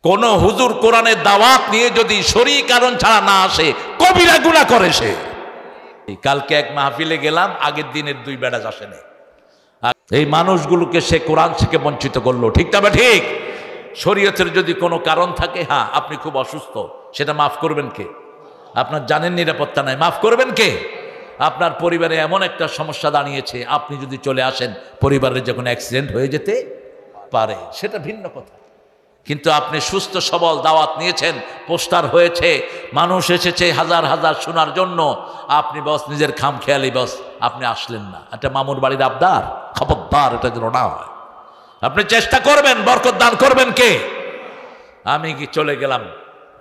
কোন হুজুর কোরআনের দাওয়াত নিয়ে যদি শরীর কারণ ছাড়া না আসে কবিরা গুনাহ করে সে। কালকে এক মাহফিলে গেলাম, আগের দিনের 2 বেড়া আসে নাই। এই মানুষগুলোকে সে কোরআন থেকে বঞ্চিত করলো, ঠিক তবে ঠিক। শরীয়তের যদি কোনো কারণ থাকে, হ্যাঁ আপনি খুব অসুস্থ, সেটা মাফ করবেন কে? আপনার জানের নিরাপত্তা নাই, মাফ করবেন কে? আপনার পরিবারে এমন একটা সমস্যা দাঁড়িয়েছে, আপনি যদি চলে আসেন পরিবারের যখন অ্যাক্সিডেন্ট হয়ে যেতে পারে, সেটা ভিন্ন কথা। কিন্তু আপনি সুস্থ সবল দাওয়াত নিয়েছেন, পোস্টার হয়েছে, মানুষ এসেছে হাজার হাজার শোনার জন্য, আপনি বস নিজের খামখেয়ালি বস আপনি আসলেন না। একটা মামুর বাড়ির আবদার, খবরদার এটা যেন না হয়। আপনি চেষ্টা করবেন, বরকত দান করবেন কে? আমি কি চলে গেলাম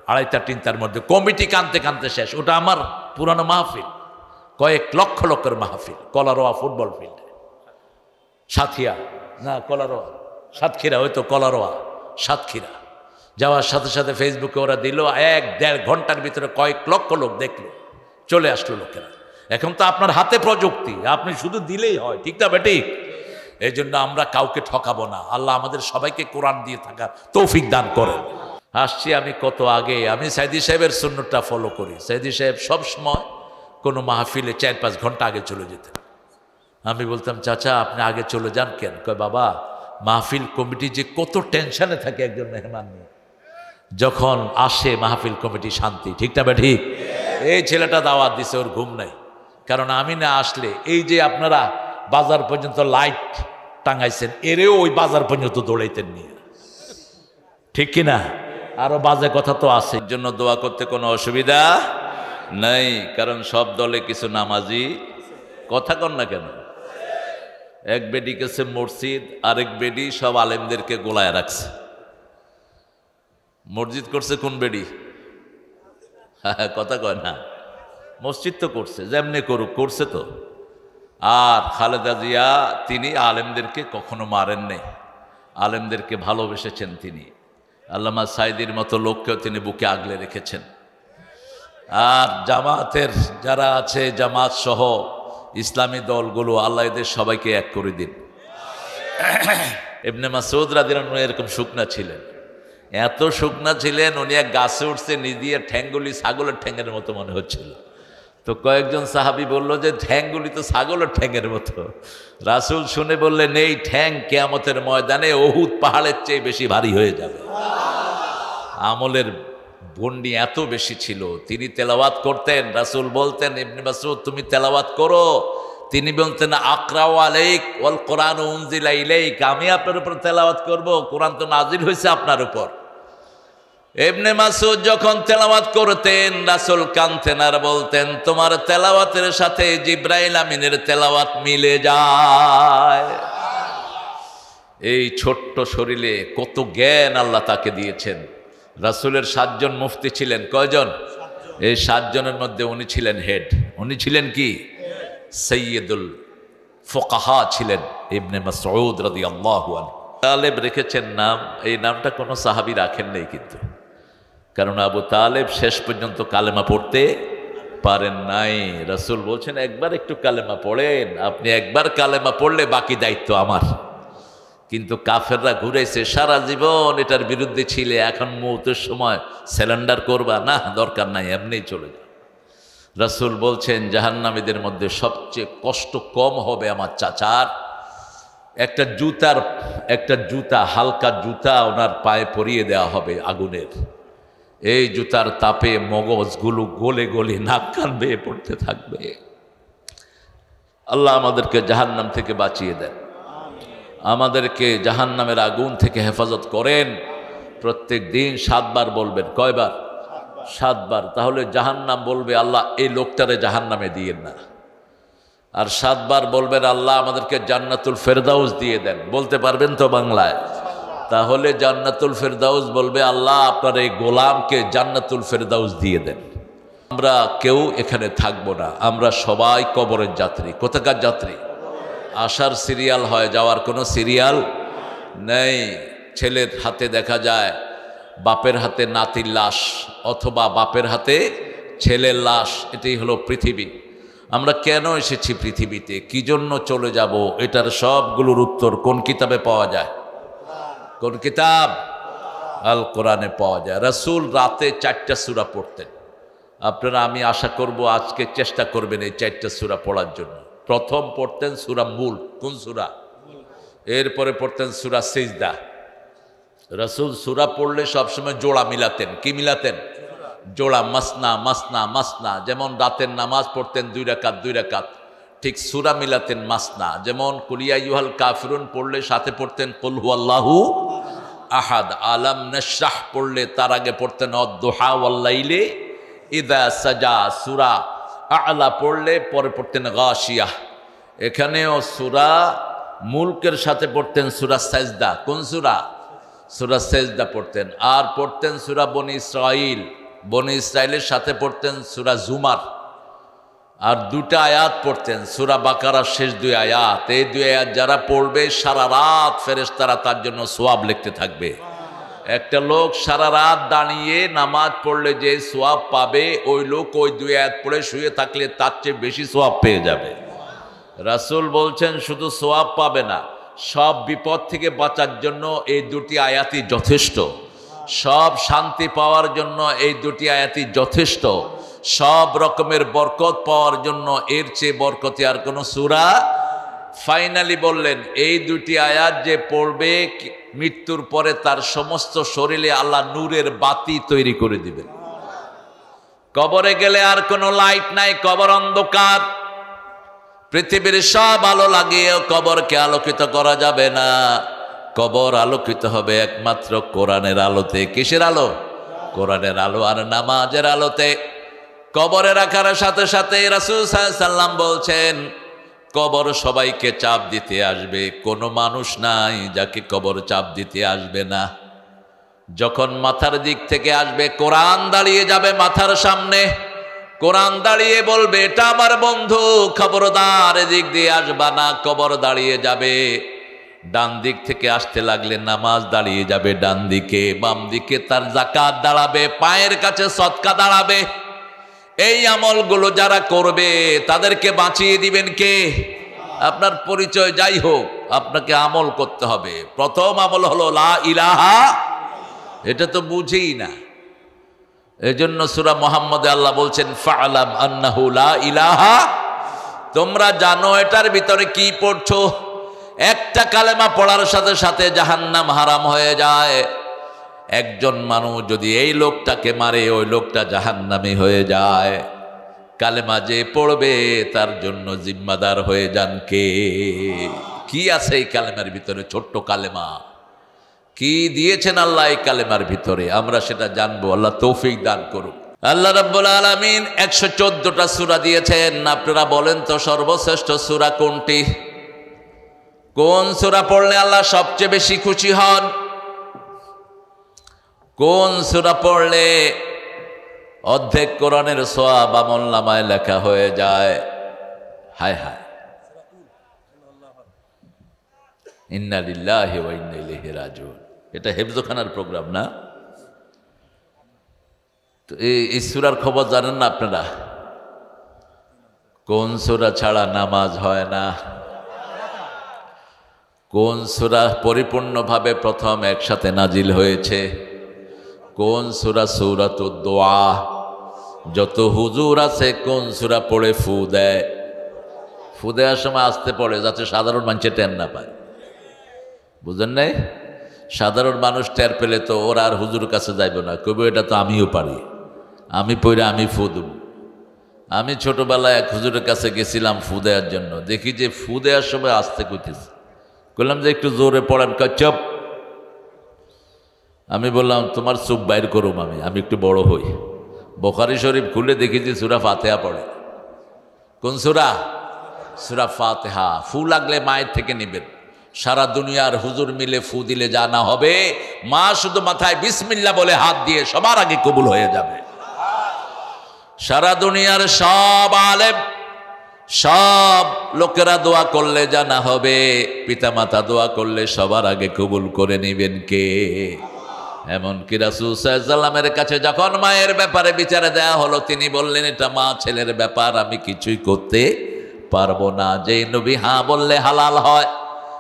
2:30-3টার মধ্যে, কমিটি কানতে কানতে শেষ। ওটা আমার পুরানো মাহফিল, কয়েক লক্ষ লোকের মাহফিল, কলারোয়া ফুটবল ফিল্ডে, সাতক্ষীরা না কলারোয়া, সাতক্ষীরা, হয়তো কলারোয়া সাতক্ষীরা। যাওয়ার সাথে সাথে ফেসবুকে ওরা দিল, 1-1.5 ঘন্টার ভিতরে কয়েক লক্ষ লোক দেখলো, চলে আসলো লোকেরা। এখন তো আপনার হাতে প্রযুক্তি, আপনি শুধু দিলেই হয়, ঠিক না বেটি? এই জন্য আমরা কাউকে ঠকাবো না। আল্লাহ আমাদের সবাইকে কোরআন দিয়ে থাকার তৌফিক দান করেন। আসছি আমি কত আগে, আমি সাইদি সাহেবের সুন্নতটা ফলো করি। সাইদি সাহেব সব সময় কোনো মাহফিলে 4-5 ঘন্টা আগে চলে যেতেন। আমি বলতাম, চাচা আপনি আগে চলে যান কেন? কয় বাবা, মাহফিল কমিটি যে কত টেনশনে থাকে একজন মেহমান নিয়ে, যখন আসে মাহফিল কমিটি শান্তি, ঠিক না ঠিক? এই ছেলেটা দাওয়াত দিছে, ওর ঘুম নাই, কারণ আমি না আসলে এই যে আপনারা বাজার পর্যন্ত লাইট টাঙাইছেন, এরেও ওই বাজার পর্যন্ত দৌড়াইতেন নিয়ে, ঠিক কিনা? আরো বাজে কথা তো আছে। এর জন্য দোয়া করতে কোনো অসুবিধা নাই, কারণ সব দলে কিছু নামাজি কথা কন না কেন। এক বেডি গেছে মসজিদ, আরেক বেডি সব আলেমদেরকে গোলায় রাখছে। মসজিদ করছে কোন বেডি? কথা কয় না, মসজিদ তো করছে, যেমনি করুক করছে তো। আর খালেদা জিয়া তিনি আলেমদেরকে কখনো মারেন নাই, আলেমদেরকে ভালোবেসেছেন তিনি। আল্লামা সাইদির মতো লোককেও তিনি বুকে আগলে রেখেছেন। আর জামাতের যারা আছে, জামাত সহ ইসলামী দলগুলো, আল্লাহ এদের সবাইকে এক করে দিন। ইবনে মাসউদ রাদিয়াল্লাহু আনহু এরকম শুকনা ছিলেন, এত শুকনা ছিলেন, উনি এক গাছে উঠছে, নিজের ঠ্যাঙ্গুলি ছাগলের ঠ্যাঙ্গের মতো মনে হচ্ছিল। তো কয়েকজন সাহাবী বলল যে ঠ্যাঙ্গুলি তো ছাগলের ঠ্যাঙ্গের মতো। রাসূল শুনে বললেন, এই ঠ্যাং কিয়ামতের ময়দানে উহুদ পাহাড়ের চেয়ে বেশি ভারী হয়ে যাবে। আমলের গণ্ডি এত বেশি ছিল। তিনি তেলাওয়াত করতেন, রাসূল বলতেন, ইবনে মাসউদ তুমি তেলাওয়াত করো, তিনি বলতেন আকরাউ আলাইক ওয়াল কোরআন উনজিলা ইলাইক, আমি আপনার উপর তেলাওয়াত করব, কোরআন তো নাজিল হয়েছে আপনার উপর। ইবনে মাসউদ যখন তেলাওয়াত করতেন, রাসূল কাঁদতেন আর বলতেন, তোমার তেলাওয়াতের সাথে জিবরাইল আমিনের তেলাওয়াত মিলে যায়। এই ছোট্ট শরীরে কত জ্ঞান আল্লাহ তাকে দিয়েছেন। রাসূলের 7 জন মুফতি ছিলেন, কয়জন? এই 7 জনের মধ্যে উনি ছিলেন হেড। উনি ছিলেন কি? সৈয়দুল ফুকাহা ছিলেন ইবনে মাসউদ রাদিয়াল্লাহু আনহু। তালেব রেখেছেন নাম, এই নামটা কোনো সাহাবী রাখেন নাই কিন্তু, কারণ আবু তালেব শেষ পর্যন্ত কালেমা পড়তে পারেন নাই। রাসূল বলছেন, একবার একটু কালেমা পড়েন, আপনি একবার কালেমা পড়লে বাকি দায়িত্ব আমার। কিন্তু কাফেররা ঘুরেছে সারা জীবন, এটার বিরুদ্ধে ছিলে, এখন মৌতের সময় স্যালেন্ডার করবা না, দরকার নাই, এমনিই চলে যাও। রাসূল বলছেন, জাহান্নামীদের মধ্যে সবচেয়ে কষ্ট কম হবে আমার চাচার একটা জুতা, হালকা জুতা ওনার পায়ে পরিয়ে দেওয়া হবে আগুনের। এই জুতার তাপে মগজগুলো গলে গলে নাক কান বেয়ে পড়তে থাকবে। আল্লাহ আমাদেরকে জাহান্নাম থেকে বাঁচিয়ে দেন, আমাদেরকে জাহান্নামের আগুন থেকে হেফাজত করেন। প্রত্যেক দিন 7 বার বলবেন। কয়বার? 7 বার। তাহলে জাহান্নাম বলবে, আল্লাহ এই লোকটারে জাহান্নামে দিয়েন না। আর 7 বার বলবেন, আল্লাহ আমাদেরকে জান্নাতুল ফেরদাউস দিয়ে দেন। বলতে পারবেন তো বাংলায়? তাহলে জান্নাতুল ফেরদাউস বলবে, আল্লাহ আপনার এই গোলামকে জান্নাতুল ফেরদাউস দিয়ে দেন। আমরা কেউ এখানে থাকবো না, আমরা সবাই কবরের যাত্রী। কোথাকার যাত্রী? আসার সিরিয়াল হয়, যাওয়ার কোনো সিরিয়াল নেই। ছেলের হাতে দেখা যায় বাপের হাতে নাতির লাশ, অথবা বাপের হাতে ছেলের লাশ। এটাই হলো পৃথিবী। আমরা কেন এসেছি পৃথিবীতে, কি জন্য চলে যাব, এটার সবগুলোর উত্তর কোন কিতাবে পাওয়া যায়? কোন কিতাব? আল কোরআনে পাওয়া যায়। রাসূল রাতে 4টা সূরা পড়তেন। আপনারা আমি আশা করব আজকে চেষ্টা করবেন এই 4টা সূরা পড়ার জন্য। প্রথম পড়তেন সূরা মুল্ক। কোন সূরা? এরপরে পড়তেন সূরা সিজদা। রাসূল সূরা পড়লে সবসময় জোড়া মিলাতেন। কি মিলাতেন? জোড়া, মাসনা মাসনা মাসনা। যেমন রাতের নামাজ পড়তেন 2 রাকাত 2 রাকাত, ঠিক সূরা মিলাতেন মাসনা। যেমন কুল ইয়া আইয়ুহাল কাফিরুন পড়লে সাথে পড়তেন কুল হুয়াল্লাহু আহাদ। আলাম নাশরাহ পড়লে তার আগে পড়তেন অদ-দুহা ওয়াল লাইলি ইযা সাজা। সূরা আ'লা পড়লে পরে পড়তেন গাশিয়া। এখানেও সূরা মুলকের সাথে পড়তেন সূরা সাজদা। কোন সূরা? সূরা সাজদা পড়তেন। আর পড়তেন সূরা বনি ইসরাইল। বনি ইসরাইলের সাথে পড়তেন সূরা জুমার। আর 2টা আয়াত পড়তেন সূরা বাকারার শেষ 2 আয়াত। এই 2 আয়াত যারা পড়বে সারা রাত ফেরেশতারা তার জন্য সওয়াব লিখতে থাকবে। একটা লোক সারা রাত দাঁড়িয়ে নামাজ পড়লে যে সওয়াব পাবে, ওই লোক ওই 2 আয়াত পড়ে শুয়ে থাকলে তার চেয়ে বেশি সওয়াব পেয়ে যাবে। রাসূল বলছেন শুধু সওয়াব পাবে না, সব বিপদ থেকে বাঁচার জন্য এই 2টি আয়াতই যথেষ্ট। সব শান্তি পাওয়ার জন্য এই 2টি আয়াতই যথেষ্ট। সব রকমের বরকত পাওয়ার জন্য এর চেয়ে বরকতি আর কোনো সূরা। ফাইনালি বললেন এই 2টি আয়াত যে পড়বে মৃত্যুর পরে তার সমস্ত শরীরে আল্লাহ নূরের বাতি তৈরি করে দিবেন। কবরে গেলে আর কোনো লাইট নাই, কবর অন্ধকার। পৃথিবীর সব আলো লাগিয়েও কবরকে আলোকিত করা যাবে না। কবর আলোকিত হবে একমাত্র কোরআনের আলোতে। কিসের আলো? কোরআনের আলো আর নামাজের আলোতে। কবরে রাখার সাথে সাথে রাসূল সাল্লাল্লাহু আলাইহি সাল্লাম বলছেন কবর সবাইকে চাপ দিতে আসবে, কোনো মানুষ নাই যাকে কবর চাপ দিতে আসবে না। যখন মাথার দিক থেকে আসবে কোরআন দাঁড়িয়ে যাবে মাথার সামনে। কোরআন দাঁড়িয়ে বলবে এটা আমার বন্ধু, খবরদার এদিক দিয়ে আসবা না। কবর দাঁড়িয়ে যাবে। ডান দিক থেকে আসতে লাগলে নামাজ দাঁড়িয়ে যাবে ডান দিকে, বাম দিকে তার যাকাত দাঁড়াবে, পায়ের কাছে সদকা দাঁড়াবে। এই আমলগুলো যারা করবে তাদেরকে বাঁচিয়ে দিবেন কে? আপনার পরিচয় যাই হোক, আপনাকে আমল করতে হবে। প্রথম আমল হলো লা ইলাহা। এটা তো বুঝেই না। এজন্য সূরা মুহাম্মদে আল্লাহ বলছেন ফা'লাম আন্নাহু লা ইলাহা। তোমরা জানো এটার ভিতরে কি পড়ছো। একটা কালেমা পড়ার সাথে সাথে জাহান্নাম হারাম হয়ে যায়। একজন মানুষ যদি এই লোকটাকে মারে ওই লোকটা জাহান্নামী হয়ে যায়। কালেমা যে পড়বে তার জন্য জিম্মাদার হয়ে যান কে? কি আছে এই কালেমার ভিতরে? ছোট্ট কালেমা কি দিয়েছেন আল্লাহ এই কালেমার ভিতরে, আমরা সেটা জানবো। আল্লাহ তৌফিক দান করুক। আল্লাহ রাব্বুল আলামিন 114টা সূরা দিয়েছেন। আপনারা বলেন তো সর্বশ্রেষ্ঠ সূরা কোনটি? কোন সূরা পড়লে আল্লাহ সবচেয়ে বেশি খুশি হন? কোন সূরা পড়লে অর্ধেক কোরআনের সওয়াব আমলনামায় লেখা হয়ে যায়? হায় হায়, ইন্না লিল্লাহি ওয়া ইন্না ইলাইহি রাজিউন। এটা হেফজখানার প্রোগ্রাম না? তো এই সূরার খবর জানেন না আপনারা? কোন সূরা ছাড়া নামাজ হয় না? কোন সূরা পরিপূর্ণভাবে প্রথম একসাথে নাজিল হয়েছে? কোন সূরা? সূরাতুদ দোয়া। যত হুজুর আছে কোন সূরা পড়ে ফু দেয়? ফু দেওয়ার সময় আসতে পড়ে যাতে সাধারণ মানুষে টের না পায়। বুঝেন নাই? সাধারণ মানুষ টের পেলে তো ওরা আর হুজুর কাছে যাইব না, কইব এটা তো আমিও পারি, আমি পড়ে আমি ফু দেব। আমি ছোটবেলায় এক হুজুরের কাছে গেছিলাম ফু দেওয়ার জন্য। দেখি যে ফু দেওয়ার সময় আসতে কইতেছে। বললাম যে একটু জোরে পড়েন। চুপ। আমি বললাম তোমার চুপ বাইর করুম, আমি একটু বড় হই। বুখারী শরীফ খুলে দেখি যে সূরা ফাতিহা পড়ে। কোন সূরা? সূরা ফাতিহা। ফু লাগলে মায়ের থেকে নেবেন। সারা দুনিয়ার হুজুর মিলে ফু দিলে যা না হবে, মা শুধু মাথায় বিসমিল্লাহ বলে হাত দিয়ে সবার আগে কবুল হয়ে যাবে। সারা দুনিয়ার সব আলেম সব লোকেরা দোয়া করলে যা না হবে, পিতামাতা দোয়া করলে সবার আগে কবুল করে নেবেন কে? এমনকি রাসূল সাল্লাল্লাহু আলাইহি ওয়াসাল্লামের কাছে যখন মায়ের ব্যাপারে বিচারে দেয়া হলো, তিনি বললেন এটা মা ছেলের ব্যাপার, আমি কিছুই করতে পারবো না। যে নবী হ্যাঁ বললে হালাল হয়,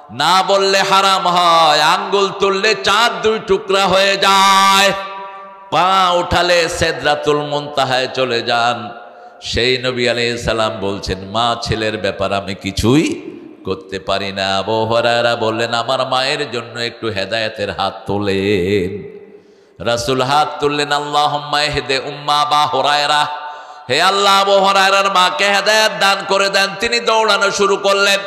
না বললে হারাম হয়, আঙ্গুল তুললে চাঁদ 2 টুকরা হয়ে যায়, পা উঠালে সিদরাতুল মুনতাহায় চলে যান। সেই নবী আলাইহিস সালাম বলছেন, মা ছেলের ব্যাপার আমি কিছুই করতে পারি না। আবু হুরায়রা বললেন, আমার মায়ের জন্য একটু হেদায়েতের হাত তোলেন। রাসূল হাত তুললেন, আল্লাহুম্মা ইহদি উম্মা আবু হুরায়রা, হে আল্লাহ আবু হুরায়রার মাকে হেদায়েত দান করে দেন। তিনি দৌড়ানো শুরু করলেন।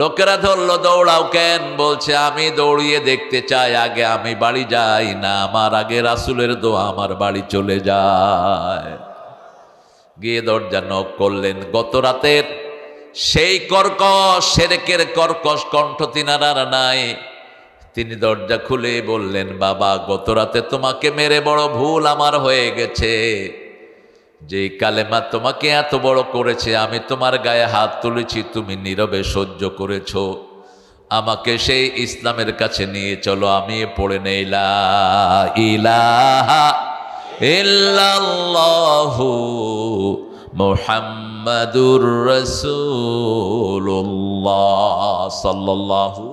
লোকেরা ধরলো, দৌড়াও কেন? বলছে, আমি দৌড়িয়ে দেখতে চাই, আগে আমি বাড়ি যাই না, আমার আগে রাসূলের দোয়া আমার বাড়ি চলে যায়। গিয়ে দরজা নক করলেন। গত রাতের সেই কর্কশ শিরকের কর্কশ কণ্ঠ তিনার আর নাই। তিনি দরজা খুলে বললেন, বাবা গত রাতে তোমাকে মেরে বড় ভুল আমার হয়ে গেছে। যে কালেমা তোমাকে এত বড় করেছে, আমি তোমার গায়ে হাত তুলেছি, তুমি নীরবে সহ্য করেছ। আমাকে সেই ইসলামের কাছে নিয়ে চলো, আমি পড়ে নেই লা ইলাহা ইল্লাল্লাহু মুহাম্মাদুর রাসূলুল্লাহ সাল্লাল্লাহু।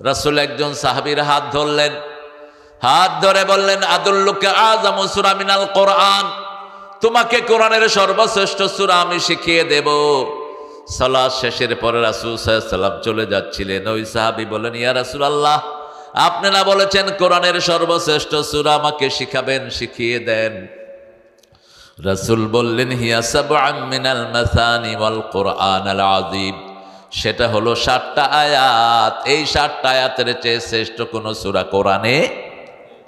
রাসূল একজন সাহাবীর হাত ধরলেন, হাত ধরে বললেন, আদুল্লুকা আযামু সূরা মিনাল কোরআন, তোমাকে কোরআনের সর্বশ্রেষ্ঠ সূরা আমি শিখিয়ে দেব। সালাত শেষের পরে রাসূল সাল্লাল্লাহু আলাইহি ওয়াসাল্লাম চলে যাচ্ছিলেন। ওই সাহাবী বললেন, ইয়া রাসূলুল্লাহ, আপনি না বলেছেন কোরআনের সর্বশ্রেষ্ঠ সূরা আমাকে শিখাবেন, শিখিয়ে দেন। রাসূল বললেন, হিয়া সাবআন মিনাল মাসানি ওয়াল কোরআনাল আযীম, সেটা হলো 7টা আয়াত। এই 7টা আয়াতের চেয়ে শ্রেষ্ঠ কোন সূরা কোরআনে?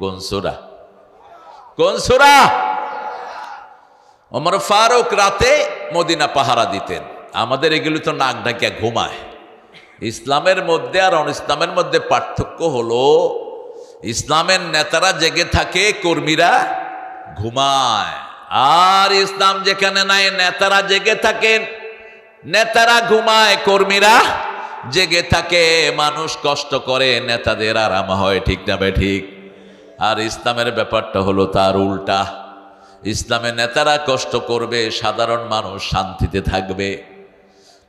কোন সূরা? কোন সূরা? ওমর ফারুক রাতে মদিনা পাহারা দিতেন। আমাদের এগুলো তো নাক ডাকিয়া ঘুমায়। ইসলামের মধ্যে আর অন ইসলামের মধ্যে পার্থক্য হলো, ইসলামের নেতারা জেগে থাকে, কর্মীরা ঘুমায়। আর ইসলাম যেখানে নাই, নেতারা জেগে থাকেন, নেতারা ঘুমায়, কর্মীরা জেগে থাকে। মানুষ কষ্ট করে, নেতাদের আরাম হয়, ঠিক না বে ঠিক? আর ইসলামের ব্যাপারটা হলো তার উল্টা। ইসলামের নেতারা কষ্ট করবে, সাধারণ মানুষ শান্তিতে থাকবে।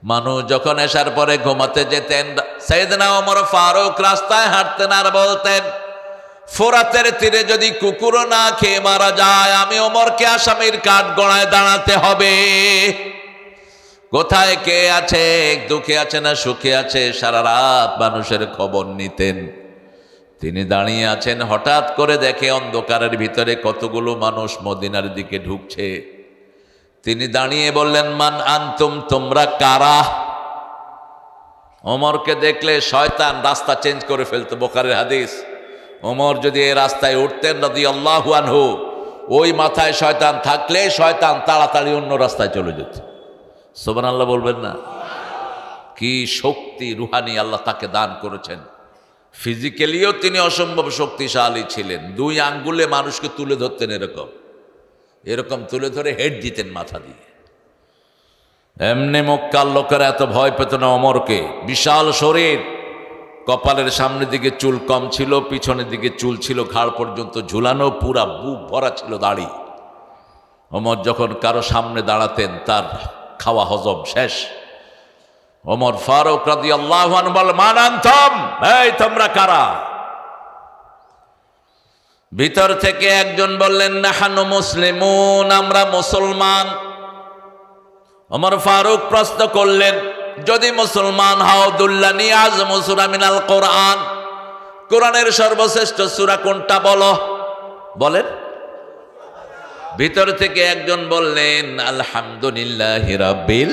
মানুষ যখন এসার পরে ঘুমাতে যেতেন, সাইয়েদনা ওমর ফারুক রাস্তায় হাঁটতেন আর বলতেন, ফোরাতের তীরে যদি কুকুরও না খেয়ে মারা যায়, আমি ওমরকে আসামির কাঠ গড়ায় দাঁড়াতে হবে। কোথায় কে আছে, দুঃখে আছে না সুখে আছে, সারা রাত মানুষের খবর নিতেন। তিনি দাঁড়িয়ে আছেন, হঠাৎ করে দেখে অন্ধকারের ভিতরে কতগুলো মানুষ মদিনার দিকে ঢুকছে। তিনি দাঁড়িয়ে বললেন, মান আনতুম, তোমরা কারা? ওমরকে দেখলে শয়তান রাস্তা চেঞ্জ করে ফেলতো, বুখারীর হাদিস। ওমর যদি এই রাস্তায় উঠতেন রাদিয়াল্লাহু আনহু, ওই মাথায় শয়তান থাকলে শয়তান তাড়াতাড়ি অন্য রাস্তায় চলে যেত। সুবহানাল্লাহ বলবেন না? কি শক্তি রুহানি আল্লাহ তাকে দান করেছেন। ফিজিক্যালিও তিনি অসম্ভব শক্তিশালী ছিলেন। 2 আঙ্গুলে মানুষকে তুলে ধরতেন, এরকম এরকম তুলে ধরে হেড দিতেন মাথা দিয়ে। এমনি মক্কার লোকেরা এত ভয় পেত না ওমরকে। বিশাল শরীর, কপালের সামনের দিকে চুল কম ছিল, পিছনের দিকে চুল ছিল ঘাড় পর্যন্ত ঝুলানো, পুরা বুক ভরা ছিল দাড়ি। ওমর যখন কারো সামনে দাঁড়াতেন, তার খাওয়া হজম শেষ। ওমর ফারুক রাদিয়াল্লাহু আনহু বলেন, মান আনতুম, এই তোমরা কারা? ভিতর থেকে একজন বললেন, নাহানু মুসলিমুন, আমরা মুসলমান। ওমর ফারুক প্রশ্ন করলেন, যদি মুসলমান হও, দুল্লানি আযমু সূরা মিনাল কোরআন, কোরআনের সর্বশ্রেষ্ঠ সূরা কোনটা বলো? বলেন। ভিতর থেকে একজন বললেন, আলহামদুলিল্লাহি রাব্বিল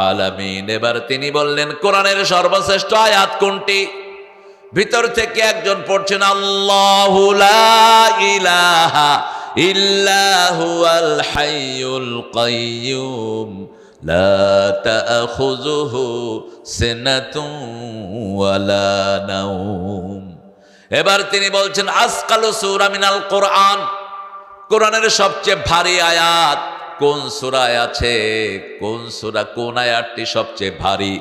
আলামিন। এবার তিনি বললেন, কোরআনের সর্বশ্রেষ্ঠ আয়াত কোনটি? ভিতর থেকে একজন পড়ছেন, আল্লাহু লা ইলাহা ইল্লা হুয়াল হাইয়ুল কাইয়্যুম লা তাখুযুহু সিনাতুন ওয়ালা নাওম। এবার তিনি বলছেন, আসকালু সূরা মিনাল কোরআন, কোরআনের সবচেয়ে ভারী আয়াত কোন সূরায় আছে? কোন সূরা, কোন আয়াতটি সবচেয়ে ভারী?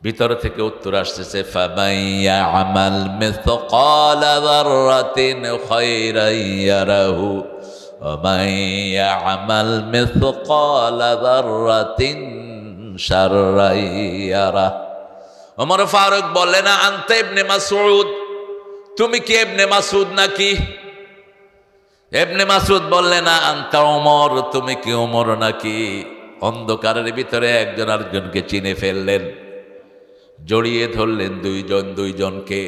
ভিতর থেকে উত্তর আসতেছে, ফামাইয়ামাল মিসকালা যাররাতিন খায়রান ইয়ারাহু ওয়া মাইয়ামাল মিসকালা যাররাতিন শাররান ইয়ারাহু। ওমর ফারুক বললেন, আনতা ইবনে মাসউদ, তুমি কি ইবনে মাসউদ নাকি? ইবনে মাসউদ বললেন, আনতা ওমর, তুমি কি ওমর নাকি? অন্ধকারের ভিতরে একজন আরেকজনকে চিনে ফেললেন, জড়িয়ে ধরলেন দুইজনকে।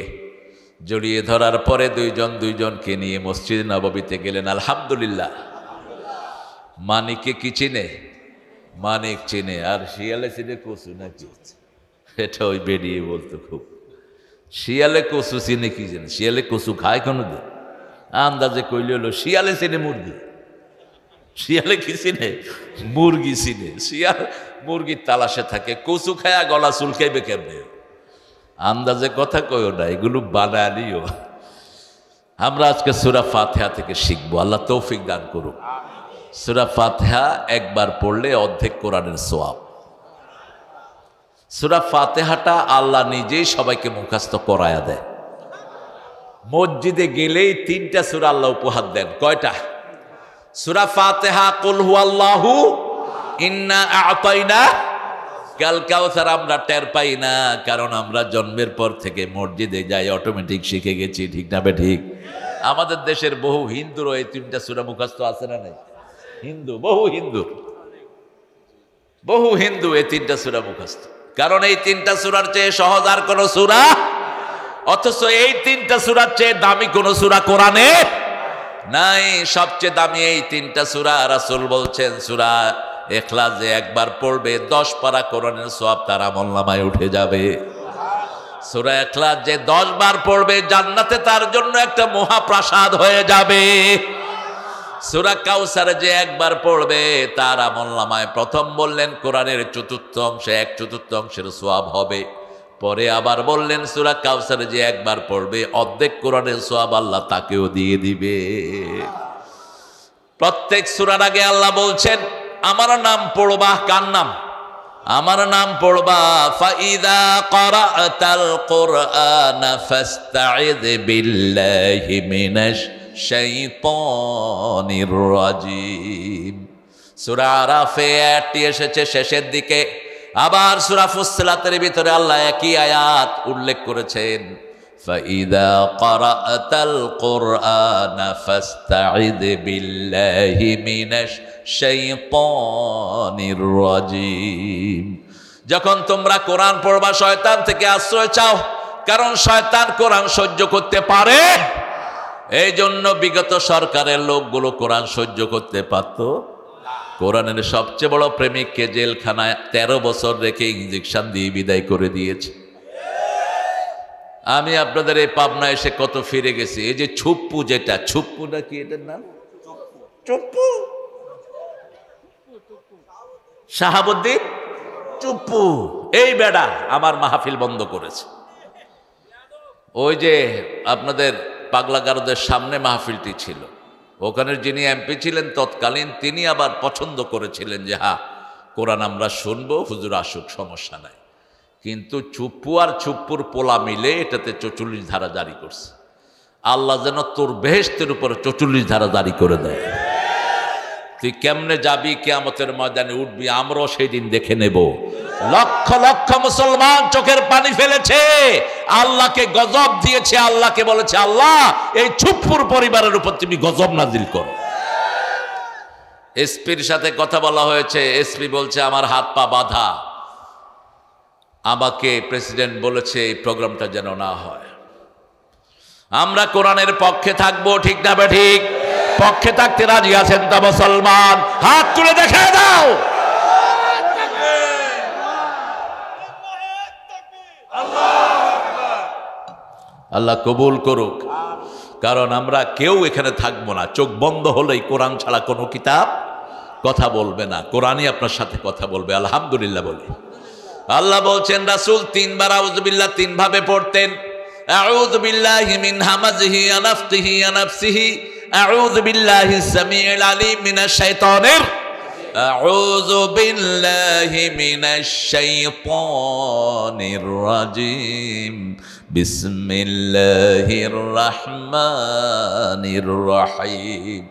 জড়িয়ে ধরার পরে দুইজনকে নিয়ে মসজিদ নববীতে গেলেন। আলহামদুলিল্লাহ। মানিককে কি চিনে? মানিক চিনে। আর শিয়ালে চিনে কচু নাকি? এটা ওই বেরিয়ে বলতো খুব। শিয়ালে কচু চিনে কি জানে? শিয়ালে কচু খায় কোনোদিন? আন্দাজে কইলে হলো শিয়ালে চিনে মুরগি। শিয়ালে কি চিনে? মুরগি চিনে। শিয়াল মুরগির তালাশে থাকে, কচু খায়া গলা চুলকাইবে কেমনে? আন্দাজে কথা কইও না, এগুলো বানালিও। আমরা আজকে সূরা ফাতিহা থেকে শিখবো। আল্লাহ তৌফিক দান করুক। সূরা ফাতিহা একবার পড়লে অর্ধেক কোরআনের সওয়াব। সূরা ফাতিহাটা আল্লাহ নিজেই সবাইকে মুখস্থ করায়া দেয়। মসজিদে গেলেই 3টা সূরা আল্লাহ উপহার দেন। কয়টা? সূরা ফাতিহা, কুল হুয়াল্লাহু, ইন্না আ'তাইনা কাল কাউসার। আমরা টের পাই না, কারণ আমরা জন্মের পর থেকে মসজিদে যাই, অটোমেটিক শিখে গেছি। ঠিক না বে ঠিক? আমাদের দেশের বহু হিন্দুরও এই 3টা সূরা মুখস্থ আছে না নাই? বহু হিন্দু এই 3টা সূরা মুখস্থ। কারণ এই 3টা সূরার চেয়ে সহজ আর কোন সূরা, অথচ এই 3টা সূরার চেয়ে দামি কোন সূরা কোরআনে নাই। সবচেয়ে দামি এই 3টা সূরা। রাসূল বলছেন, সূরা ইখলাস যে একবার পড়বে 10 পারা কোরআনের সওয়াব তার আমলনামায় উঠে যাবে। সূরা ইখলাস যে 10 বার পড়বে জান্নাতে তার জন্য একটা মহাপ্রাসাদ হয়ে যাবে। সূরা কাউসার যে একবার পড়বে তার আমলনামায়, প্রথম বললেন কোরআনের 4th অংশে 1/4 অংশের সওয়াব হবে। পরে আবার বললেন সূরা কাউসার যে একবার পড়বে অর্ধেক কোরআনের সওয়াব আল্লাহ তাকেও দিয়ে দিবে। প্রত্যেক সূরার আগে আল্লাহ বলছেন, আমার নাম পড়বা। কার নাম? আমার নাম পড়বা। ফাইদা ক্বরাতাল কুরআনা ফাস্তাইয বিল্লাহি মিনাশ শাইতানির রাজিম। সূরা আরাফে আয়াতটি এসেছে শেষের দিকে। আবার সূরা ফুসসিলাতের ভিতরে আল্লাহ একই আয়াত উল্লেখ করেছেন, ফাইদা ক্বরাতাল কুরআনা ফাস্তাইয বিল্লাহি মিনাশ শাইতানির রাজিম। যখন তোমরা কোরআন পড়বা শয়তান থেকে আশ্রয় চাও, কারণ শয়তান কোরআন সহ্য করতে পারে। এই জন্য বিগত সরকারের লোকগুলো কোরআন সহ্য করতে পারত। কোরআনের সবচেয়ে বড় প্রেমিককে জেলখানায় 13 বছর রেখে ইঞ্জেকশন দিয়ে বিদায় করে দিয়েছে। আমি আপনাদের এই পাবনা এসে কত ফিরে গেছি। এই যে ছুপ্পু, যেটা ছুপ্পু নাকি এটার নাম, চুপ্পু, শাহাবুদ্দিন চুপ্পু, এই বেড়া আমার মাহফিল বন্ধ করেছে। ওই যে আপনাদের পাগলা গারদের সামনে মাহফিলটি ছিল, ওখানের যিনি এমপি ছিলেন তৎকালীন, তিনি আবার পছন্দ করেছিলেন যে হ্যাঁ কোরআন আমরা শুনবো, হুজুর আসুক, সমস্যা নাই। কিন্তু চুপ্পু আর চুপ্পুর পোলা মিলে এটাতে 44 ধারা জারি করছে। আল্লাহ যেন তোর বেহেশতের উপরে 44 ধারা জারি করে দেয়। তুই কেমনে যাবি, কিয়ামতের ময়দানে উঠবি, আমরাও সেই দিন দেখে নেব। লক্ষ লক্ষ মুসলমান চোখের পানি ফেলেছে, আল্লাহকে গজব দিয়েছে। আল্লাহকে বলেছে, আল্লাহ এই চুপ্পুর পরিবারের উপর তুমি গজব নাজিল করো। এসপির সাথে কথা বলা হয়েছে, এসপি বলছে আমার হাত পা বাঁধা, আমাকে প্রেসিডেন্ট বলেছে এই প্রোগ্রামটা যেন না হয়। আমরা কোরআনের পক্ষে থাকবো, ঠিক না বে ঠিক? পক্ষে থাকতে রাজি আছেন তো মুসলমান? হাত তুলে দেখে দাও। আল্লাহ কবুল করুক। কারণ আমরা কেউ এখানে থাকবো না, চোখ বন্ধ হলেই কোরআন ছাড়া কোনো কিতাব কথা বলবে না, কোরআনই আপনার সাথে কথা বলবে। আলহামদুলিল্লাহ বলি। আল্লাহ বলছেন রাসূল 3 বার আউযু বিল্লাহ 3 ভাবে পড়তেন। আউযু বিল্লাহি মিন হামাজিহি ওয়া নাফখিহি ওয়া নাফসিহি, আউযু বিল্লাহিস সামিউল আলিম মিনাশ শাইতানির, আউযু বিল্লাহি মিনাশ শাইতানির রাজিম, বিসমিল্লাহির রহমানির রহিম।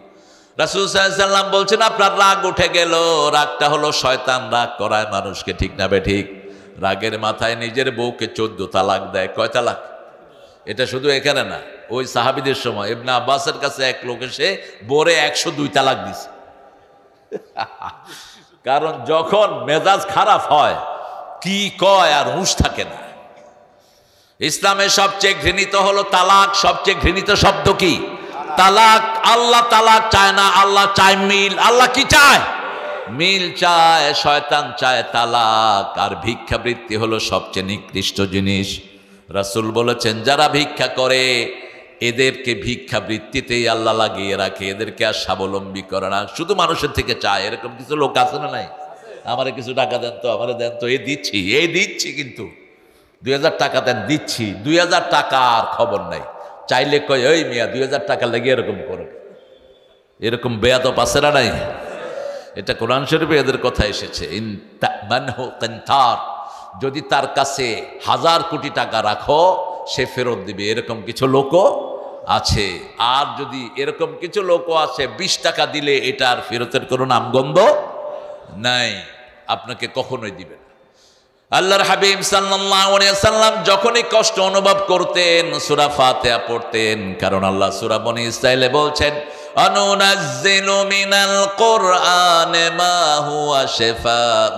রাসূল সাল্লাল্লাহু আলাইহি ওয়াসাল্লাম বলছেন আপনার রাগ উঠে গেল, রাগটা হলো শয়তান রাগ করায় মানুষকে, ঠিক না বে ঠিক? রাগের মাথায় নিজের বউকে 14 তালাক দেয়। কয় তালাক? এটা শুধু এখানে না, ওই সাহাবীদের সময় ইবনে আব্বাসের কাছে এক লোক এসে বোরে 102 তালাক দিছে। কারণ যখন মেজাজ খারাপ হয় কি কয় আর হুঁশ থাকে না। ইসলামের সবচেয়ে ঘৃণিত হলো তালাক। সবচেয়ে ঘৃণিত শব্দ কি? তালাক। আল্লাহ তালাক চায় না, আল্লাহ চায় মিল। আল্লাহ কি চায়? মিল চায়। শয়তান চায় তালাক। আর ভিক্ষাবৃত্তি হলো সবচেয়ে নিকৃষ্ট জিনিস। রাসূল বলেছেন যারা ভিক্ষা করে এদেরকে ভিক্ষাবৃত্তিতেই আল্লাহ লাগিয়ে রাখে, এদেরকে আর স্বাবলম্বী করে না, শুধু মানুষের থেকে চায়। এরকম কিছু লোক আছে না নাই? আমারে কিছু টাকা দেন তো, আমারে দেন তো, এই দিচ্ছি কিন্তু 2000 টাকা দেন, দিচ্ছি। 2000 টাকা আর খবর নাই। চাইলে কয় ওই মিয়া 2000 টাকা লেগে এরকম করে। এরকম বেয়াদব আছে না নাই? এটা কোরআন শরীফে এদের কথা এসেছে। ইন তামানহু কিনতার, যদি তার কাছে 1000 কোটি টাকা রাখো সে ফেরত দিবে। এরকম কিছু লোকও আছে। আর যদি এরকম কিছু লোকও আছে 20 টাকা দিলে এটা আর ফেরতের কোনো নামগন্ধ নাই, আপনাকে কখনোই দিবে না। আল্লাহর হাবিব সাল্লাল্লাহু আলাইহি ওয়াসাল্লাম যখনই কষ্ট অনুভব করতেন সূরা ফাতিহা পড়তেন। কারণ আল্লাহ সূরা বনী ইসরাঈলে বলছেন অনুনাজ্জিলু মিনাল কুরআনি মা হুয়া শিফাউ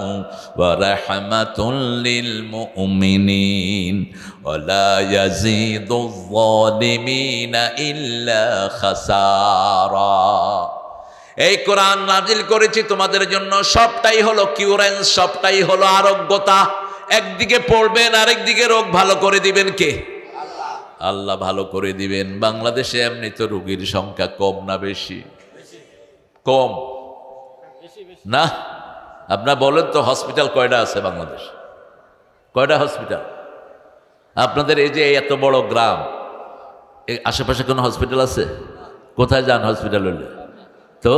ওয়া রাহমাতুল লিল মুমিনিন ওয়া লা ইয়াজিদুয যালিমিনা ইল্লা খাসারা। এই কোরআন নাজিল করেছি তোমাদের জন্য, সবটাই হলো কিউরেন্স, সবটাই হলো আরোগ্যতা। একদিকে পড়বেন আরেকদিকে রোগ ভালো করে দিবেন কে? আল্লাহ ভালো করে দিবেন। বাংলাদেশে এমনি তো রোগীর সংখ্যা কম না বেশি? কম না? আপনারা বলেন তো হসপিটাল কয়টা আছে বাংলাদেশ? কয়টা হসপিটাল? আপনাদের এই যে এত বড় গ্রাম, এই আশেপাশে কোনো হসপিটাল আছে? কোথায় যান হসপিটাল হলে? তো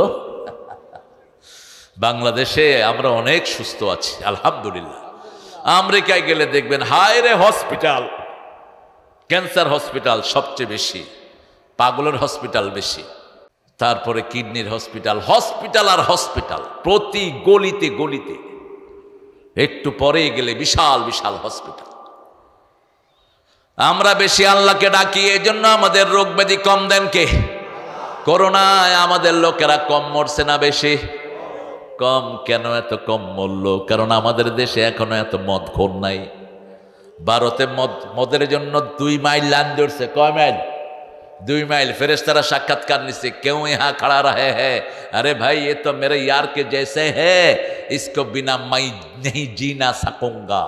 বাংলাদেশে আমরা অনেক সুস্থ আছি আলহামদুলিল্লাহ। আমেরিকায় গেলে দেখবেন হায় রে হসপিটাল, ক্যান্সার হসপিটাল সবচেয়ে বেশি, পাগলের হসপিটাল বেশি, তারপরে কিডনির হসপিটাল, হসপিটাল আর হসপিটাল প্রতি গলিতে গলিতে। একটু পরে গেলে বিশাল বিশাল হসপিটাল। আমরা বেশি আল্লাহকে ডাকি, এই জন্য আমাদের রোগ ব্যাধি কম দেন কে? করোনায় আমাদের লোকেরা কম মরছে না বেশি? কম। কেন এত কম মরল? কারণ আমাদের দেশে এখনো এত মদখোর নাই। ভারতে মদের জন্য 2 মাইল লাইন ধরছে। কয় মাইল? 2 মাইল। ফেরেশতারা সাক্ষাৎকার নিচ্ছে, কেউ ইহা खड़ा रहे है, अरे भाई ये तो मेरे यार के जैसे है, इसको बिना मैं नहीं जीना सकूंगा।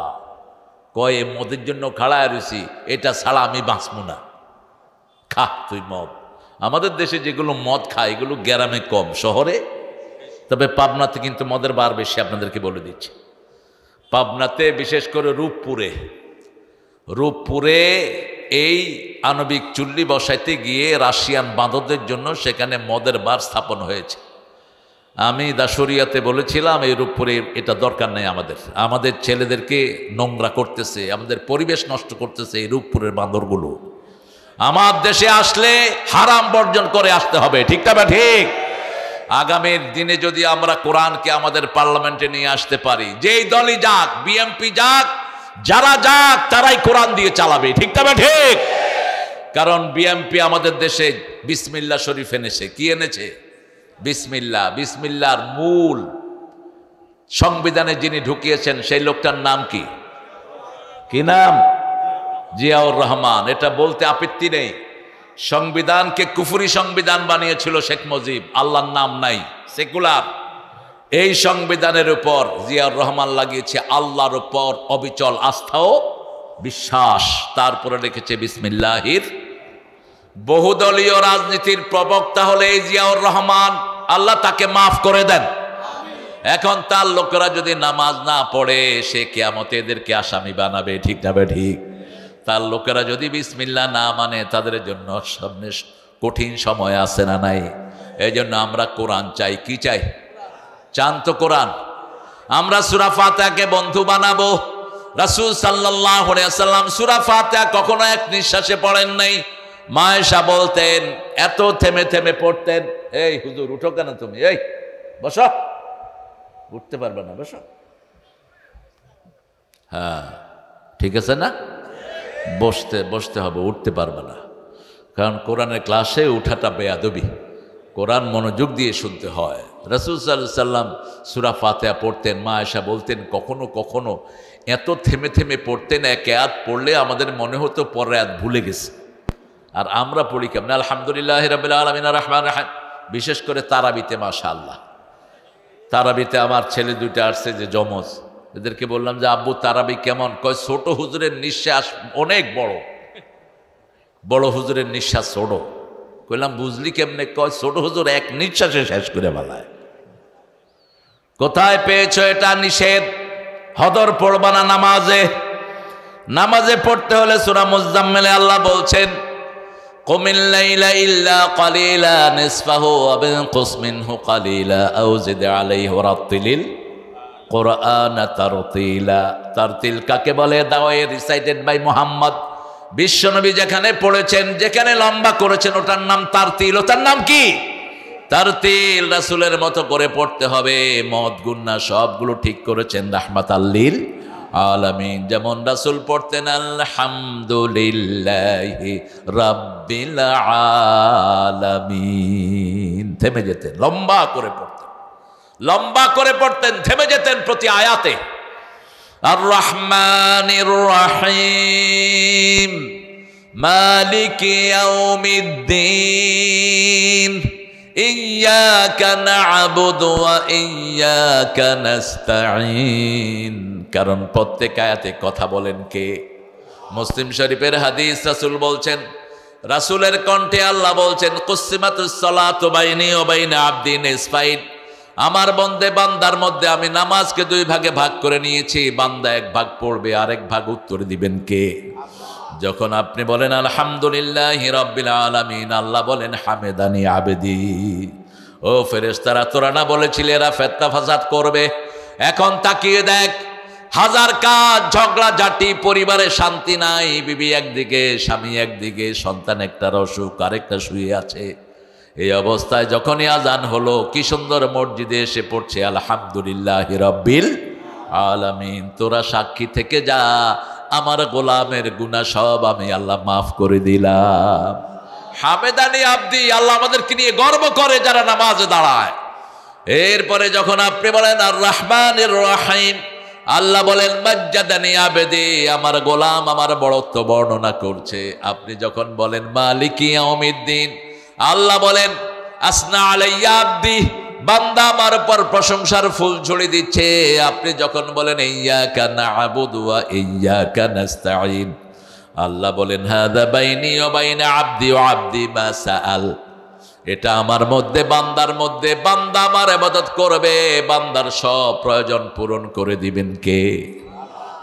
কয় মদের জন্য খাড়া রয়েছি, এটা ছাড়া আমি বাঁচবো না। খা তুই মদ। আমাদের দেশে যেগুলো মদ খায় এগুলো গ্রামে কম, শহরে। তবে পাবনাতে কিন্তু মদের বার বেশি, আপনাদেরকে বলে দিচ্ছি। পাবনাতে বিশেষ করে রূপপুরে এই আণবিক চুল্লি বসাইতে গিয়ে রাশিয়ান বাঁদরদের জন্য সেখানে মদের বার স্থাপন হয়েছে। আমি দাসরিয়াতে বলেছিলাম এই রূপপুরে এটা দরকার নেই, আমাদের ছেলেদেরকে নোংরা করতেছে, আমাদের পরিবেশ নষ্ট করতেছে এই রূপপুরের বাঁদরগুলো। আমার দেশে আসলে হারাম বর্জন করে আসতে হবে, ঠিক না? ঠিক। আগামীর দিনে যদি আমরা কোরআনকে আমাদের পার্লামেন্টে নিয়ে আসতে পারি, যেই দলই যাক, বিএনপি যাক, যারা যাক, তারাই কোরআন দিয়ে চালাবে, ঠিক না? ঠিক। কারণ বিএনপি আমাদের দেশে বিসমিল্লাহ শরীফ এনেছে। কি এনেছে? বিসমিল্লাহ। বিসমিল্লাহর মূল সংবিধানে যিনি ঢুকিয়েছেন সেই লোকটার নাম কি? কি নাম? জিয়াউর রহমান। এটা বলতে আপত্তি নেই। সংবিধানকে কুফরি সংবিধান বানিয়েছিল শেখ মুজিব, আল্লাহর নাম নাই, সেকুলার। এই সংবিধানের উপর জিয়াউর রহমান লাগিয়েছে আল্লাহর উপর অবিচল আস্থা ও বিশ্বাস। তারপরে লিখেছে বিসমিল্লাহির। বহুদলীয় রাজনীতির প্রবক্তা হলে এই জিয়াউর রহমান, আল্লাহ তাকে মাফ করে দেন। এখন তার লোকেরা যদি নামাজ না পড়ে সে কিয়ামতে এদেরকে আসামি বানাবে, ঠিক না? ঠিক। তার লোকেরা যদি বিসমিল্লাহ না মানে তাদের জন্য সামনে কঠিন সময় আছে না নাই? এই জন্য আমরা কোরআন চাই। কি চাই? চান তো কোরআন। আমরা সূরা ফাতিহাকে বন্ধু বানাবো। রাসূল সাল্লাল্লাহু আলাইহি ওয়াসাল্লাম সূরা ফাতিহা কখনো এক নিঃশ্বাসে পড়েন নাই। মা আয়েশা বলতেন, এত থেমে থেমে পড়তেন। এই হুজুর উঠো কেন তুমি? এই বসো। উঠতে পারবে না, বসো। হ্যাঁ ঠিক আছে না? বসতে বসতে হবে, উঠতে পারবে না, কারণ কোরআনের ক্লাসে উঠাটা বেয়াদবি। কোরআন মনোযোগ দিয়ে শুনতে হয়। রাসূল সাল্লাল্লাহু আলাইহি সাল্লাম সূরা ফাতিহা পড়তেন, মা আয়েশা বলতেন কখনো কখনো এত থেমে থেমে পড়তেন, এক আয়াত পড়লে আমাদের মনে হতো পরের আয়াত ভুলে গেছে। আর আমরা পড়ি কেমন? আলহামদুলিল্লাহি রাব্বিল আলামিন আর রহমানির রহিম। বিশেষ করে তারাবিতে মাশাআল্লাহ, তারাবিতে আমার ছেলে দুইটা আসছে যে যমজ, এদেরকে বললাম যে আব্বু তারাবি কেমন? কয় ছোট হুজুরের নিঃশ্বাস অনেক বড়, বড় হুজুরের নিঃশ্বাস ছোট। কইলাম বুঝলি কেমনে? কয় ছোট হুজুর এক নিঃশ্বাসে শেষ করে বলায়। কোথায় পেয়েছো এটা? নিষেধ। হদর পড়বা না নামাজে। নামাজে পড়তে হলে সূরা মুজাম্মিলে আল্লাহ বলছেন কুমিল লাইলা ইল্লা কালিলা নিসফাহু ওয়া বিনকুস মিনহু কালিলা আও জিদ আলাইহি ওয়ারাত্তিলিল কোরআন তারতিলা। তারতিল কাকে বলে? দাওয়ায়ে রিসাইটেড বাই মুহাম্মদ। বিশ্বনবী যেখানে পড়েছেন, যেখানে লম্বা করেছেন, ওটার নাম তারতিল। ওটার নাম কি? তারতিল। রাসূলের মতো করে পড়তে হবে। মদ গুন্না সবগুলো ঠিক করেছেন রাহমাতাল লিল আলামিন। যেমন রাসূল পড়তেন আলহামদুলিল্লাহি রাব্বিল আলামিন, থেমে যেতেন, লম্বা করে পড়তেন, লম্বা করে পড়তেন, থেমে যেতেন প্রতি আয়াতে। আর রহমানির রহিম মালিকি ইয়াউমিদ্দিন ইয়্যাকা না'বুদু ওয়া ইয়্যাকা নাস্তাঈন। কারণ প্রত্যেক আয়াতে কথা বলেন কে? মুসলিম শরীফের হাদিস, রাসূল বলছেন, রাসূলের কণ্ঠে আল্লাহ বলছেন কুসিমাতুস সালাতু বাইনি ওয়া বাইনা আবদি নিসফাইন। আমার বন্দে বান্দার মধ্যে আমি নামাজকে দুই ভাগে ভাগ করে নিয়েছি। বান্দা এক ভাগ পড়বে, আরেক ভাগ উত্তর দিবেন কে? যখন আপনি বলেন আলহামদুলিল্লাহি রাব্বিল আলামিন, আল্লাহ বলেন হামেদানি আবেদি। ও ফেরেশতারা, তোরা না বলেছিলে এরা ফিতনা ফাসাদ করবে? এখন তাকিয়ে দেখ, হাজার কাজ, ঝগড়া ঝাঁটি, পরিবারে শান্তি নাই, বিবি একদিকে, স্বামী একদিকে, সন্তান একটার অসুখ, আরেকটা শুয়ে আছে। এই অবস্থায় যখনই আজান হলো, কি সুন্দর মসজিদে এসে পড়ছে আলহামদুলিল্লাহি রাব্বিল আলামিন। তোরা সাক্ষী থেকে যা, আমার গোলামের গুনাহ সব আমি আল্লাহ মাফ করে দিলাম। হামেদানি আব্দি, আল্লাহ আমাদেরকে নিয়ে গর্ব করে যারা নামাজে দাঁড়ায়। এরপরে যখন আপনি বলেন আর রহমানির রহিম, আল্লাহ বলেন মাজ্জাদানি আবেদি, আমার গোলাম আমার বড়ত্ব বর্ণনা করছে। আপনি যখন বলেন মালিকি ইয়াউমিদ্দিন, আল্লাহ বলেন আসনা আলাইয়া আব্দি, বান্দা আমার উপর প্রশংসার ফুল ছড়িয়ে দিচ্ছে। আপনি যখন বলেন ইয়্যাকা না'বুদু ওয়া ইয়্যাকা নাস্তাঈন, আল্লাহ বলেন হাদা বাইনি ওয়া বাইনা আবদি ওয়া আবদি মা সাআল। এটা আমার মধ্যে, বান্দার মধ্যে, বান্দা আমার ইবাদত করবে, বান্দার সব প্রয়োজন পূরণ করে দিবেন কে?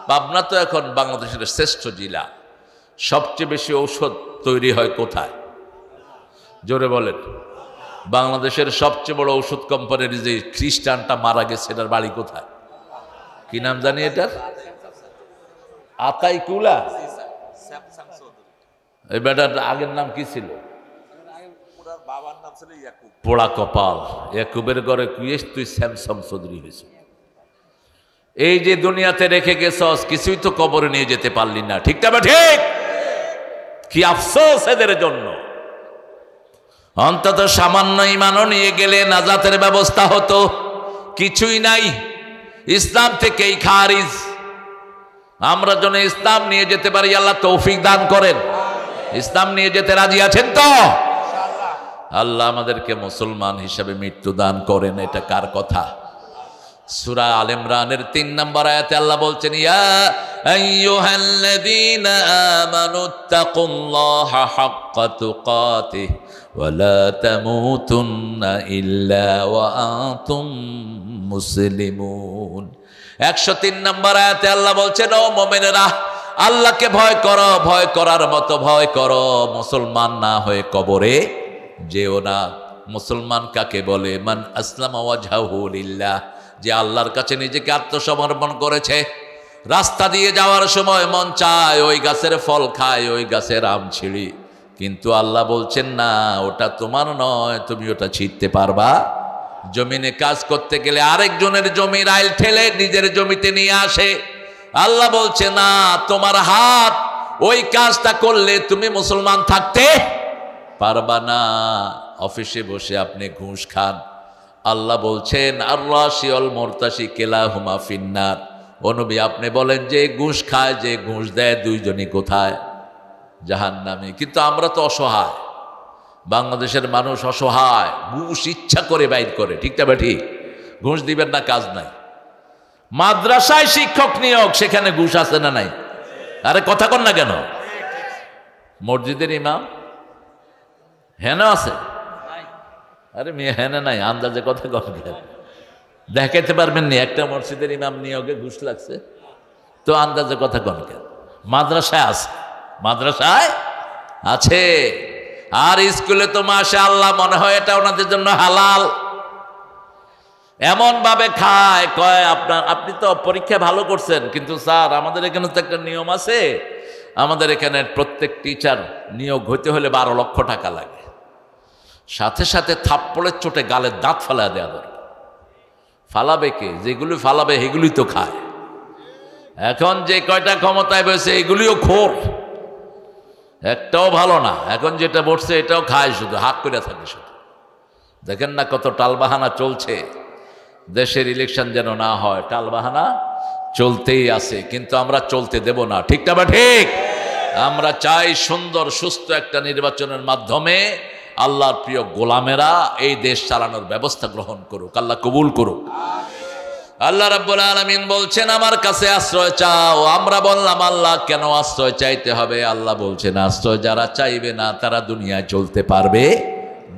পাবনা তো এখন বাংলাদেশের শ্রেষ্ঠ জেলা। সবচেয়ে বেশি ঔষধ তৈরি হয় কোথায়? জোরে বলেন। বাংলাদেশের সবচেয়ে বড় ওষুধ কোম্পানির যে খ্রিস্টানটা মারা গেছে, এটার বাড়ি কোথায়? কি নাম জানি এটার? আতাইকুলা। এই বেটার আগের নাম কি ছিল? পোড়া কপাল। ইয়াকুবের ঘরে কুয়েস তুই স্যামসাম চৌধুরী হয়েছে। এই যে দুনিয়াতে রেখে গেছস, কিছুই তো কবরে নিয়ে যেতে পারলি না। ঠিক তবে ঠিক, কি আফসোস এদের জন্য। অন্তত সামান্য ঈমানও নিয়ে গেলে নাজাতের ব্যবস্থা হতো। কিছুই নাই, ইসলাম থেকেই খারিজ। আমরা যেন ইসলাম নিয়ে যেতে পারি, আল্লাহ তৌফিক দান করেন। ইসলাম নিয়ে যেতে রাজি আছেন তো? আল্লাহ আমাদেরকে মুসলমান হিসাবে মৃত্যু দান করেন। এটা কার কথা? সূরা আল ইমরানের 3 নম্বর আয়াতে আল্লাহ বলছেন ইয়া আইয়ুহাল্লাযীনা আমানুত্তাকুল্লাহা হাক্কা তুকাতিহি ওয়া লা তামুতুন্না ইল্লা ওয়া আনতুম মুসলিমুন। 103 নম্বর আয়াতে আল্লাহ বলছেন ও মুমিনেরা, আল্লাহকে ভয় করো, ভয় করার মতো ভয় করো, মুসলমান না হয়ে কবরে যেও না। মুসলমান কাকে বলে? মান আসলামা ওয়াজহাহু লিল্লাহ, যে আল্লাহর কাছে নিজেকে আত্মসমর্পণ করেছে। রাস্তা দিয়ে যাওয়ার সময় মন চায় ওই গাছের ফল খায়, ওই গাছের আম ছিঁড়ি, কিন্তু আল্লাহ বলছেন না, ওটা তোমার নয়, তুমি ওটা ছিঁড়তে পারবা। জমিনে কাজ করতে গেলে আরেকজনের জমির আইল ঠেলে নিজের জমিতে নিয়ে আসে, আল্লাহ বলছে না, তোমার হাত ওই কাজটা করলে তুমি মুসলমান থাকতে পারবা না। অফিসে বসে আপনি ঘুষ খান, আল্লাহ বলছেন আর রাশি অল মুরতাশি কিলাহুমা ফিন্নার। ও নবী, আপনি বলেন যে ঘুষ খায়, যে ঘুষ দেয়, দুইজনই কোথায়? জাহান্নামে। কিন্তু আমরা তো অসহায়, বাংলাদেশের মানুষ অসহায়, ঘুষ ইচ্ছা করে বাইর করে। ঠিকটা বা ঠিক? ঘুষ দিবেন না, কাজ নাই। মাদ্রাসায় শিক্ষক নিয়োগ, সেখানে ঘুষ আছে না নাই? আরে কথা কন না কেন? মসজিদের ইমাম হেন আছে? আরে মেয়ে হেন নাই, আন্দাজে কথা কন কেন? দেখাইতে পারবেন নি একটা মসজিদের ইমাম নিয়োগে ঘুষ লাগছে? তো আন্দাজে কথা কন কেন? মাদ্রাসায় আছে, মাদ্রাসায় আছে। আর স্কুলে তো মাশাআল্লাহ মনে হয় এটা ওনাদের জন্য হালাল। এমন ভাবে খায়, কয় আপনি তো পরীক্ষা ভালো করছেন, কিন্তু স্যার আমাদের এখানে তো একটা নিয়ম আছে, আমাদের এখানে প্রত্যেক টিচার নিয়োগ হইতে হলে 12 লক্ষ টাকা লাগে। সাথে সাথে থাপ্পড়ের চোটে গালের দাঁত ফালা দেওয়া দরকার। ফালাবে কে? যেগুলি ফালাবে সেগুলি তো খায়। এখন যে কয়টা ক্ষমতায় বসে এগুলিও খোর, একটাও ভালো না। এখন যেটা বসছে এটাও খায়, শুধু হাক করে থাকে শুধু। দেখেন না কত টালবাহানা চলছে, দেশের ইলেকশন যেন না হয়, টালবাহানা চলতেই আছে। কিন্তু আমরা চলতে দেব না। ঠিকটা বা ঠিক? আমরা চাই সুন্দর সুস্থ একটা নির্বাচনের মাধ্যমে আল্লাহর প্রিয় গোলামেরা এই দেশ চালানোর ব্যবস্থা গ্রহণ করুক। আল্লাহ কবুল করুক। আল্লাহ রাব্বুল আলামিন বলছেন আমার কাছে আশ্রয় চাও। আমরা বললাম আল্লাহ কেন আশ্রয় চাইতে হবে? আল্লাহ বলছেন আশ্রয় যারা চাইবে না তারা দুনিয়ায় চলতে পারবে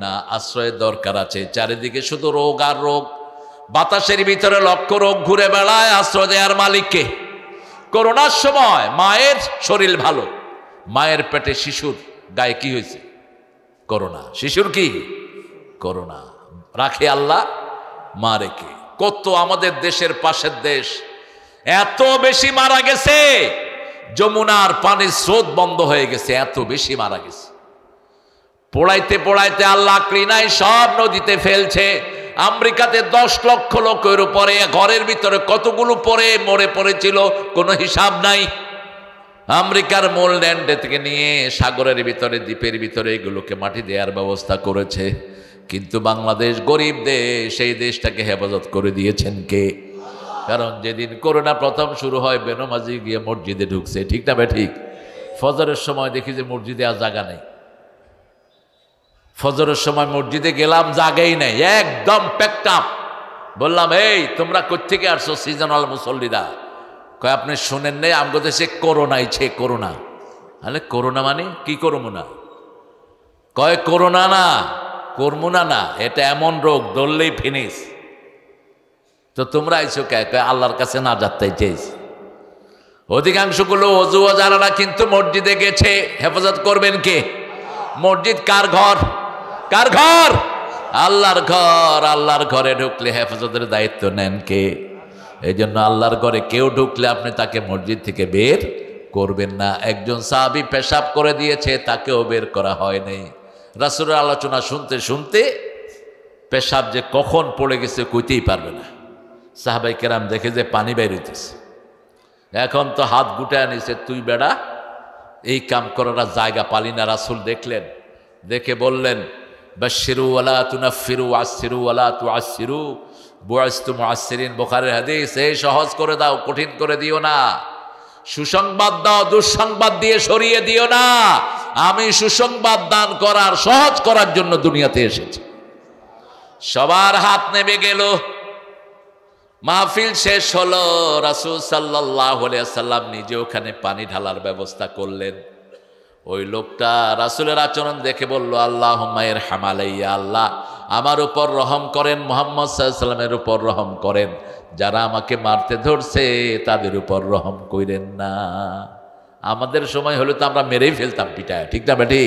না। আশ্রয়ের দরকার আছে। চারিদিকে শুধু রোগ আর রোগ, বাতাসের ভিতরে লক্ষ রোগ ঘুরে বেড়ায়। আশ্রয় দেওয়ার মালিককে? করোনার সময় মায়ের শরীর ভালো, মায়ের পেটে শিশুর গায়ে কি হয়েছে? করোনা। শিশুর কি? করোনা। রাখে আল্লাহ, মা রেখে। কত আমাদের দেশের পাশের দেশ এত বেশি মারা গেছে, যমুনার পানির স্রোত বন্ধ হয়ে গেছে, এত বেশি মারা গেছে। পোড়াইতে পোড়াইতে আল্লাহ ক্লিনাই সব নদীতে ফেলছে। আমেরিকাতে 10 লক্ষ লোকের উপরে ঘরের ভিতরে কতগুলো পরে মরে পড়েছিল, কোনো হিসাব নাই। আমেরিকার মূল ল্যান্ড থেকে নিয়ে সাগরের ভিতরে, দ্বীপের ভিতরে এগুলোকে মাটি দেওয়ার ব্যবস্থা করেছে। কিন্তু বাংলাদেশ গরিব দেশ, সেই দেশটাকে হেফাজত করে দিয়েছেন কে? কারণ যেদিন করোনা প্রথম শুরু হয় বেনমাজি গিয়ে মসজিদে ঢুকছে। ঠিক না ঠিক? ফজরের সময় দেখি যে মসজিদে আর জায়গা নেই। ফজরের সময় মসজিদে গেলাম, জায়গাই নেই, একদম প্যাকটাপ। বললাম এই তোমরা কোত্থেকে আসছো সিজনাল মুসল্লিরা? কয় আপনি শোনেন নেই আমগো দেশে করোনা আইছে? করোনা? আরে করোনা মানে কি? করবো না? কয় করোনা না, করমুনা না, এটা এমন রোগ ধরলেই ফিনিশ। তো তোমরা আইছো কে? কয় আল্লাহর কাছে না যাতে চেয়েছি। অধিকাংশগুলো অজু যারা কিন্তু মসজিদে গেছে, হেফাজত করবেন কে? মসজিদ কার ঘর? কার ঘর? আল্লাহর ঘর। আল্লাহর ঘরে ঢুকলে হেফাজতের দায়িত্ব নেন কে? এই জন্য আল্লাহর ঘরে কেউ ঢুকলে আপনি তাকে মসজিদ থেকে বের করবেন না। একজন সাহাবী পেশাব করে দিয়েছে, তাকেও বের করা হয় নাই। রাসূলের আলোচনা শুনতে শুনতে পেশাব যে কখন পড়ে গেছে কইতেই পারবে না। সাহাবাই কেরাম দেখে যে পানি বের হইতেছে, এখন তো হাত গুটায় নিছে, তুই বেড়া এই কাম করার জায়গা পালি না। রাসূল দেখলেন, দেখে বললেন বাশশিরু ওয়ালা তুনাফিরু আশশিরু ওয়ালা তুআশশিরু বুইসতু মুআশশিরিন। বুখারীর হাদিস। এই সহজ করে দাও, কঠিন করে দিও না। সুসংবাদ দাও, দুঃসংবাদ দিয়ে সরিয়ে দিও না। আমি সুসংবাদ দান করার, সহজ করার জন্য দুনিয়াতে এসেছি। সবার হাত নেমে গেল, মাহফিল শেষ হলো। রাসূল সাল্লাল্লাহু আলাইহি ওয়াসাল্লাম নিজে ওখানে পানি ঢালার ব্যবস্থা করলেন। ওই লোকটা রাসূলের আচরণ দেখে বলল আল্লাহুম্মা ইরহাম আলাইয়া, আল্লাহ আমার উপর রহম করেন, মুহাম্মদ সাল্লাল্লাহু আলাইহি ওয়াসাল্লামের উপর রহম করেন। যারা আমাকে মারতে ধরছে তাদের উপর রহম কইরেন না। আমাদের সময় হলে তো আমরা মেরেই ফেলতাম পিটায়। ঠিক না বেটি?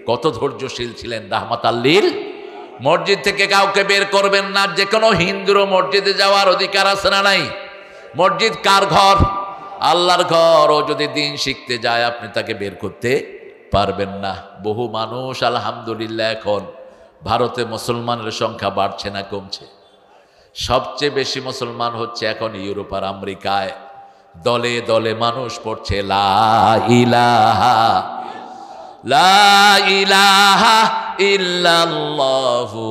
কত ধৈর্যশীল ছিলেন রাহমাতাল লিল। মসজিদ থেকে কাউকে বের করবেন না। যে কোনো হিন্দুরও মসজিদে যাওয়ার অধিকার আছে না নাই? মসজিদ কার ঘর? আল্লাহর ঘর। ও যদি দিন শিখতে যায় আপনি তাকে বের করতে পারবেন না। বহু মানুষ আলহামদুলিল্লাহ এখন ভারতে মুসলমানের সংখ্যা বাড়ছে না কমছে? সবচেয়ে বেশি মুসলমান হচ্ছে এখন ইউরোপ আর আমেরিকায়। দলে দলে মানুষ পড়ছে লা ইলাহা লা ইলাহা ইল্লাল্লাহু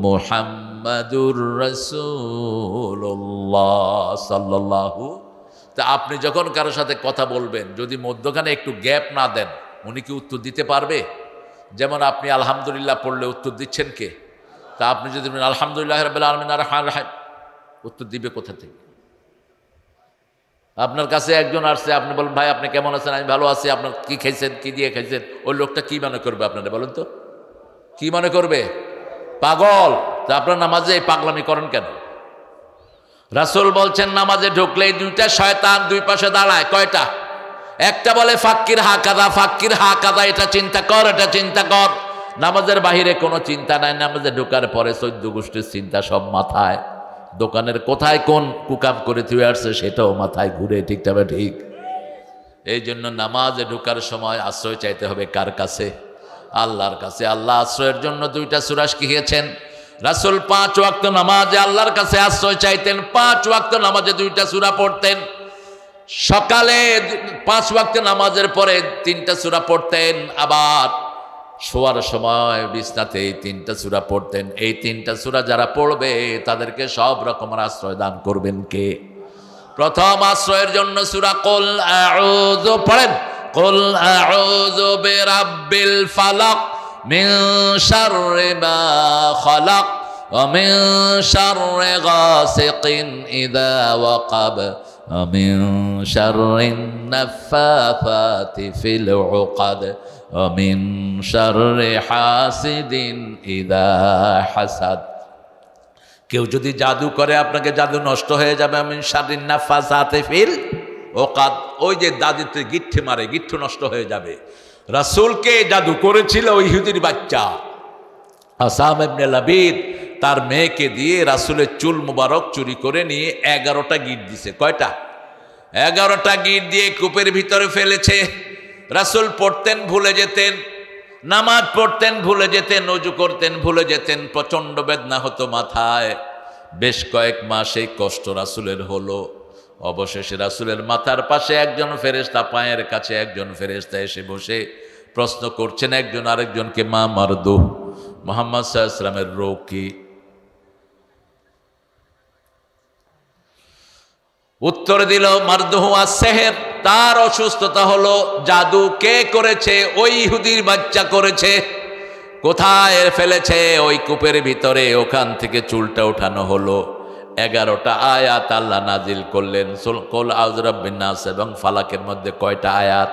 মুহাম্মাদুর রাসূলুল্লাহ সাল্লাল্লাহু। তা আপনি যখন কারোর সাথে কথা বলবেন, যদি মধ্যখানে একটু গ্যাপ না দেন, উনি কি উত্তর দিতে পারবে? যেমন আপনি আলহামদুলিল্লাহ পড়লে উত্তর দিচ্ছেন কে? তা আপনি যদি আলহামদুলিল্লাহ রাব্বিল আলামিন আর রহমানির রহিম, উত্তর দিবে কোথা থেকে? আপনার কাছে একজন আসছে, আপনি বলেন ভাই আপনি কেমন আছেন? আমি ভালো আছি। আপনার কি খাইছেন, কি দিয়ে খাইছেন? ওই লোকটা কি মনে করবে আপনারা বলেন তো? কি মনে করবে? পাগল। তা আপনার নামাজে এই পাগলামি করেন কেন? রাসূল বলছেন নামাজে ঢুকলেই দুইটা শয়তান দুই পাশে দাঁড়ায়। কয়টা? একটা বলে ফাক্কির হাকাদা, ফাক্কির হাকাদা, এটা চিন্তা কর, এটা চিন্তা কর। নামাজের বাহিরে কোনো চিন্তা নাই, নামাজে ঢোকার পরে 14 গোষ্ঠীর চিন্তা সব মাথায়। দোকানের কোথায় কোন কুকাম করে তুই আসছে সেটাও মাথায় ঘুরে, ঠিক তবে ঠিক। এই জন্য নামাজে ঢোকার সময় আশ্রয় চাইতে হবে কার কাছে? আল্লাহর কাছে। আল্লাহ আশ্রয়ের জন্য দুইটা সূরা শিখিয়েছেন। রাসূল 5 ওয়াক্ত নামাজে আল্লাহর কাছে আশ্রয় চাইতেন। 5 ওয়াক্ত নামাজে দুইটা সূরা পড়তেন। সকালে 5 ওয়াক্ত নামাজের পরে 3টা সূরা পড়তেন, আবার শোয়ার সময় বিছনাতে এই 3টা সূরা পড়তেন। এই 3টা সূরা যারা পড়বে তাদেরকে সব রকমের আশ্রয় দান করবেন কে? প্রথম আশ্রয়ের জন্য সূরা কুল আউযু পড়েন। কুল আউযু বিরাব্বিল ফালাক মিন শাররি মা খালাক ওয়া মিন শাররি গাসিকিন ইযা ওয়াকাব ওয়া মিন শাররিন নাফাসাতি ফিল উকাদ ওয়া মিন শাররি হাসিদিন ইযা হাসাদ। কেউ যদি জাদু করে আপনাকে জাদু নষ্ট হয়ে যাবে। মিন শাররিন নাফাসাতি ফিল উকাদ, ওই যে দাদিতে গিঠ্ঠে মারে, গিঠ্ঠ নষ্ট হয়ে যাবে। রাসূলকে জাদু করেছিল ওই ইহুদির বাচ্চা আসাম ইবনে লাবিদ, তার মেয়েকে দিয়ে রাসূলের চুল মুবারক চুরি করে নিয়ে 11টা গিট দিছে। কয়টা? 11টা গিট দিয়ে কূপের ভিতরে ফেলেছে। রাসূল পড়তেন ভুলে যেতেন, নামাজ পড়তেন ভুলে যেতেন, ওযু করতেন ভুলে যেতেন, প্রচণ্ড বেদনা হতো মাথায়। বেশ কয়েক মাস এই কষ্ট রাসূলের হলো। অবশেষে রাসূলের মাথার পাশে একজন ফেরেশতা, পায়ের কাছে একজন ফেরেশতা এসে বসে প্রশ্ন করছেন একজন আরেকজনকে, মা মারদু, মুহাম্মদ সাল্লাল্লাহু আলাইহি ওয়াসাল্লামের রোগ কি? উত্তর দিল মারদুহু আস-সিহর, তার অসুস্থতা হলো জাদু। কে করেছে? ওই ইহুদির বাচ্চা করেছে। কোথায় ফেলেছে? ওই কূপের ভিতরে। ওখান থেকে চুলটা উঠানো হলো। 11টা আয়াত আল্লাহ নাজিল করলেন। কুল আউযু বিরাব্বিন নাস এবং ফালাকের মধ্যে কয়টা আয়াত?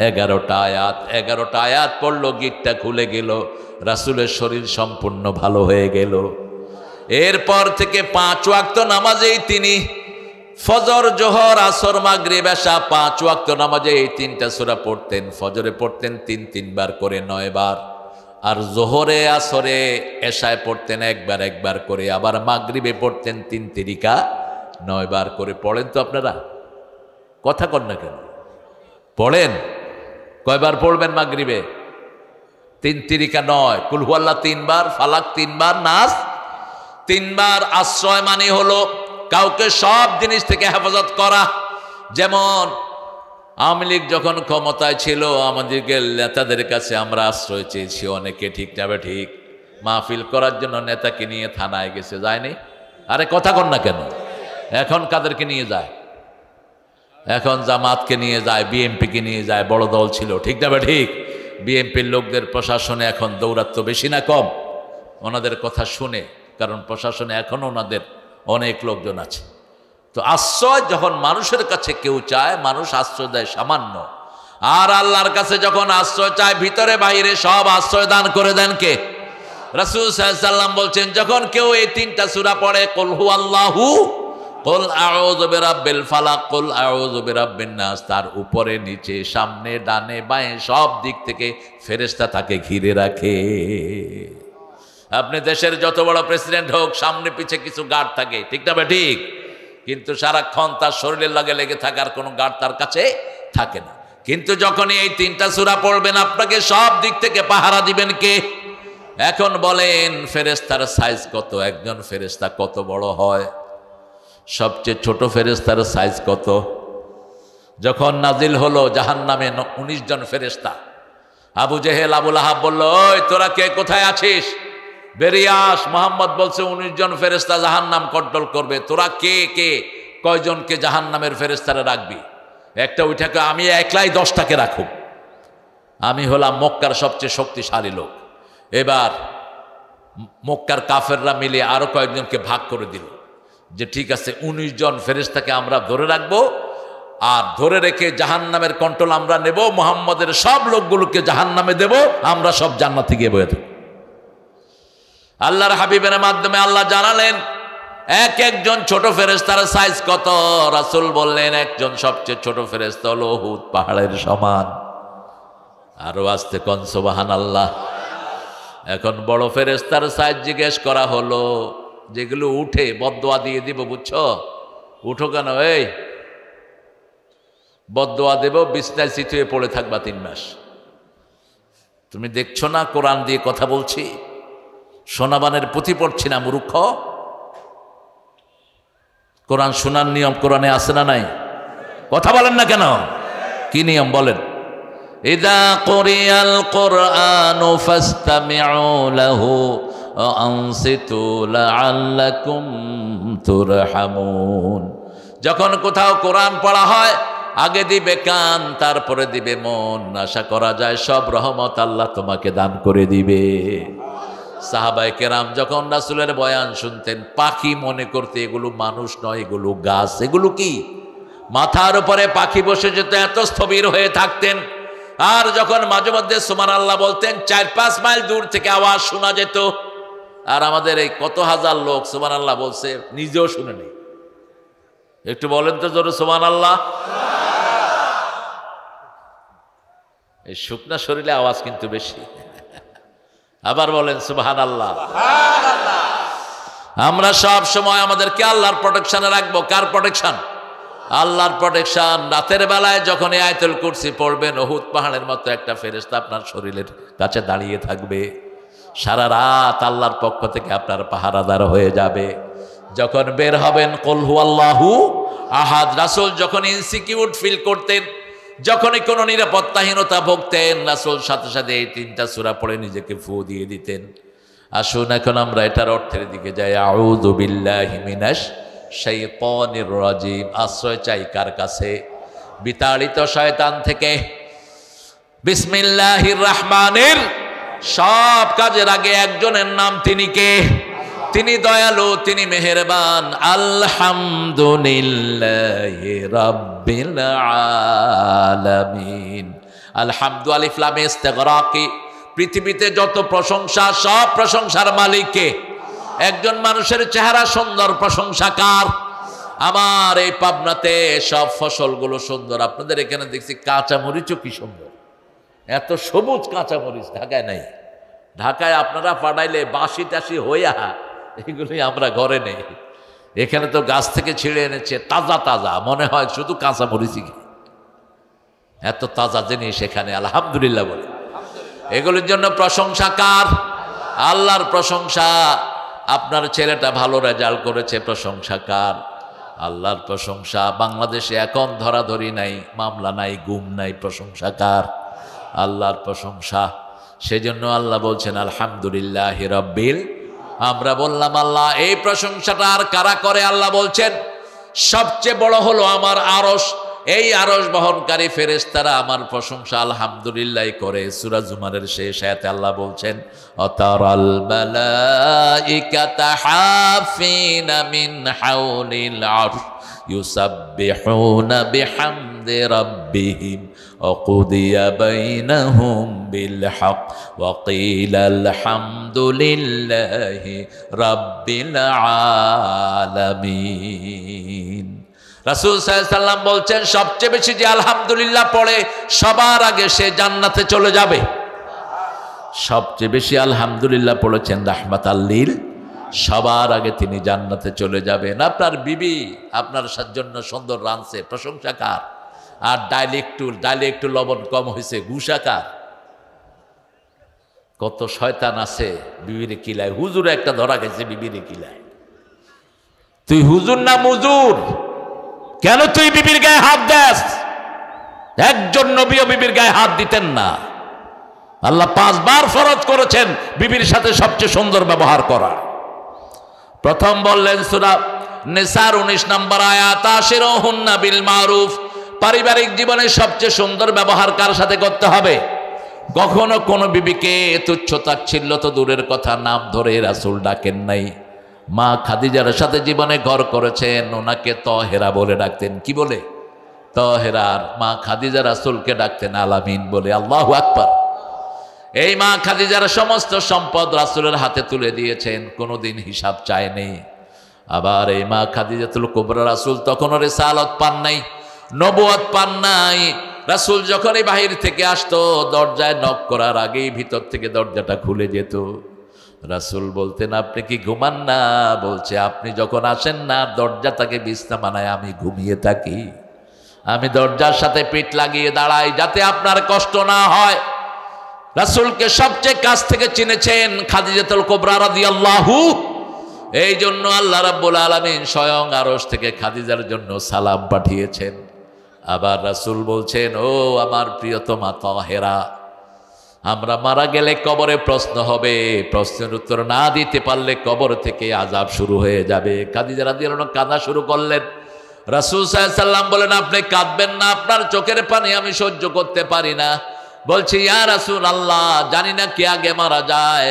11টা আয়াত। 11টা আয়াত পড়লো, গিটটা খুলে গেল, রাসূলের শরীর সম্পূর্ণ ভালো হয়ে গেল। এরপর থেকে 5 ওয়াক্ত নামাজেই তিনি ফজর, জোহর, আসর, মাগরিব, এশা 5 ওয়াক্ত নামাজে এই 3টা সূরা পড়তেন। ফজরে পড়তেন 3 বার করে 9 বার, আর জোহরে, আসরে, এশায় পড়তেন একবার করে, আবার মাগরিবে পড়তেন 3 তিরিকা 9 বার করে। পড়েন তো আপনারা? কথা কন না কেন? পড়েন। কয়বার পড়বেন মাগরিবে? 3 তিরিকা 9। কুল হুয়াল্লাহ 3 বার, ফালাক 3 বার, নাস 3 বার। আশ্রয় মানে হলো কাউকে সব জিনিস থেকে হেফাজত করা। যেমন আওয়ামী লীগ যখন ক্ষমতায় ছিল, আমাদেরকে নেতাদের কাছে আমরা আশ্রয় চেয়েছি অনেকে, ঠিক যাবে ঠিক, মাহফিল করার জন্য নেতাকে নিয়ে থানায় গেছে, যায়নি? আরে কথা কন না কেন? এখন কাদেরকে নিয়ে যায়? এখন জামাতকে নিয়ে যায়, বিএনপিকে নিয়ে যায়। বড় দল ছিল, ঠিক যাবে ঠিক। বিএনপির লোকদের প্রশাসনে এখন দৌরাত্ম্য বেশি না কম? ওনাদের কথা শুনে, কারণ প্রশাসনে এখনও ওনাদের অনেক লোকজন আছে। তো আশ্রয় যখন মানুষের কাছে কেউ চায়, মানুষ আশ্রয় দেয় সামান্য। আর আল্লাহর কাছে যখন আশ্রয় চায়, ভিতরে বাইরে সব আশ্রয় দান করে দেন কে? রাসূল সাল্লাল্লাহু আলাইহি ওয়াসাল্লাম বলছেন, যখন কেউ এই 3টা সূরা পড়ে, কুল হুয়াল্লাহু, কুল আউযু বিরাব্বিল ফালাক, কুল আউযু বিরাব্বিন নাস, তার উপরে নিচে সামনে ডানে বাঁয়ে সব দিক থেকে ফেরেশতা তাকে ঘিরে রাখে। আপনি দেশের যত বড় প্রেসিডেন্ট হোক, সামনে পিছে কিছু গার্ড থাকে, ঠিক না ঠিক? কিন্তু সারাক্ষণ তার শরীরের লাগে লেগে থাকার কোনো গার্ড তার কাছে থাকে না। কিন্তু যখনই এই 3টা সূরা পড়বেন, আপনাকে সব দিক থেকে পাহারা দিবেন কে? এখন বলেন ফেরেশতার সাইজ কত? একজন ফেরেশতা কত বড় হয়? সবচেয়ে ছোট ফেরেশতার সাইজ কত? যখন নাজিল হলো জাহান্নামে 19 জন ফেরেশতা, আবু জেহেল আবুল আহাব বলল, ওই তোরা কে কোথায় আছিস, বেরিয়ে আস। মোহাম্মদ বলছে 19 জন ফেরেশতা জাহান্নাম কন্ট্রোল করবে, তোরা কে কে কয়জনকে জাহান্নামের ফেরেশতারা রাখবি? একটা ওইটাকে আমি একলাই 10টাকে রাখুক, আমি হলাম মক্কার সবচেয়ে শক্তিশালী লোক। এবার মক্কার কাফেররা মিলে আরো কয়েকজনকে ভাগ করে দিল যে ঠিক আছে 19 জন ফেরেশতাকে আমরা ধরে রাখবো, আর ধরে রেখে জাহান্নামের কন্ট্রোল আমরা নেব, মুহাম্মদের সব লোকগুলোকে জাহান্নামে দেব, আমরা সব জান্নাতে গিয়ে বয়ে দেব। আল্লাহর হাবিবের মাধ্যমে আল্লাহ জানালেন এক একজন ছোট ফেরেশতার সাইজ কত। রাসূল বললেন একজন সবচেয়ে ছোট ফেরেশতা হলো উহুদ পাহাড়ের সমান। আরো আসতে কোন সুবহানাল্লাহ। এখন বড় ফেরেশতার সাইজ জিজ্ঞেস করা হলো, যেগুলো উঠে বদদোয়া দিয়ে দিব, বুঝছো? উঠো কেন? এই বদদোয়া দেব, বিছনায় চিতুয়ে পড়ে থাকবা 3 মাস। তুমি দেখছো না কোরআন দিয়ে কথা বলছি, সোনাবানের পুঁথি পড়ছি না মূর্খ? কোরআন শোনার নিয়ম কোরআনে আছে না নাই? কথা বলেন না কেন? কি নিয়ম বলেন? ইযা কুরিয়াল কুরআনু ফাসতামিউ লাহু ওয়া আনসিতু লাআল্লাকুম তুরহামুন। যখন কোথাও কোরআন পড়া হয় আগে দিবে কান, তারপরে দিবে মন। আশা করা যায় সব রহমত আল্লাহ তোমাকে দান করে দিবে। সাহাবায়ে কেরাম যখন রাসূলের বয়ান শুনতেন পাখি মনে করতে এগুলো মানুষ নয়, এগুলো গাছ। এগুলো কি? মাথার উপরে পাখি বসে যেত, এত স্থবির হয়ে থাকতেন। আর যখন মাঝে মধ্যে সুবহানাল্লাহ বলতেন 4-5 মাইল দূর থেকে আওয়াজ শোনা যেত। আর আমাদের এই কত হাজার লোক সুবহানাল্লাহ বলছে, নিজেও শুনেনি। একটু বলেন তো জোরে সুবহানাল্লাহ। এই শুকনা শরীরে আওয়াজ কিন্তু বেশি। আবার বলেন সুবহানাল্লাহ। আমরা সব সময় আমাদেরকে আল্লাহর প্রোটেকশনে রাখবো। কার প্রোটেকশন? আল্লাহর প্রোটেকশন। রাতের বেলায় যখন এই আয়াতুল কুরসি পড়বেন, উহুদ পাহাড়ের মতো একটা ফেরেশতা আপনার শরীরের কাছে দাঁড়িয়ে থাকবে। সারা রাত আল্লাহর পক্ষ থেকে আপনার পাহারাদার হয়ে যাবে। যখন বের হবেন কুল হুয়াল্লাহু আহাদ। রাসূল যখন ইনসিকিউর ফিল করতেন, যখনই কোনো নিরাপত্তাহীনতা ভুগতেন, রাসূল সাথে সাথে এই 3টা সূরা পড়ে নিজেকে ফু দিয়ে দিতেন। আসুন এখন আমরা এটার অর্থের দিকে যাই। আউযু বিল্লাহি মিনাশ শাইতানির রাজিম। আশ্রয় চাই কার কাছে? বিতাড়িত শয়তান থেকে। বিসমিল্লাহির রহমানির। সব কাজের আগে একজনের নাম, তিনি কে? তিনি দয়ালু, তিনি মেহেরবান। আলহামদুলিল্লাহি রাব্বিল আলামিন। আলহামদু আলিফ লাম ইস্তিগরাকি। পৃথিবীতে যত প্রশংসা সব প্রশংসার মালিক কে? একজন মানুষের চেহারা সুন্দর, প্রশংসা কার? আমার এই পাবনাতে সব ফসলগুলো সুন্দর। আপনাদের এখানে দেখছি কাঁচা মরিচও কি সুন্দর, এত সবুজ কাঁচা মরিচ ঢাকায় নাই। ঢাকায় আপনারা পাঠাইলে বাসি টাসি হইয়া, এগুলি আমরা ঘরে নেই। এখানে তো গাছ থেকে ছিঁড়ে এনেছে, তাজা তাজা, মনে হয় শুধু কাঁচা মরিচই। এত তাজা জিনিস এখানে, আলহামদুলিল্লাহ বলে। এগুলির জন্য প্রশংসা কার? আল্লাহর প্রশংসা। আপনার ছেলেটা ভালো রেজাল্ট করেছে, প্রশংসা কার? আল্লাহর প্রশংসা। বাংলাদেশে এখন ধরাধরি নাই, মামলা নাই, গুম নাই, প্রশংসা কার? আল্লাহর প্রশংসা। সেজন্য আল্লাহ বলছেন আলহামদুলিল্লাহি রাব্বিল। আমরা বললাম আল্লাহ এই প্রশংসাটা আর কারা করে? আল্লাহ বলছেন সবচেয়ে বড় হলো আমার আরশ। এই আরশ বহনকারী ফেরেশতারা আমার প্রশংসা আলহামদুলিল্লাহ করে। সূরা জুমারের শেষ আয়াতে আল্লাহ বলছেন আতারাল মালাইকাতা হাফিনা মিন হাউলিল আরশ ইউসাব্বিহুনা বিহামদি রাব্বিহিম ওয়াকুদিয়া বাইনাহুম বিল হক ওয়া কিলা আলহামদুলিল্লাহি রাব্বিল আলামিন। রাসূল সাল্লাল্লাহু আলাইহি ওয়াসাল্লাম বলছেন সবচেয়ে বেশি যে আলহামদুলিল্লাহ পড়ে সবার আগে সে জান্নাতে চলে যাবে। সবচেয়ে বেশি আলহামদুলিল্লাহ পড়েছেন রাহমাতাল লিল, সবার আগে তিনি জান্নাতে চলে যাবেন। আপনার বিবি আপনার জন্য সুন্দর রাঁধছে, প্রশংসা কার? আর ডাইলে একটু লবণ কম হয়েছে, গুসা কার? কত শয়তান আছে বিবিরে কিলায়। হুজুর একটা ধরা গেছে বিবিরে কিলায়। তুই হুজুর না মুজুর? কেন তুই বিবির গায়ে হাত দেস? একজন নবী ও বিবির গায়ে হাত দিতেন না। আল্লাহ 5 বার ফরজ করেছেন বিবির সাথে সবচেয়ে সুন্দর ব্যবহার করা। প্রথম বললেন সূরা নিসার 19 নম্বর আয়াত, আশিরুহুন্না বিল মারুফ, পারিবারিক জীবনে সবচেয়ে সুন্দর ব্যবহার কার সাথে করতে হবে? কখনো কোনো বিবিকে তুচ্ছ তাচ্ছিল্য তো দূরের কথা, নাম ধরে রাসূল ডাকেন নাই। মা খাদিজার সাথে জীবনে ঘর করেছেন, ওনাকে তহেরা বলে ডাকতেন। কি বলে? তহেরার মা খাদিজা রাসূলকে ডাকতেন আলামিন বলে। আল্লাহু আকবার। এই মা খাদিজার সমস্ত সম্পদ রাসূলের হাতে তুলে দিয়েছেন, কোনোদিন হিসাব চায়নি। আবার এই মা খাদিজাতুল কুবরা, রাসূল তখনও রিসালাত পান নাই, নবুয়ত পান নাই। রাসূল যখনই বাহির থেকে আসতো, দরজায় নক করার আগেই ভিতর থেকে দরজাটা খুলে যেত। রাসূল বলতেন, আপনি কি ঘুমান না? বলছে, আপনি যখন আসেন না দরজাটাকে বিছনা বানায় আমি ঘুমিয়ে থাকি। আমি দরজার সাথে পিঠ লাগিয়ে দাঁড়াই যাতে আপনার কষ্ট না হয়। রাসূলকে সবচেয়ে কাছ থেকে চিনেছেন খাদিজাতুল কুবরা রাদিয়াল্লাহু। এই জন্য আল্লাহ রাব্বুল আলামিন স্বয়ং আরশ থেকে খাদিজার জন্য সালাম পাঠিয়েছেন। আবার রাসূল বলছেন, ও আমার প্রিয়তমা তাহেরা, আমরা মারা গেলে কবরে প্রশ্ন হবে, প্রশ্নের উত্তর না দিতে পারলে কবর থেকে আযাব শুরু হয়ে যাবে। খাদিজা রাদিয়াল্লাহু আনহা কাঁদা শুরু করলেন। রাসূল সাল্লাল্লাহু আলাইহি ওয়াসাল্লাম বলেন, আপনি কাঁদবেন না, আপনার চোখের পানি আমি সহ্য করতে পারি না। বলছি, ইয়া রাসূলুল্লাহ, জানি না কে আগে মারা যায়,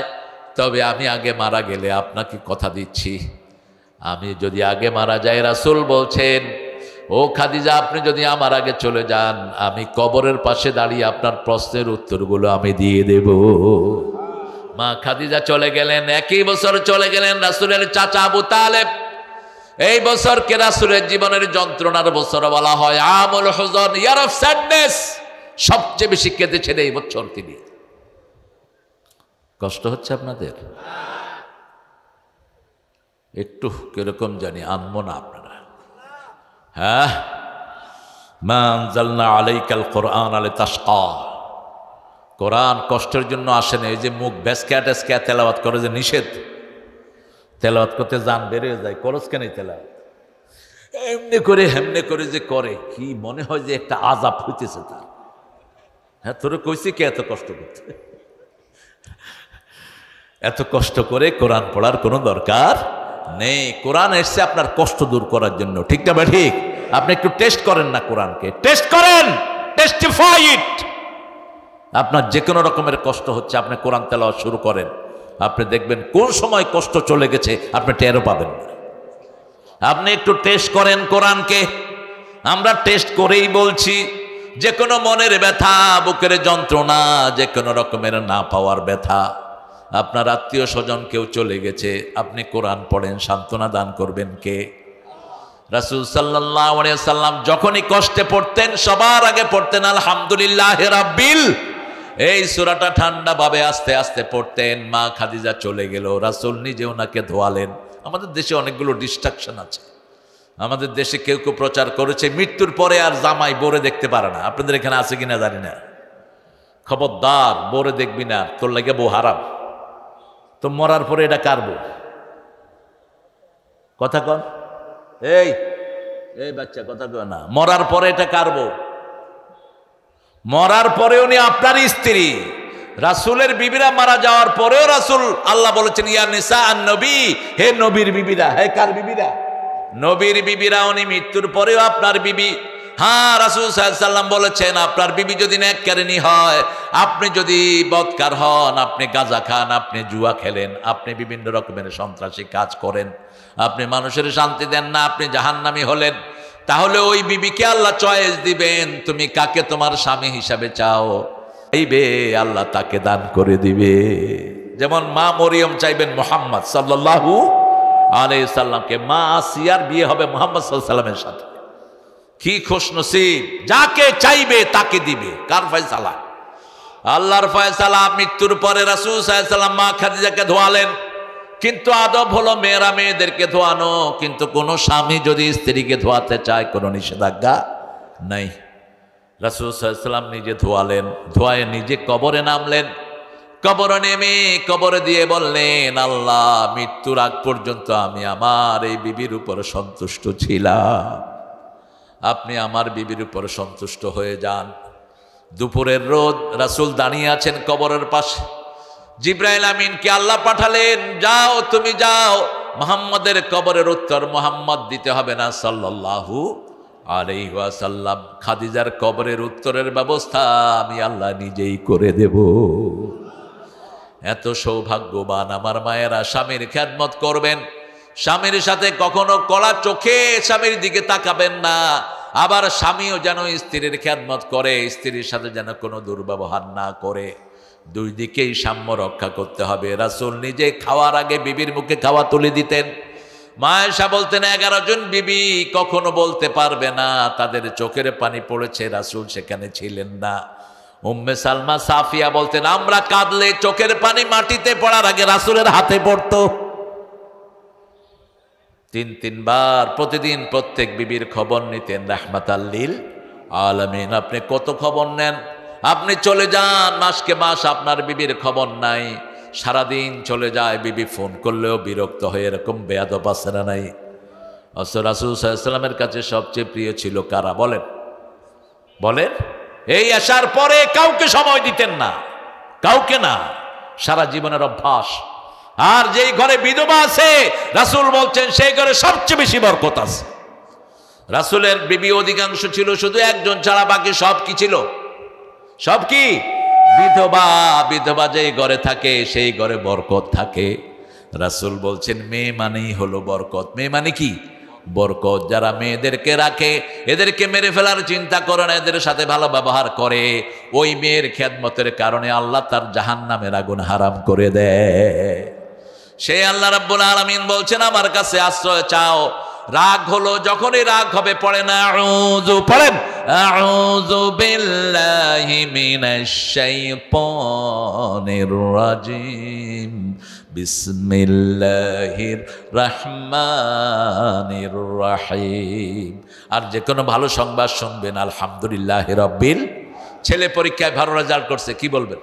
তবে আমি আগে মারা গেলে আপনাকে কথা দিচ্ছি, আমি যদি আগে মারা যাই, রাসূল বলছেন, ও খাদিজা, আপনি যদি আমার আগে চলে যান, আমি কবরের পাশে দাঁড়িয়ে আপনার প্রশ্নের উত্তরগুলো আমি দিয়ে দেব। মা খাদিজা চলে গেলেন। একই বছর চলে গেলেন রাসূলের চাচা আবু তালেব। এই বছরকে রাসূলের জীবনের যন্ত্রণার বছর বলা হয়, আমুল হুজন, ইয়ার অফ স্যাডনেস। সবচেয়ে বেশি কেঁদেছেন এই বছর তিনি। কষ্ট হচ্ছে আপনাদের? একটু কিরকম জানি আনবো না আপনারা? হ্যাঁ, মা আনজালনা আলাইকাল কোরআন লিতাশকা। কোরআন কষ্টের জন্য আসে না। এই যে মুখ বেসকা টেসকা তেলাওয়াত করে যে নিষেধ, তেলাওয়াত করতে জান বেরিয়ে যায়, করস কেন তেলাওয়াত? এমনি করে হেমনে করে যে করে, কি মনে হয় যে একটা আযাব হইতেছে তার। হ্যাঁ, তোরে কইছি কে এত কষ্ট করতে? এত কষ্ট করে কোরআন পড়ার কোনো দরকার নেই। কোরআন এসছে আপনার কষ্ট দূর করার জন্য, ঠিক না বা ঠিক? আপনি একটু টেস্ট করেন না, কোরআনকে টেস্ট করেন, টেস্টিফাই ইট। আপনার যে কোনো রকমের কষ্ট হচ্ছে, আপনি কোরআন তেলাওয়াত শুরু করেন, আপনি দেখবেন কোন সময় কষ্ট চলে গেছে আপনি টেরও পাবেন না। আপনি একটু টেস্ট করেন কোরআনকে। আমরা টেস্ট করেই বলছি, যে কোনো মনের ব্যথা, বুকের যন্ত্রণা, যে কোনো রকমের না পাওয়ার ব্যথা, আপনার আত্মীয় স্বজন কেউ চলে গেছে, আপনি কোরআন পড়েন, সান্ত্বনা দান করবেন কে? রাসূল সাল্লাল্লাহু আলাইহি ওয়াসাল্লাম যখনই কষ্টে পড়তেন সবার আগে পড়তেন আলহামদুলিল্লাহি রাব্বিল। এই সূরাটা ঠান্ডা ভাবে আস্তে আস্তে পড়তেন। মা খাদিজা চলে গেল, রাসূল নিজে ওনাকে ধোয়ালেন। আমাদের দেশে অনেকগুলো ডিস্ট্রাকশন আছে। আমাদের দেশে কেউ কেউ প্রচার করেছে মৃত্যুর পরে আর জামাই বোরে দেখতে পারে না। আপনাদের এখানে আছে কিনা জানি না। খবরদার, বোরে দেখবি না, তোর লাগে বউ হারাম। তো মরার পরে এটা কার বউ? কথা কন, এই এই বাচ্চা কথা কয় না। মরার পরে এটা কার বউ? মরার পরে উনি আপনার স্ত্রী। রাসূলের বিবিরা মারা যাওয়ার পরেও রাসূল আল্লাহ বলেছেন, ইয়া নিসা আন নবী, হে নবীর বিবিরা। হে কার বিবিরা? নবীর বিবিরা। উনি মৃত্যুর পরেও আপনার বিবি। হ্যাঁ, রাসূল সাল্লাল্লাহু আলাইহি ওয়াসাল্লাম বলেছেন, আপনার বিবি যদি নেককারিনী হয়, আপনি যদি বদকার হন, আপনি গাঁজা খান, আপনি জুয়া খেলেন, আপনি বিভিন্ন রকমের সন্ত্রাসী কাজ করেন, আপনি মানুষের শান্তি দেন না, আপনি জাহান্নামী হলেন, তাহলে ওই বিবিকে আল্লাহ চয়েস দিবেন, তুমি কাকে তোমার স্বামী হিসাবে চাও, চাইবে আল্লাহ তাকে দান করে দিবে। যেমন মা মরিয়ম চাইবেন মুহাম্মদ সাল্লাল্লাহু আলাইহি সাল্লামকে, মা আসিয়ার বিয়ে হবে মুহাম্মদ সাল্লাল্লাহু আলাইহি সাল্লামের সাথে। কি খুশনসিব, যাকে চাইবে তাকে দিবে। কার ফয়সালা? আল্লাহর ফয়সালা। মৃত্যুর পরে রাসূল সাল্লাল্লাহু আলাইহি সাল্লাম মা খাদিজাকে ধোয়ালেন। কিন্তু আদব হলো মেয়েরা মেয়েদেরকে ধোয়ানো, কিন্তু কোনো স্বামী যদি স্ত্রীকে ধোয়াতে চায় কোনো নিষেধাজ্ঞা নাই। রাসূল সাল্লাল্লাহু আলাইহি সাল্লাম নিজে ধোয়ালেন, ধোয়ায় নিজে কবরে নামলেন। কবরে নেমে কবরে দিয়ে বললেন, আল্লাহ, মৃত্যুর আগ পর্যন্ত আমি আমার এই বিবির উপর সন্তুষ্ট ছিলাম, আপনি আমার বিবির উপর সন্তুষ্ট হয়ে যান। দুপুরের রোদ, রাসূল দাঁড়িয়ে আছেন কবরের পাশে। জিবরাইল আমিনকে আল্লাহ পাঠালেন, যাও তুমি যাও, মুহাম্মাদের কবরের উত্তর মুহাম্মদ দিতে হবে না সাল্লাল্লাহু আলাইহি ওয়াসাল্লাম। খাদিজার কবরের উত্তরের ব্যবস্থা আমি আল্লাহ নিজেই করে দেব। এত সৌভাগ্যবান আমার মায়েরা, স্বামীর খেদমত করবেন, স্বামীর সাথে কখনো কড়া চোখে স্বামীর দিকে তাকাবেন না। আবার স্বামীও যেন স্ত্রীর খেদমত করে, স্ত্রীর সাথে যেন কোনো দুর্ব্যবহার না করে। দুই দিকেই সাম্য রক্ষা করতে হবে। রাসূল নিজে খাওয়ার আগে বিবির মুখে খাওয়া তুলে দিতেন। মা আয়েশা বলতেন 11 জন বিবি কখনো বলতে পারবে না তাদের চোখের পানি পড়েছে, রাসূল সেখানে ছিলেন না। উম্মে সালমা সাফিয়া বলতেন, আমরা কাঁদলে চোখের পানি মাটিতে পড়ার আগে রাসূলের হাতে পড়তো। 3 বার প্রতিদিন প্রত্যেক বিবির খবর নিতেন রাহমাতাল লিল আলামিন। আপনি কত খবর নেন? আপনি চলে যান মাসকে মাস, আপনার বিবির খবর নাই, সারাদিন চলে যায়, বিবি ফোন করলেও বিরক্ত হয়ে, এরকম বেয়াদব আছে না নাই? রাসূল সাল্লাল্লাহু আলাইহি ওয়াসাল্লামের কাছে সবচেয়ে প্রিয় ছিল কারা বলেন? বলেন। এই আসার পরে কাউকে সময় দিতেন না, কাউকে না, সারা জীবনের অভ্যাস। আর যেই ঘরে বিধবা আছে রাসূল বলছেন সেই ঘরে সবচেয়ে বেশি বরকত আছে। রাসূলের বিবি অধিকাংশ ছিল শুধু একজন ছাড়া, বাকি সব কি ছিল? সব কি? বিধবা। বিধবা যেই ঘরে থাকে সেই ঘরে বরকত থাকে। রাসূল বলছেন মেয়ে মানেই হলো বরকত। মেয়ে মানে কি? বরকত। যারা মেয়েদেরকে রাখে, এদেরকে মেরে ফেলার চিন্তা করে না, এদের সাথে ভালো ব্যবহার করে, ওই মেয়ের খেদমতের কারণে আল্লাহ তার জাহান্নামের আগুন হারাম করে দেয়। সেই আল্লাহ রাব্বুল আলামিন বলছেন আমার কাছে আশ্রয় চাও। রাগ হলো, যখনই রাগ হবে পড়েন আউযু, পড়েন আউযু বিল্লাহি মিনাশ শাইতানির রাজিম, বিসমিল্লাহির রহমানির রহিম। আর যে কোনো ভালো সংবাদ শুনবেন আলহামদুলিল্লাহি রাব্বিল। ছেলে পরীক্ষায় ভালো রেজাল্ট করছে, কি বলবেন?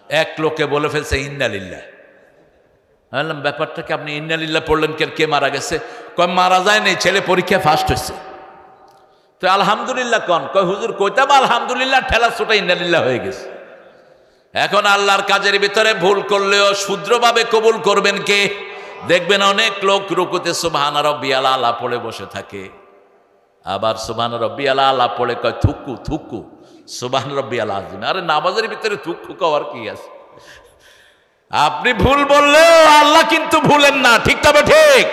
এক লোকে বলে ফেলছে ইন্নালিল্লাহ। বললাম ব্যাপারটাকে আপনি ইন্নালিল্লাহ পড়লেন কেন? কে মারা গেছে? কয় মারা যায় নাই, ছেলে পরীক্ষায় ফার্স্ট হয়েছে। তো আলহামদুলিল্লাহ কন? কয় হুজুর কইতাম আলহামদুলিল্লাহ, ঠেলা ছোটা ইন্নালিল্লাহ হয়ে গেছে। এখন আল্লাহর কাজের ভিতরে ভুল করলেও শুদ্রভাবে কবুল করবেন কে? দেখবেন অনেক লোক রুকুতে সুবহানা রাব্বিয়াল আলা পড়ে বসে থাকে, আবার সুবহানা রাব্বিয়াল আলা পড়ে কয় থুকু থুকু সুবহান রাব্বিয়াল আযীম। আরে নামাজের ভিতরে থুকু কওয়ার কি আছে? আপনি ভুল বললেও আল্লাহ কিন্তু ভুলেন না, ঠিক তবে ঠিক।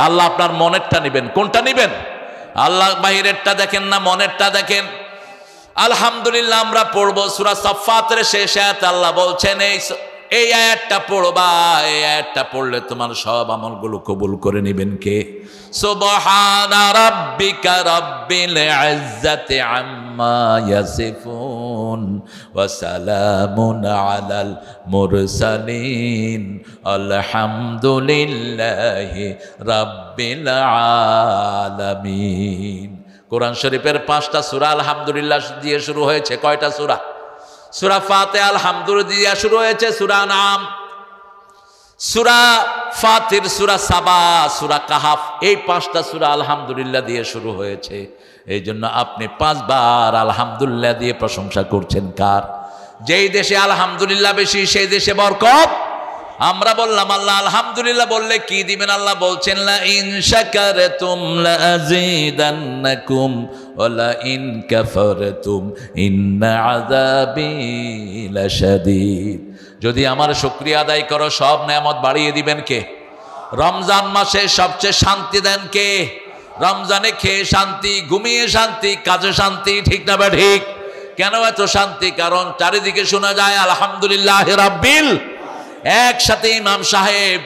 আল্লাহ আপনার মনেরটা নিবেন। কোনটা নিবেন? আল্লাহ বাহিরেরটা দেখেন না, মনেরটা দেখেন। আলহামদুলিল্লাহ আমরা পড়বো সূরা সাফফাতের শেষ আয়াত। আল্লাহ বলছেন এই আয়াতটা পড়বা, এই আয়াতটা পড়লে তোমার সব আমলগুলো কবুল করে নেবেন কে? সুবহানা রাব্বিকা রাব্বিল ইজ্জাতি আম্মা ইয়াসিফুন ওয়া সালামুন আলাল মুরসালিন আলহামদুলিল্লাহি রাব্বিল আলামিন। কোরআন শরীফের 5টা সূরা আলহামদুলিল্লাহ দিয়ে শুরু হয়েছে। কয়টা সূরা? সূরা ফাতিহা আলহামদুলিল্লাহ দিয়ে শুরু হয়েছে, সূরা নাম, সূরা ফাতির, সূরা সাবা, সূরা কাহাফ, এই 5টা সূরা আলহামদুলিল্লাহ দিয়ে শুরু হয়েছে। এই জন্য আপনি 5 বার আলহামদুলিল্লাহ দিয়ে প্রশংসা করছেন কার? যেই দেশে আলহামদুলিল্লাহ বেশি সেই দেশে বরকত। আমরা বললাম আল্লাহ আলহামদুলিল্লাহ বললে কি দিবেন? আল্লাহ বলছেন লা ইন শাকারতুম লা আযীদান্নাকুম ওয়া লা ইন কাফারতুম ইন্না আযাবি লাশাদীদ। যদি আমার শুকরিয়া আদায় করো সব নেয়ামত বাড়িয়ে দিবেন কে? রমজান মাসে সবচেয়ে শান্তি দেন কে? রমজানে খেয়ে শান্তি, ঘুমিয়ে শান্তি, কাজে শান্তি, ঠিক না বা ঠিক? কেন এত শান্তি? কারণ চারিদিকে শোনা যায় আলহামদুলিল্লাহি রাব্বিল। একসাথে ইমাম সাহেব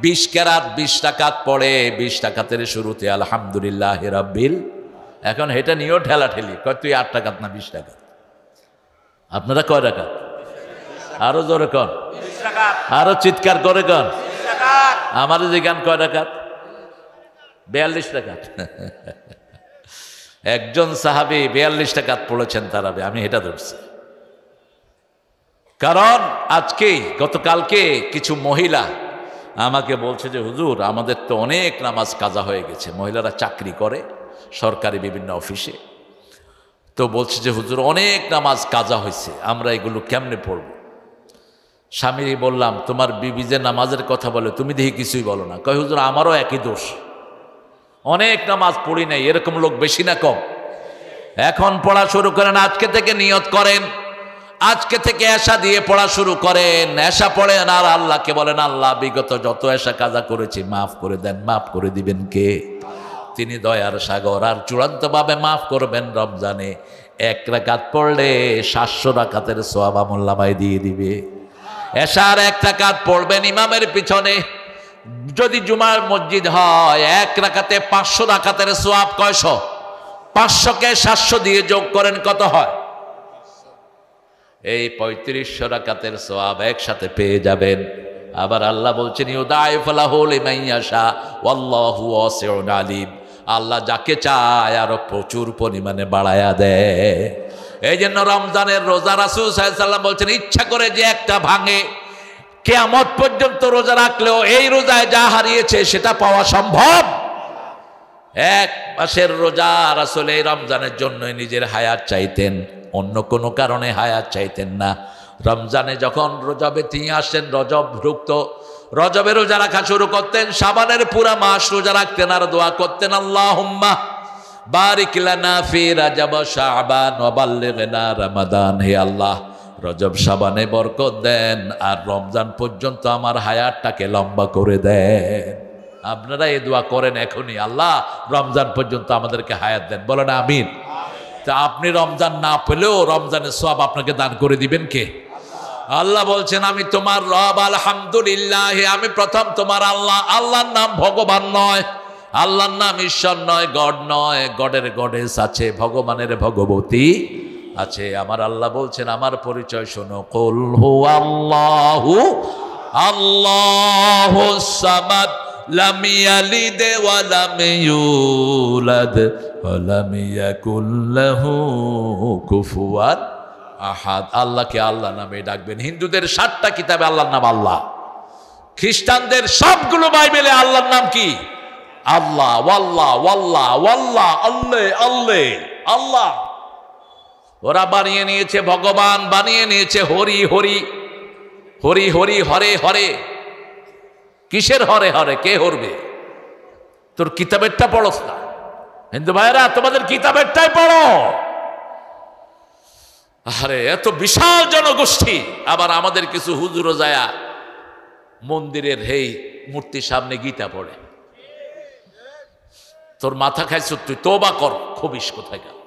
20 কেরাত 20 রাকাত পড়ে, 20 রাকাতের শুরুতে আলহামদুলিল্লাহি রাব্বিল। এখন এটা নিয়েও ঠেলাঠেলি, কয় তুই 8 রাকাত না 20 রাকাত? আপনারা কয় রাকাত? আরো জোরে কন, আরো চিৎকার করে কন। আমার যে গান কয় রাকাত? 42 রাকাত। একজন সাহাবী 42 রাকাত পড়েছেন তারাবি, আমি এটা ধরছি। কারণ আজকেই গতকালকে কিছু মহিলা আমাকে বলছে যে হুজুর আমাদের তো অনেক নামাজ কাজা হয়ে গেছে। মহিলারা চাকরি করে, সরকারি বিভিন্ন অফিসে। তো বলছে যে হুজুর অনেক নামাজ কাজা হয়েছে, আমরা এগুলো কেমনে পড়ব? স্বামী বললাম, তোমার বিবি যে নামাজের কথা বলে তুমি দেখি কিছুই বলো না। কয় হুজুর আমারও একই দোষ, অনেক নামাজ পড়ি নাই। এরকম লোক বেশি না কম? এখন পড়া শুরু করেন, আজকে থেকে নিয়ত করেন, আজকে থেকে এশা দিয়ে পড়া শুরু করেন। এশা পড়েন আর আল্লাহকে বলেন, আল্লাহ বিগত যত এশা কাজা করেছি মাফ করে দেন। মাফ করে দিবেন কে? তিনি দয়ার সাগর। আর চূড়ান্তভাবে মাফ করবেন রমজানে। 1 রাকাত পড়লে 700 রাকাতের সওয়াব আমলনামায় দিয়ে দিবে। এশার 1 রাকাত পড়বেন ইমামের পিছনে, যদি জুমার মসজিদ হয় 1 রাকাতে 500 রাকাতের সওয়াব। কয়শো? 500কে 700 দিয়ে যোগ করেন, কত হয়? এই 3500 রাকাতের সওয়াব একসাথে পেয়ে যাবেন। আবার আল্লাহ বলছেন, ইউদাইফু লাহু লিমান ইয়াশা ওয়াল্লাহু ওয়াসিউন আলিম। আল্লাহ যাকে চায় আরো প্রচুর পরিমাণে বাড়ায়া দেয়। এই জন্য রমজানের রোজা রাসূল সাল্লাল্লাহু আলাইহি ওয়াসাল্লাম বলছেন, ইচ্ছা করে যে একটা ভাঙে, কিয়ামত পর্যন্ত রোজা রাখলেও এই রোজায় যা হারিয়েছে সেটা পাওয়া সম্ভব। 1 মাসের রোজা রাসূল এই রমজানের জন্যই নিজের হায়াত চাইতেন, অন্য কোনো কারণে হায়াত চাইতেন না। রমজানে যখন রজবে তিনি আসেন, রজব ঢুকতো, রজবে রোজা রাখা শুরু করতেন, শাবানের পুরা মাস রোজা রাখতেন আর দোয়া করতেন, আল্লাহুম্মা বারিক লানা ফি রজব শাবান ওয়া বাল্লিগনা রমাদান। হে আল্লাহ, রজব শাবানে বরকত দেন আর রমজান পর্যন্ত আমার হায়াতটাকে লম্বা করে দেন। আপনারা এই দোয়া করেন এখনই, আল্লাহ রমজান পর্যন্ত আমাদেরকে হায়াত দেন। বলেন আমিন। তা আপনি রমজান না পেলেও রমজানের সওয়াব আপনাকে দান করে দিবেন কে? আল্লাহ বলছেন, আমি তোমার রব, আলহামদুলিল্লাহ, আমি প্রথম তোমার আল্লাহ। আল্লাহর নাম ভগবান নয়, আল্লাহর নাম ঈশ্বর নয়, গড নয়। গডের গডেস আছে, ভগবানের ভগবতী আছে। আমার আল্লাহ বলছেন, আমার পরিচয় শোনো। কুল হুয়াল্লাহু আল্লাহুস সামাদ লাম ইয়ালিদ ওয়া লাম ইউলাদ ওয়া লাম ইয়াকুল লাহু কুফুয়ান আহাদ। আল্লাহকে আল্লাহ নামে ডাকবেন। হিন্দুদের 7টা কিতাবে আল্লাহর নাম আল্লাহ, খ্রিস্টানদের সবগুলো বাইবেলে আল্লাহর নাম কি? আল্লাহ। ওয়াল্লাহ ওয়াল্লাহ ওয়াল্লাহ, আল্লাহ আল্লাহ আল্লাহ। ওরা বানিয়ে নিয়েছে ভগবান, বানিয়ে নিয়েছে হরি হরি হরি হরি, হরে হরে। কিসের হরে হরে? কে হরবে? তোর কিতাবেরটা পড়স না? হিন্দু ভাইরা, তোমাদের কিতাবেরটাই পড়ো। আরে এত বিশাল জনগোষ্ঠী। আবার আমাদের কিছু হুজুরও যায়া মন্দিরের হেই মূর্তির সামনে গীতা পড়ে। তোর মাথা খাইছ, তুই তওবা কর। খবিস কোথায় গেল?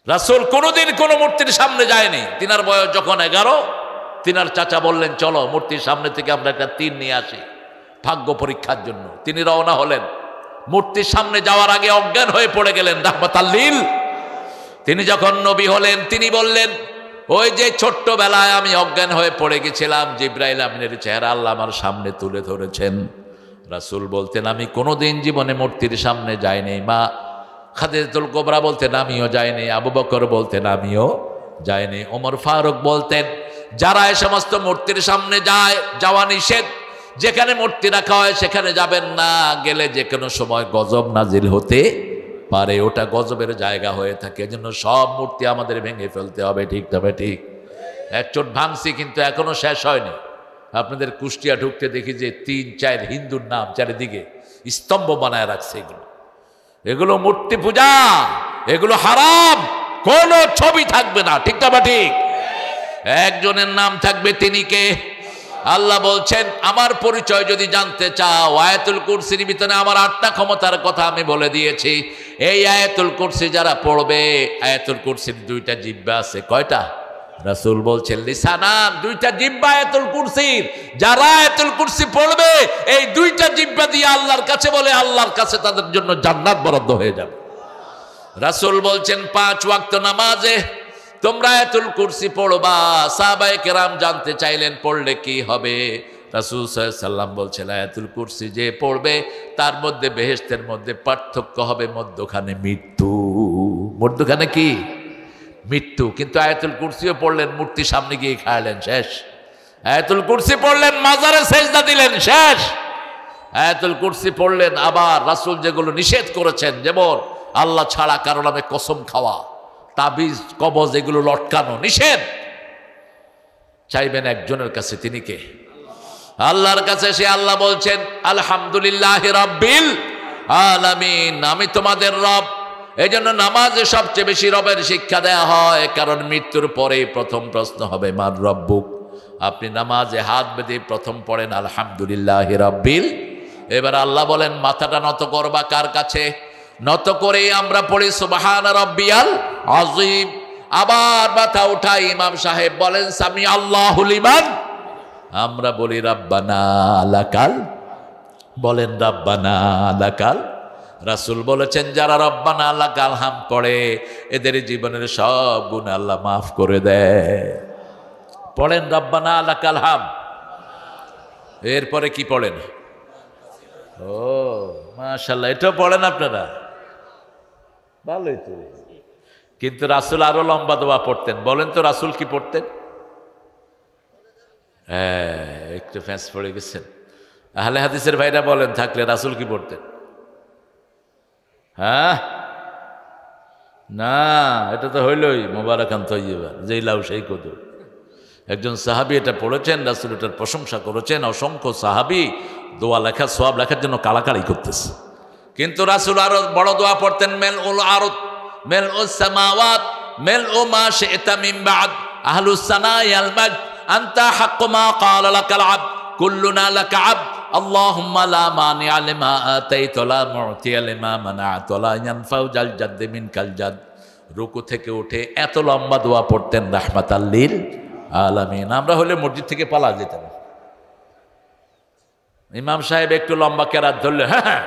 রাসূল কোনোদিন কোনো মূর্তির সামনে যায়নি। তিনার বয়স যখন 11, তিনার চাচা বললেন, চলো মূর্তির সামনে থেকে আমরা একটা তীর নিয়ে আসি ভাগ্য পরীক্ষার জন্য। তিনি রওনা হলেন। মূর্তির সামনে যাওয়ার আগে অজ্ঞান হয়ে পড়ে গেলেন রাহমাতাল লিল। তিনি যখন নবী হলেন, তিনি বললেন, ওই যে ছোট্টবেলায় আমি অজ্ঞান হয়ে পড়ে গেছিলাম, জিবরাইল আমিনের চেহারা আল্লাহ আমার সামনে তুলে ধরেছেন। রাসূল বলতেন, আমি কোনোদিন জীবনে মূর্তির সামনে যাইনি। মা খাদিজাতুল কুবরা বলতেন, আমিও যাইনি। আবু বকর বলতেন, আমিও যাইনি। ওমর ফারুক বলতেন, যারা এই সমস্ত মূর্তির সামনে যায়, যাওয়া নিষেধ। যেখানে মূর্তি রাখা হয় সেখানে যাবেন না, গেলে যে কোনো সময় গজব নাজিল হতে পারে, ওটা গজবের জায়গা হয়ে থাকে। এজন্য সব মূর্তি আমাদের ভেঙে ফেলতে হবে। ঠিক তবে ঠিক। এক চোট ভাঙছি, কিন্তু এখনো শেষ হয়নি। আপনাদের কুষ্টিয়া ঢুকতে দেখি যে 3-4 হিন্দুর নাম চারিদিকে স্তম্ভ বানায় রাখছে। এগুলো মূর্তি পূজা, এগুলো হারাম। কোনো ছবি থাকবে না। ঠিক তবে ঠিক। একজনের নাম থাকবে, তিনি কে? আল্লাহ বলছেন, আমার পরিচয় যদি জানতে চাও, আয়াতুল কুরসির ভিতরে আমার 8টা ক্ষমতার কথা আমি বলে দিয়েছি। এই আয়াতুল কুরসি যারা পড়বে, আয়াতুল কুরসির 2টা জিহ্বা আছে। কয়টা? রাসূল বলছেন, লিসানান, 2টা জিহ্বা আয়াতুল কুরসির। যারা আয়াতুল কুরসি পড়বে, এই 2টা জিহ্বা দিয়ে আল্লাহর কাছে বলে, আল্লাহর কাছে তাদের জন্য জান্নাত বরাদ্দ হয়ে যাবে। রাসূল বলছেন, 5 ওয়াক্ত নামাজে তোমরা আয়াতুল কুরসি পড়বা। সাহাবায়ে কেরাম জানতে চাইলেন, পড়লে কি হবে? রাসূল সাল্লাল্লাহু আলাইহি ওয়াসাল্লাম বলছেন, আয়াতুল কুরসি যে পড়বে তার মধ্যে বেহেশতের মধ্যে পার্থক্য হবে, মধ্যখানে মৃত্যু। মধ্যখানে কি? মৃত্যু। কিন্তু আয়াতুল কুরসিও পড়লেন, মূর্তির সামনে গিয়ে খাইলেন, শেষ। আয়াতুল কুরসি পড়লেন, মাজারে সেজদা দিলেন, শেষ। আয়াতুল কুরসি পড়লেন, আবার রাসূল যেগুলো নিষেধ করেছেন, যেমন আল্লাহ ছাড়া কারো নামে কসম খাওয়া, তাবিজ কবজ এগুলো লটকানো নিষেধ। চাইবেন একজনের কাছে, তিনি কে? আল্লাহর কাছে। সে আল্লাহ বলছেন আলহামদুলিল্লাহি রাব্বিল আলামিন, আমি তোমাদের রব। এই জন্য নামাজে সবচেয়ে বেশি রবের শিক্ষা দেয়া হয়, কারণ মৃত্যুর পরে প্রথম প্রশ্ন হবে মান রব্বুক। আপনি নামাজে হাত বেঁধে প্রথম পড়েন আলহামদুলিল্লাহি রাব্বিল। এবার আল্লাহ বলেন মাথাটা নত করবা কার কাছে? নত করে আমরা পড়ি সুবহান রাব্বিয়াল আযীম। আবার মাথা উঠাই ইমাম সাহেব বলেন সামি আল্লাহু লিমান, আমরা বলি রাব্বানা লাকাল, বলেন রাব্বানা লাকাল। রাসূল বলেছেন যারা রব্বানা লাকাল হাম পড়ে এদের জীবনের সব গুনাহ আল্লাহ মাফ করে দেয়। পড়েন রব্বানা লাকাল হাম। এরপরে কি পড়েন? ও মাশাআল্লাহ, এটাও পড়েন আপনারা, ভালোই তো। কিন্তু রাসূল আরো লম্বা দোয়া পড়তেন। বলেন তো রাসূল কি পড়তেন? হ্যাঁ, একটু ফ্যাঁস পড়ে গেছেন। আহলে হাদিসের ভাইরা বলেন থাকলে রাসূল কি পড়তেন? হ্যাঁ না, এটা তো হইলই মোবারকান তৈয়বা, যেই লাউ সেই কদু। একজন সাহাবী এটা পড়েছেন, রাসূল এটার প্রশংসা করেছেন। অসংখ্য সাহাবী দোয়া লেখা সওয়াব লেখার জন্য কালাকালি করতেছে। কিন্তু রাসূল আরো বড় দোয়া পড়তেন, মেল উল আরদ মেল উস সামাওয়াত মেল ও মা শি'তা মিন বা'দ আহলুস সানাই আল মাjd আনতা হাক্কু মা ক্বালা লাকাল আবদ কুল্লুনা লাকা আবদ আল্লাহুম্মা লা মানি'a লিমা আতাইতা ওয়া লা মু'তিয়া লিমা মানা'তা ওয়া লা ইয়ানফা'ু জাল জাদ্দি মিনকাল জাদ। রুকু থেকে উঠে এত লম্বা দোয়া পড়তেন রাহমাতাল লিল আলামিন। আমরা হলে মসজিদ থেকে পালা যেতাম। ইমাম সাহেব একটু লম্বা কেরাত ধরলে হ্যাঁ,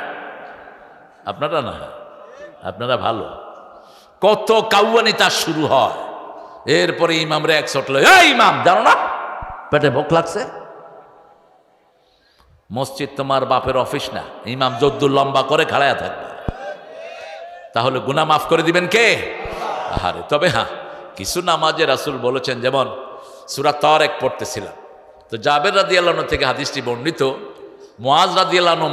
আপনারা না, আপনারা ভালো। কত কাউয়ানি তার শুরু হয়। এরপরে ইমামরা এক ছটলো, এই ইমাম জানো না পেটে ভোক লাগছে? মসজিদ তোমার বাপের অফিস না, ইমাম যদ্দুর লম্বা করে খাড়ায়া থাকবে। তাহলে গুনাহ মাফ করে দিবেন কে? আহারে। তবে হ্যাঁ, কিছু নামাজে রাসূল বলেছেন, যেমন সূরা তারিক পড়তেছিলাম তো জাবের রাদিয়াল্লাহু আনহু থেকে হাদিসটি বর্ণিত, মুআজ রাদিয়াল্লাহু আনহু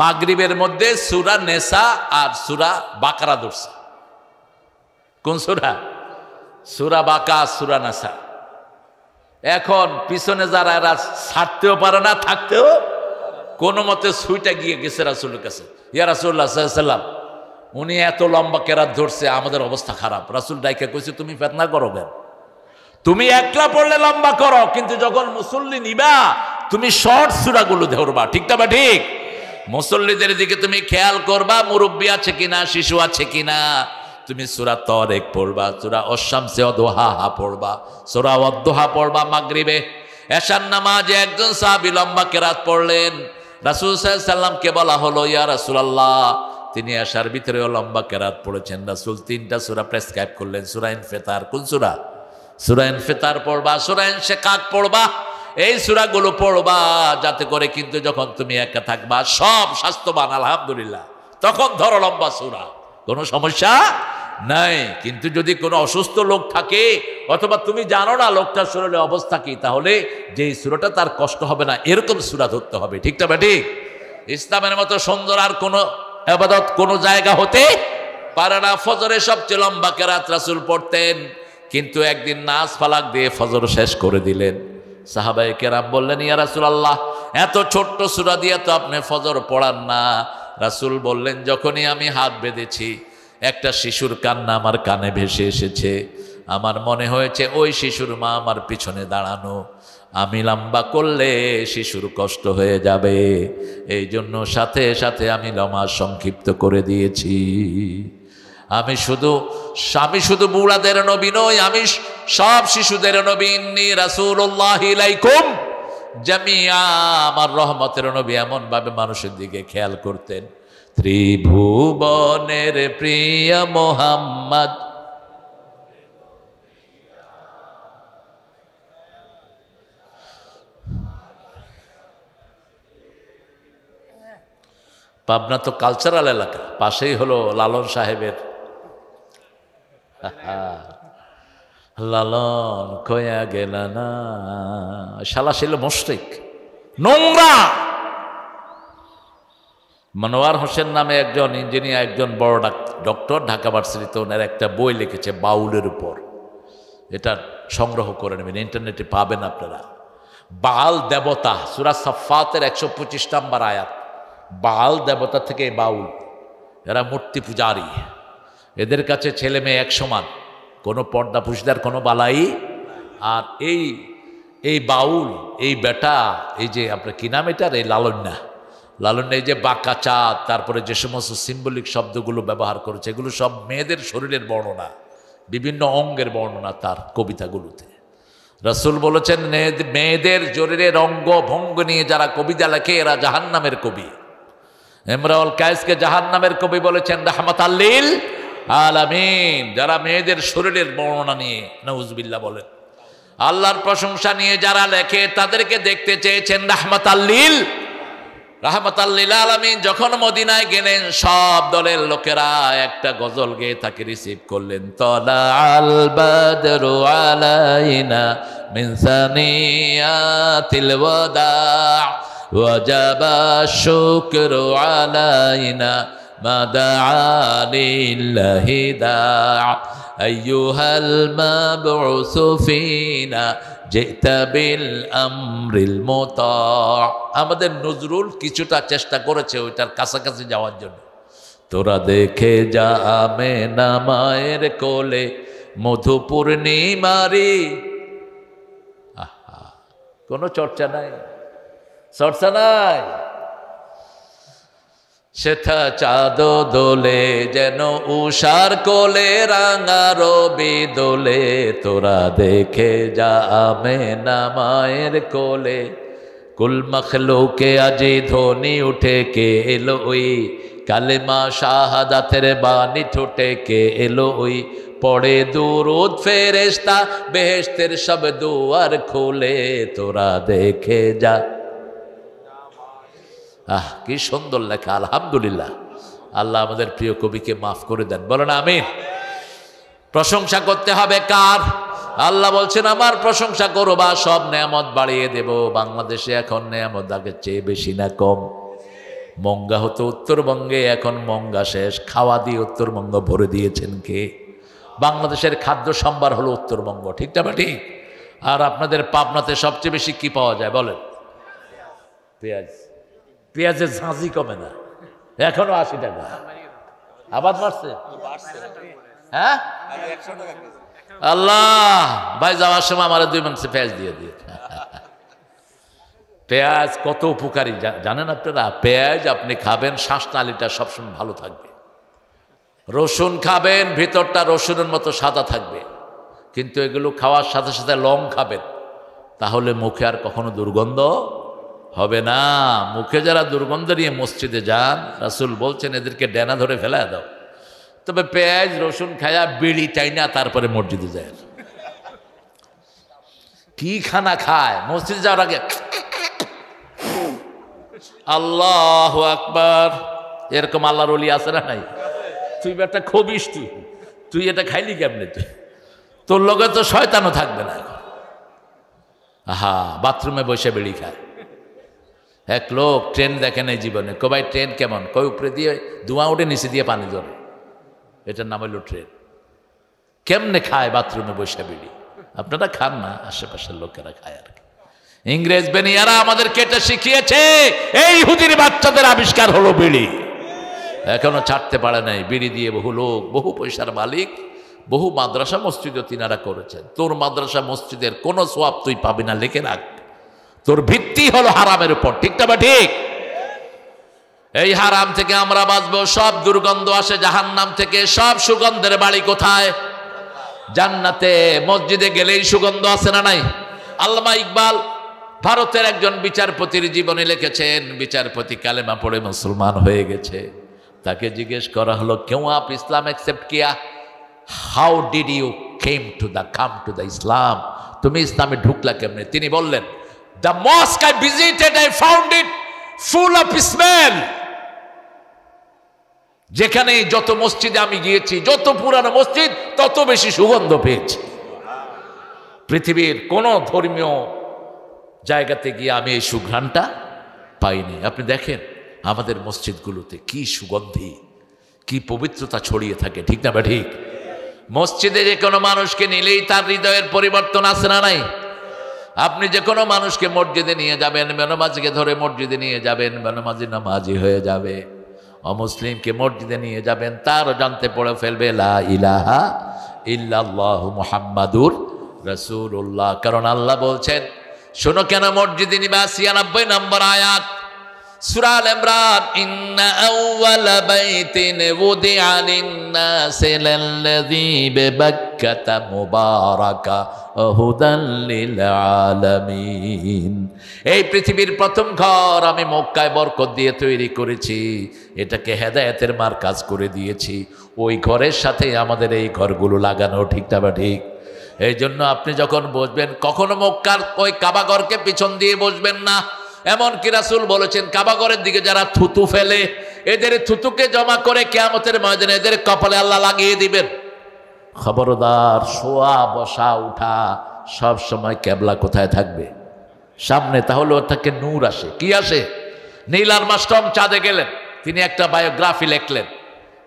মাগরিবের মধ্যে সূরা নেসা আর সূরা বাকারা ধরছে। কোন সূরা? সূরা বাকা, সূরা নেসা। এখন পিছনে যারা এরা ছাড়তেও পারে না, থাকতেও কোনো মতে সুইটা গিয়ে গেছে রাসূলের কাছে, ইয়া রাসূলুল্লাহ সাল্লাল্লাহু আলাইহি ওয়াসাল্লাম উনি এত লম্বা কেরাত ধরছে, আমাদের অবস্থা খারাপ। রাসূল ডাইকা কইছে তুমি ফিতনা করো কেন? তুমি একলা পড়লে লম্বা করো, কিন্তু যখন মুসল্লি নিবা তুমি শর্ট সূরাগুলো ধরবা। ঠিকটা বা ঠিক? মুসল্লিদের দিকে তুমি খেয়াল করবা, মুরব্বী আছে কিনা, শিশু আছে কিনা। তুমি সূরা তারিক পড়বা, সূরা আশ-শামসে ওয়াদুহাহা পড়বা, সূরা ওয়াদ-দুহা পড়বা মাগরিবে। এশার নামাজে একজন সাহাবী লম্বা কেরাত পড়লেন। রাসূল সাল্লাল্লাহু আলাইহি ওয়াসাল্লামকে বলা হলো, ইয়া রাসূলুল্লাহ, তিনি এশার ভিতরেও লম্বা কেরাত পড়েছেন। রাসূল তিনটা সূরা প্রেসক্রাইব করলেন। সূরা ইনফিতার, কোন সূরা? সূরা ইনফিতার পড়বা, সূরা ইনশিকাক পড়বা। এই সূরাগুলো পড়বা যাতে করে কিন্তু যখন তুমি একা থাকবা সব স্বাস্থ্যবান আলহামদুলিল্লাহ, তখন ধরো লম্বা সূরা, কোনো সমস্যা নাই। কিন্তু যদি কোনো অসুস্থ লোক থাকে অথবা তুমি জানো না লোকটার শরীরের অবস্থা কি, তাহলে যেই সূরাটা তার কষ্ট হবে না এরকম সূরা ধরতে হবে। ঠিকটা বা ঠিক? ইসলামের মতো সুন্দর আর কোনো ইবাদত কোনো জায়গা হতে পারে না। ফজরে সবচেয়ে লম্বা কেরাত রাসূল পড়তেন, কিন্তু একদিন নাস ফালাক দিয়ে ফজর শেষ করে দিলেন। সাহাবায়ে কেরাম বললেন, ইয়া রাসূলুল্লাহ, এত ছোট্ট সূরা দিয়ে তো আপনি ফজর পড়ান না। রাসূল বললেন, যখনই আমি হাত বেঁধেছি একটা শিশুর কান্না আমার কানে ভেসে এসেছে। আমার মনে হয়েছে ওই শিশুর মা আমার পিছনে দাঁড়ানো, আমি লম্বা করলে শিশুর কষ্ট হয়ে যাবে, এই জন্য সাথে সাথে আমি নামাজ সংক্ষিপ্ত করে দিয়েছি। আমি শুধু বুড়াদের নবী নই, আমি সব শিশুদের নবী। ইন্নী রাসূলুল্লাহি ইলাইকুম জামিআ, আমার রহমতের নবী এমন ভাবে মানুষের দিকে খেয়াল করতেন। ত্রিভুবনের প্রিয় মুহাম্মদ, পাবনা তো কালচারাল এলাকা, পাশেই হলো লালন সাহেবের। লালন কয়া গেল না, শালা ছিল মুশরিক, নোংরা, মনোয়ার হোসেন নামে একজন ইঞ্জিনিয়ার, একজন বড় ডক্টর, ঢাকা ভার্সিটিতে ওনার একটা বই লিখেছে বাউলের উপর। এটা সংগ্রহ করে নেবেন, ইন্টারনেটে পাবেন আপনারা। বাল দেবতা, সূরা সাফফাতের 125 নম্বর আয়াত। বাল দেবতা থেকে বাউল, এরা মূর্তি পূজারী, এদের কাছে ছেলে মেয়ে এক সমান, কোনো পর্দা পুশদার কোনো বালাই। আর এই বাউল, এই বেটা, এই যে আপনার কি নাম এটার, এই লালন্যা, এই যে বাঁকা চাঁদ, তারপরে যে সমস্ত সিম্বলিক শব্দগুলো ব্যবহার করেছে, এগুলো সব মেয়েদের শরীরের বর্ণনা, বিভিন্ন অঙ্গের বর্ণনা তার কবিতাগুলোতে। রাসূল বলেছেন মেয়েদের শরীরের অঙ্গ ভঙ্গ নিয়ে যারা কবিতা লেখে এরা জাহান্নামের কবি। ইমরাউল কায়েসকে জাহান্নামের কবি বলেছেন রাহমাতাল লিল আলামিন। যারা মেয়েদের শরীরের বর্ণনা নিয়ে, নাউজুবিল্লাহ বলেন, আল্লাহর প্রশংসা নিয়ে যারা লেখে তাদেরকে দেখতে চেয়েছেন রাহমাতাল লিল আলামিন। যখন মদিনায় গেলেন সব দলের লোকেরা একটা গজল গেয়ে তাকে রিসিভ করলেন। তলা আল বাদরু আলাইনা মিন সানিয়াতিল ওয়াদা ওয়াজাবা শুকরু আলাইনা মা দাআ লিল্লাহি দাআ আইয়ুহাল মাবউসু ফিনা জিতা বিল আমরিল মুতা। আমাদের নজরুল কিছুটা চেষ্টা করেছে ওইটার কাছাকাছি যাওয়ার জন্য। তোরা দেখে যা আমেনা মায়ের কোলে মধু পূর্ণিমারি। আহা, কোনো চর্চা নাই, চর্চা নাই। সেথা চাঁদ দোলে যেন উষার কোলে, রাঙা রবি দোলে। তোরা দেখে যা আমেনা মায়ের কোলে। কুল মখলুকে আজি ধ্বনি উঠে কে এলো ওই, কালেমা শাহাদাতের বাণী ঠোঁটে কে এলো ওই। পড়ে দুরুদ ফেরেশতা বেহেশতের সব দুয়ার খুলে। তোরা দেখে যা। কি সুন্দর লেখা, আলহামদুলিল্লাহ। আল্লাহ আমাদের প্রিয় কবিকে মাফ করে দেন, বলেন আমিন। প্রশংসা করতে হবে কার? আল্লাহ বলছেন আমার প্রশংসা করো বা সব নেয়ামত বাড়িয়ে দেব। বাংলাদেশে এখন নেয়ামত আগের চেয়ে বেশি না কম? মঙ্গা হতো উত্তরবঙ্গে, এখন মঙ্গা শেষ। খাওয়া দিয়ে উত্তরবঙ্গ ভরে দিয়েছেন কে? বাংলাদেশের খাদ্য সম্ভার হলো উত্তরবঙ্গ, ঠিক না ঠিক? আর আপনাদের পাবনাতে সবচেয়ে বেশি কি পাওয়া যায় বলেন? পেঁয়াজ। পেঁয়াজের ঝাঁঝি কমে না, এখনো 80 টাকা। আবাদ বাড়ছে? হ্যাঁ, আল্লাহ ভাই যাওয়ার সময় আমার 2 মাংস পেঁয়াজ দিয়ে দিয়ে। পেঁয়াজ কত উপকারী জানেন আপনারা? পেঁয়াজ আপনি খাবেন, শ্বাসনালীটা সবসময় ভালো থাকবে। রসুন খাবেন, ভিতরটা রসুনের মতো সাদা থাকবে। কিন্তু এগুলো খাওয়ার সাথে সাথে লং খাবেন, তাহলে মুখে আর কখনো দুর্গন্ধ হবে না। মুখে যারা দুর্গন্ধ নিয়ে মসজিদে যান, রাসূল বলছেন এদেরকে ডেনা ধরে ফেলা দাও। তবে পেঁয়াজ রসুন খায়া বিড়ি চাই না, তারপরে মসজিদে যায়। কি খানা খায় মসজিদে যাওয়ার আগে? আল্লাহু আকবার। এরকম আল্লাহর ওলি আছে না নাই? তুই একটা খবিস, তুই এটা খাইলি কেমনে? তোর লগে তো শয়তানও থাকবে না। আহা, বাথরুমে বসে বিড়ি খায়। এক লোক ট্রেন দেখে নাই জীবনে। ভাই ট্রেন কেমন? কই উপরে দিয়ে ধোঁয়া উঠে, নিচে দিয়ে পানি ধরে। এটার নাম হইল ট্রেন। কেমনে খায় বাথরুমে বসে বিড়ি? আপনারা খান না, আশেপাশের লোকেরা খায় আর কি। ইংরেজ বেনিয়ারা আমাদেরকে এটা শিখিয়েছে। এই ইহুদির বাচ্চাদের আবিষ্কার হলো বিড়ি, এখনো ছাড়তে পারে নাই। বিড়ি দিয়ে বহু লোক, বহু পয়সার মালিক, বহু মাদ্রাসা মসজিদও তিনারা করেছেন। তোর মাদ্রাসা মসজিদের কোনো সোয়াব তুই পাবি না, লিখে রাখ। তোর ভিত্তি হলো হারামের উপর, ঠিক না? ঠিক। এই হারাম থেকে আমরা বাঁচবো। সব দুর্গন্ধ আসে জাহান্নাম থেকে। সব সুগন্ধের বাড়ি কোথায়? জান্নাতে। মসজিদে গেলেই সুগন্ধ আছে না নাই? আল্লামা ইকবাল ভারতের একজন বিচারপতির জীবনে লিখেছেন, বিচারপতি কালেমা পড়ে মুসলমান হয়ে গেছে। তাকে জিজ্ঞেস করা হলো, কেউ আপ ইসলাম অ্যাকসেপ্ট কিয়া? How did you come to the Islam? তুমি ইসলামে ঢুকলা কেমনে? তিনি বললেন, the mosque I visited, I found it full of smell. যেখানে যত মসজিদে আমি গিয়েছি, যত পুরানো মসজিদ, তত বেশি সুগন্ধ পেয়েছি। পৃথিবীর কোন ধর্মীয় জায়গাতে গিয়ে আমি এই সুঘ্রাণটা পাইনি। আপনি দেখেন আমাদের মসজিদগুলোতে কি সুগন্ধি, কি পবিত্রতা ছড়িয়ে থাকে, ঠিক না বা ঠিক? মসজিদে যে কোনো মানুষকে নিলেই তার হৃদয়ের পরিবর্তন আসে না নাই? আপনি যে কোনো মানুষকে মসজিদে নিয়ে যাবেন, বেনামাজিকে ধরে মসজিদে নিয়ে যাবেন, বেনামাজি নামাজি হয়ে যাবে। অমুসলিমকে মসজিদে নিয়ে যাবেন, তারও জানতে পড়ে ফেলবে লা ইলাহা ইল্লাল্লাহু মুহাম্মাদুর রাসূলুল্লাহ। কারণ আল্লাহ বলছেন, শোনো কেন মসজিদে নিবা, ৯৬ নম্বর আয়াত সূরা আল ইমরান, ইন্না আউওয়ালা বাইতিন উদিআ লিন-নাসি লাল্লাযী বিবাক্কাতা মুবারাকা হুদাল লিল আলামিন। এই পৃথিবীর প্রথম ঘর আমি মক্কায় বরকত দিয়ে তৈরি করেছি, এটাকে হেদায়েতের মারকাজ করে দিয়েছি। ওই ঘরের সাথে আমাদের এই ঘরগুলো লাগানো, ঠিক না বা ঠিক? এই জন্য আপনি যখন বসবেন, কখনো মক্কার ওই কাবাঘরকে পিছন দিয়ে বসবেন না। এমনকি রাসূল বলেছেন, কাবাঘরের দিকে যারা থুতু ফেলে, এদের থুতুকে জমা করে কিয়ামতের ময়দানে এদের কপালে আল্লাহ লাগিয়ে দিবেন। খবরদার, শোয়া বসা উঠা সব সময় কেবলা কোথায় থাকবে? সামনে। তাহলে ওর থেকে নূর আসে। কি আসে? নীল আর্মস্ট্রং চাঁদে গেলেন, তিনি একটা বায়োগ্রাফি লিখলেন।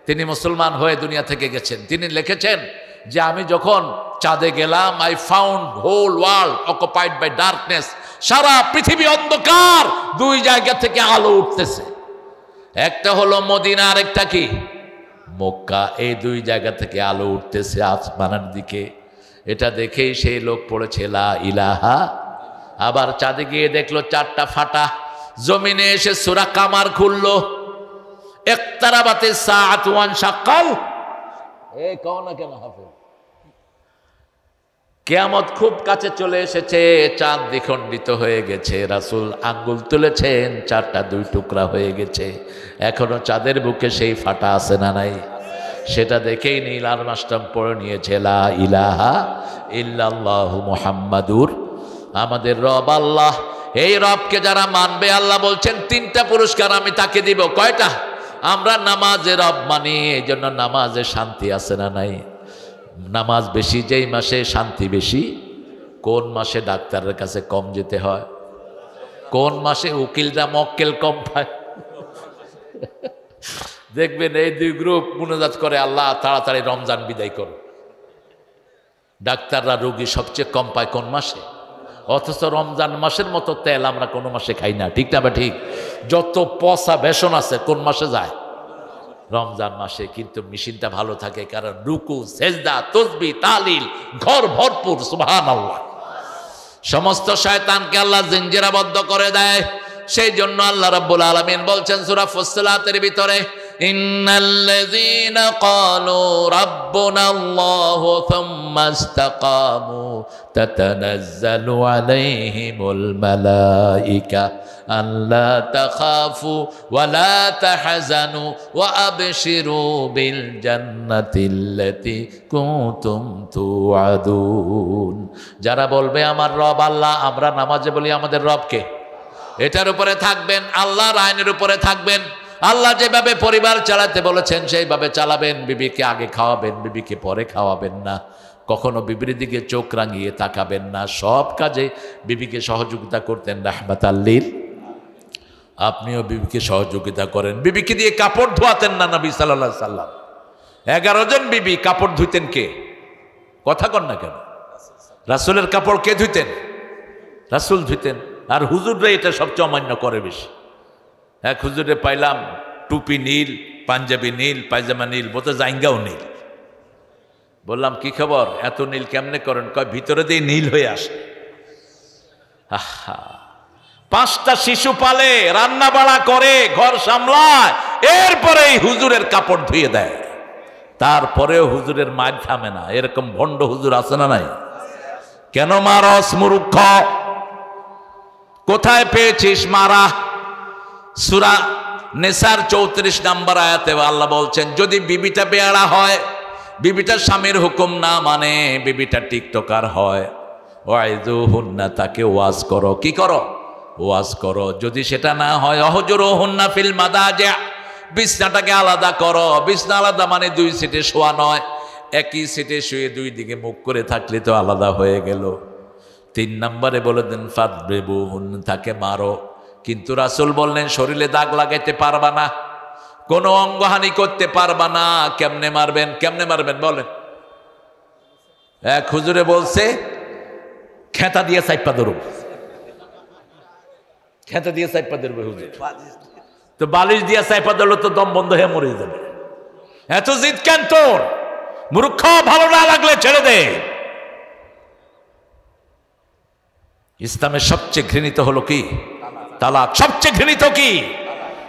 তিনি মুসলমান হয়ে দুনিয়া থেকে গেছেন। তিনি লিখেছেন যে আমি যখন চাঁদে গেলাম, I found whole world occupied by darkness. সারা পৃথিবী অন্ধকার, দুই জায়গা থেকে আলো উঠতেছে, একটা হলো মদিনা, আর একটা কি মক্কা। এই দুই জায়গা থেকে আলো উঠতেছে আসমানের দিকে। এটা দেখেই সেই লোক পড়েছে লা ইলাহা। আবার চাঁদে গিয়ে দেখলো 4টা ফাটা। জমিনে এসে সূরা কামার খুললো, ইকতারাবাতি সাআতু ওয়ান শাক্কাল। এই কও না কেন হাফেজ? কিয়ামত খুব কাছে চলে এসেছে, চাঁদ দ্বিখণ্ডিত হয়ে গেছে। রাসূল আঙ্গুল তুলেছেন, 4টা 2 টুকরা হয়ে গেছে। এখনো চাঁদের বুকে সেই ফাটা আছে না নাই? সেটা দেখেই নীল আর্মস্ট্রং পড়ে নিয়েছে লা ইলাহা ইল্লাল্লাহু মুহাম্মাদুর। আমাদের রব আল্লাহ। এই রবকে যারা মানবে, আল্লাহ বলছেন 3টা পুরস্কার আমি তাকে দিব। কয়টা? আমরা নামাজে রব মানি, এই জন্য নামাজে শান্তি আছে না নাই? নামাজ বেশি যেই মাসে শান্তি বেশি। কোন মাসে ডাক্তারের কাছে কম যেতে হয়? কোন মাসে উকিলরা মক্কেল কম পায়? দেখবেন এই 2 গ্রুপ মুনাজাত করে, আল্লাহ তাড়াতাড়ি রমজান বিদায় করো। ডাক্তাররা রোগী সবচেয়ে কম পায় কোন মাসে? অথচ রমজান মাসের মতো তেল আমরা কোনো মাসে খাই না, ঠিক না বা ঠিক? যত পচা বেসন আছে কোন মাসে যায়? রমজান মাসে। কিন্তু মেশিনটা ভালো থাকে, কারণ রুকু, সেজদা, তাসবিহ, তাহলিল ঘর ভরপুর। সুবহানাল্লাহ। সমস্ত শয়তানকে আল্লাহ জিঞ্জিরাবদ্ধ করে দেয়। সেই জন্য আল্লাহ রাব্বুল আলামিন বলছেন সূরা ফুসসিলাতের ভিতরে, ইন্নাল্লাযীনা ক্বালু রাব্বুনাল্লাহু থুম্মা ইসতাকামু তাতানাজ্জালু আলাইহিমুল মালায়েকা আল্লা তাখাফু ওয়া লা তাহজানু ওয়া আবশিরু বিল জান্নাতিল্লাতী কুনতুম তুআদুন। যারা বলবে আমার রব আল্লাহ, আমরা নামাজে বলি আমাদের রবকে, এটার উপরে থাকবেন, আল্লাহর আইনের উপরে থাকবেন। আল্লাহ যেভাবে পরিবার চালাতে বলেছেন সেইভাবে চালাবেন। বিবিকে আগে খাওয়াবেন, বিবিকে পরে খাওয়াবেন না। কখনো বিবির দিকে চোখ রাঙিয়ে তাকাবেন না। সব কাজে বিবিকে সহযোগিতা করতেন রাহমাতাল লিল। আপনিও বিবিকে সহযোগিতা করেন। বিবিকে দিয়ে কাপড় ধোয়াতেন না নবী সাল্লাল্লাহু আলাইহি সাল্লাম। 11 জন বিবি। কাপড় ধুইতেন কে? কথা কন না কেন? রাসূলের কাপড় কে ধুইতেন? রাসূল ধুইতেন। আর হুজুররা এটা সবচেয়ে অমান্য করে বেশি। এক হুজুরে পাইলাম টুপি নীল, পাঞ্জাবি নীল, পায়জামা নীল, বোধহয় জাইঙ্গাও নীল। বললাম কি খবর, এত নীল কেমনে করেন? কয় ভিতরে দিয়ে নীল হয়ে আসে। আহা, 5টা শিশু পালে, রান্না বাড়া করে, ঘর সামলায়, এরপরে হুজুরের কাপড় ধুয়ে দেয়। তারপরেও হুজুরের মার থামে না। এরকম ভণ্ড হুজুর আছে না নাই? কেন মারস মূর্খ? কোথায় পেয়েছিস মারা? সূরা নিসার 34 নম্বর আয়াতে আল্লাহ বলছেন, যদি বিবিটা বেয়াড়া হয়, বিবিটার স্বামীর হুকুম না মানে, বিবিটা টিকটকার হয়, ওয়াইযুহুন্না, তাকে ওয়াজ করো। কি করো? ওয়াজ করো। যদি সেটা না হয়, অহজুরুহুন্না ফিল মাদাজি, বিছনাটাকে আলাদা করো। বিছনা আলাদা মানে 2 সিটে শোয়া নয়। একই সিটে শুয়ে 2 দিকে মুখ করে থাকলে তো আলাদা হয়ে গেল। 3 নম্বরে বলে দেন ফাদরিবুহুন, তাকে মারো। কিন্তু রাসূল বললেন শরীরে দাগ লাগাইতে পারবা না, কোনো অঙ্গহানি করতে পারবা না। কেমনে মারবেন? কেমনে মারবেন বলেন? এক হুজুরে বলছে খেতা দিয়ে চাইপা ধরব, খেতা দিয়ে চাইপা ধরবে হুজুর। তো বালিশ দিয়ে চাইপা ধরলে তো দম বন্ধ হয়ে মরে যাবে। এত জিদ কেন তোর? মূর্খ, ভালো না লাগলে ছেড়ে দে। ইসলামের সবচেয়ে ঘৃণিত হলো কি? তালাক। সবচেয়ে ঘৃণিত কি?